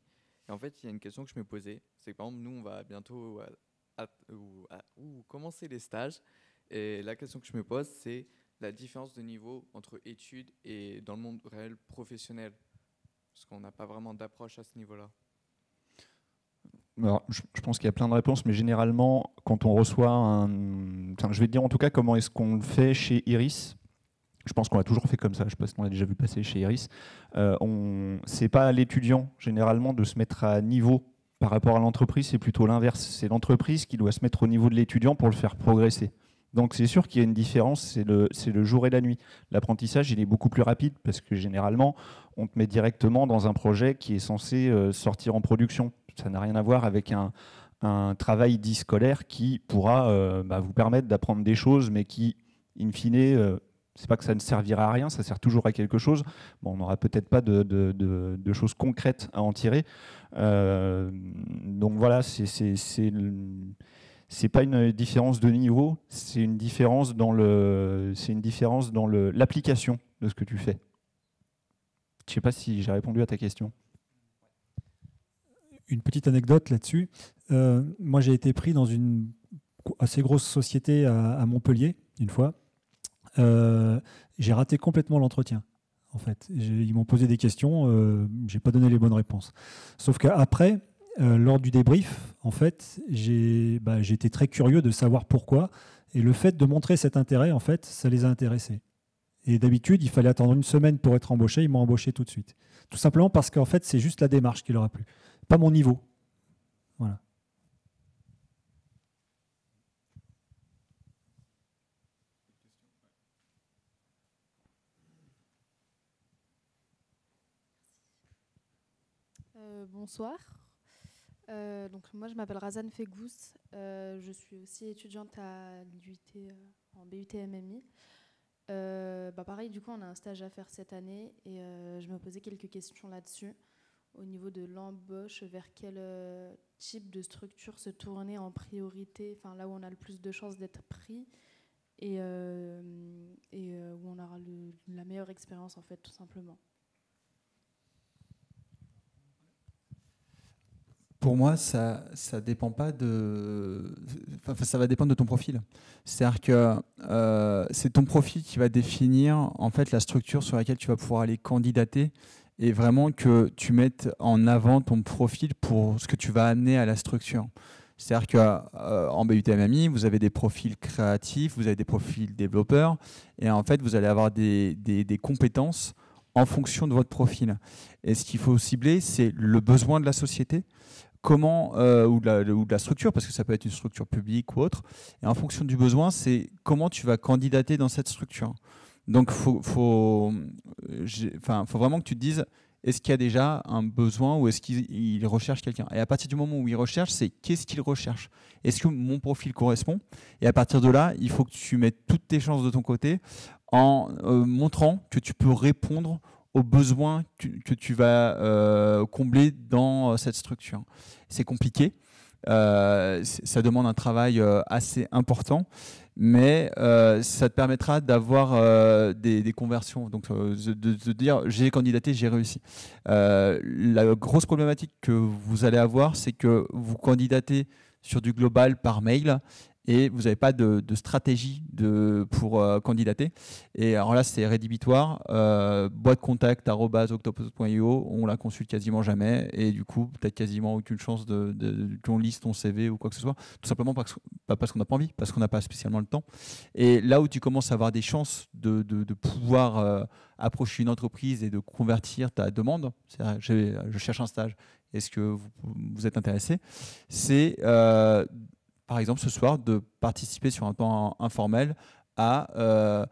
Et en fait, il y a une question que je me posais. C'est que par exemple, nous, on va bientôt commencer les stages. Et la question que je me pose, c'est la différence de niveau entre études et dans le monde réel professionnel. Parce qu'on n'a pas vraiment d'approche à ce niveau-là. Alors, je pense qu'il y a plein de réponses, mais généralement, quand on reçoit je vais te dire en tout cas comment est-ce qu'on le fait chez Iris. Je pense qu'on l'a toujours fait comme ça, je ne sais pas si on l'a déjà vu passer chez Iris. C'est pas à l'étudiant, généralement, de se mettre à niveau par rapport à l'entreprise, c'est plutôt l'inverse. C'est l'entreprise qui doit se mettre au niveau de l'étudiant pour le faire progresser. Donc c'est sûr qu'il y a une différence, c'est le jour et la nuit. L'apprentissage, il est beaucoup plus rapide parce que généralement, on te met directement dans un projet qui est censé sortir en production. Ça n'a rien à voir avec un travail dit scolaire qui pourra vous permettre d'apprendre des choses, mais qui, in fine, c'est pas que ça ne servira à rien, ça sert toujours à quelque chose. Bon, on n'aura peut-être pas de choses concrètes à en tirer. Donc voilà, c'est pas une différence de niveau, c'est une différence dans l'application de ce que tu fais. Je sais pas si j'ai répondu à ta question. Une petite anecdote là-dessus. Moi, j'ai été pris dans une assez grosse société à Montpellier une fois. J'ai raté complètement l'entretien. En fait, ils m'ont posé des questions, j'ai pas donné les bonnes réponses. Sauf qu'après, lors du débrief, en fait, j'étais très curieux de savoir pourquoi. Et le fait de montrer cet intérêt, en fait, ça les a intéressés. Et d'habitude, il fallait attendre une semaine pour être embauché. Ils m'ont embauché tout de suite. Tout simplement parce qu'en fait, c'est juste la démarche qui leur a plu, pas mon niveau. Voilà. Bonsoir. Donc moi, je m'appelle Razan Fegous. Je suis aussi étudiante à l'IUT en BUT MMI. Pareil, du coup, on a un stage à faire cette année et je me posais quelques questions là-dessus. Au niveau de l'embauche, vers quel type de structure se tourner en priorité, là où on a le plus de chances d'être pris et où on aura la meilleure expérience, en fait, tout simplement. Pour moi, ça dépend pas ça va dépendre de ton profil. C'est-à-dire que c'est ton profil qui va définir en fait la structure sur laquelle tu vas pouvoir aller candidater et vraiment que tu mettes en avant ton profil pour ce que tu vas amener à la structure. C'est-à-dire qu'en BUT MMI, vous avez des profils créatifs, vous avez des profils développeurs et en fait, vous allez avoir des compétences en fonction de votre profil. Et ce qu'il faut cibler, c'est le besoin de la société, comment ou de la structure, parce que ça peut être une structure publique ou autre. Et en fonction du besoin, c'est comment tu vas candidater dans cette structure. Donc, faut vraiment que tu te dises, est-ce qu'il y a déjà un besoin ou est-ce qu'il recherche quelqu'un? Et à partir du moment où il recherche, c'est qu'est-ce qu'il recherche? Est-ce que mon profil correspond? Et à partir de là, il faut que tu mettes toutes tes chances de ton côté en montrant que tu peux répondre aux besoins que tu vas combler dans cette structure. C'est compliqué, ça demande un travail assez important, mais ça te permettra d'avoir des conversions, donc de dire j'ai candidaté, j'ai réussi. La grosse problématique que vous allez avoir, c'est que vous candidatez sur du global par mail et vous n'avez pas de stratégie pour candidater. Et alors là, c'est rédhibitoire. boîtecontact@octopus.io, on la consulte quasiment jamais. Et du coup, peut-être quasiment aucune chance qu'on lise ton CV ou quoi que ce soit. Tout simplement pas parce qu'on n'a pas envie, parce qu'on n'a pas spécialement le temps. Et là où tu commences à avoir des chances de pouvoir approcher une entreprise et de convertir ta demande, c'est-à-dire je cherche un stage, est-ce que vous êtes intéressé? C'est par exemple ce soir de participer sur un temps informel à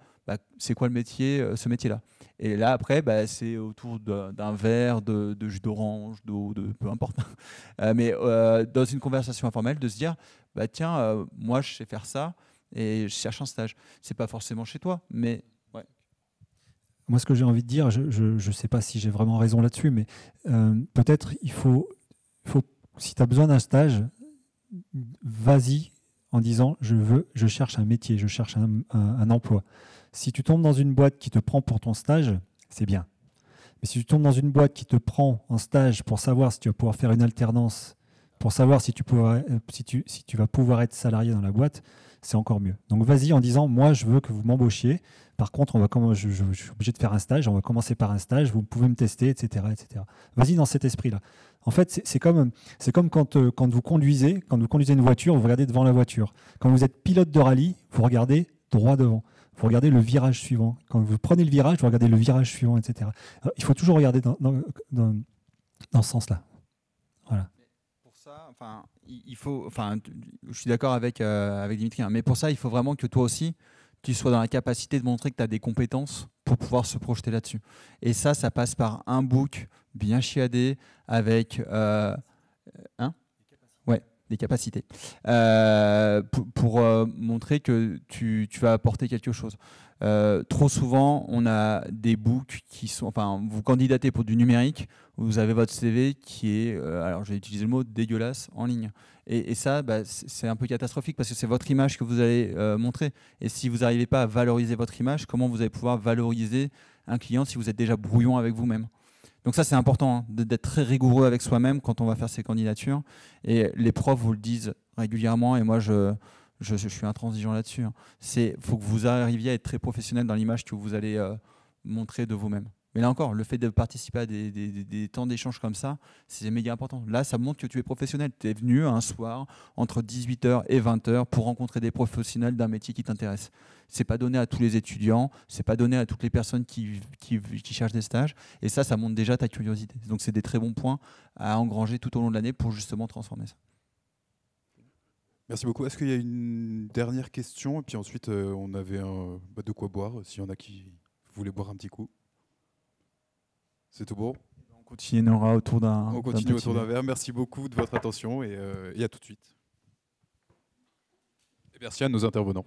c'est quoi le métier, ce métier-là. Et là après, c'est autour d'un verre, de jus d'orange, d'eau, peu importe. Mais dans une conversation informelle, de se dire, tiens, moi je sais faire ça et je cherche un stage. C'est pas forcément chez toi, mais ouais. Moi, ce que j'ai envie de dire, je ne sais pas si j'ai vraiment raison là-dessus, mais peut-être il faut, si tu as besoin d'un stage, vas-y en disant je cherche un métier, je cherche un emploi. Si tu tombes dans une boîte qui te prend pour ton stage, c'est bien. Mais si tu tombes dans une boîte qui te prend en stage pour savoir si tu vas pouvoir faire une alternance, pour savoir si tu vas pouvoir être salarié dans la boîte, c'est encore mieux. Donc vas-y en disant moi je veux que vous m'embauchiez. Par contre, je suis obligé de faire un stage, on va commencer par un stage, vous pouvez me tester, etc. etc. Vas-y dans cet esprit-là. En fait, c'est comme quand vous conduisez une voiture, vous regardez devant la voiture. Quand vous êtes pilote de rallye, vous regardez droit devant. Vous regardez le virage suivant. Quand vous prenez le virage, vous regardez le virage suivant, etc. Alors, il faut toujours regarder dans ce sens-là. Voilà. Pour ça, je suis d'accord avec Dimitri, hein, mais pour ça, il faut vraiment que toi aussi, tu sois dans la capacité de montrer que tu as des compétences pour pouvoir se projeter là-dessus. Et ça passe par un book bien chiadé avec des capacités pour montrer que tu vas apporter quelque chose. Trop souvent, on a des books qui sont... vous candidatez pour du numérique, vous avez votre CV qui est, alors je vais utiliser le mot, dégueulasse en ligne. Et ça, c'est un peu catastrophique parce que c'est votre image que vous allez montrer. Et si vous n'arrivez pas à valoriser votre image, comment vous allez pouvoir valoriser un client si vous êtes déjà brouillon avec vous-même? Donc ça, c'est important, hein, d'être très rigoureux avec soi-même quand on va faire ces candidatures. Et les profs vous le disent régulièrement, et moi, je suis intransigeant là-dessus. Il faut que vous arriviez à être très professionnel dans l'image que vous allez montrer de vous-même. Mais là encore, le fait de participer à des temps d'échange comme ça, c'est méga important. Là, ça montre que tu es professionnel. Tu es venu un soir entre 18h et 20h pour rencontrer des professionnels d'un métier qui t'intéresse. Ce n'est pas donné à tous les étudiants, ce n'est pas donné à toutes les personnes qui cherchent des stages. Et ça montre déjà ta curiosité. Donc, c'est des très bons points à engranger tout au long de l'année pour justement transformer ça. Merci beaucoup. Est-ce qu'il y a une dernière question? Et puis ensuite, on avait de quoi boire, s'il y en a qui voulaient boire un petit coup. C'est tout bon? On continuera autour d'un verre. Merci beaucoup de votre attention et à tout de suite. Et merci à nos intervenants.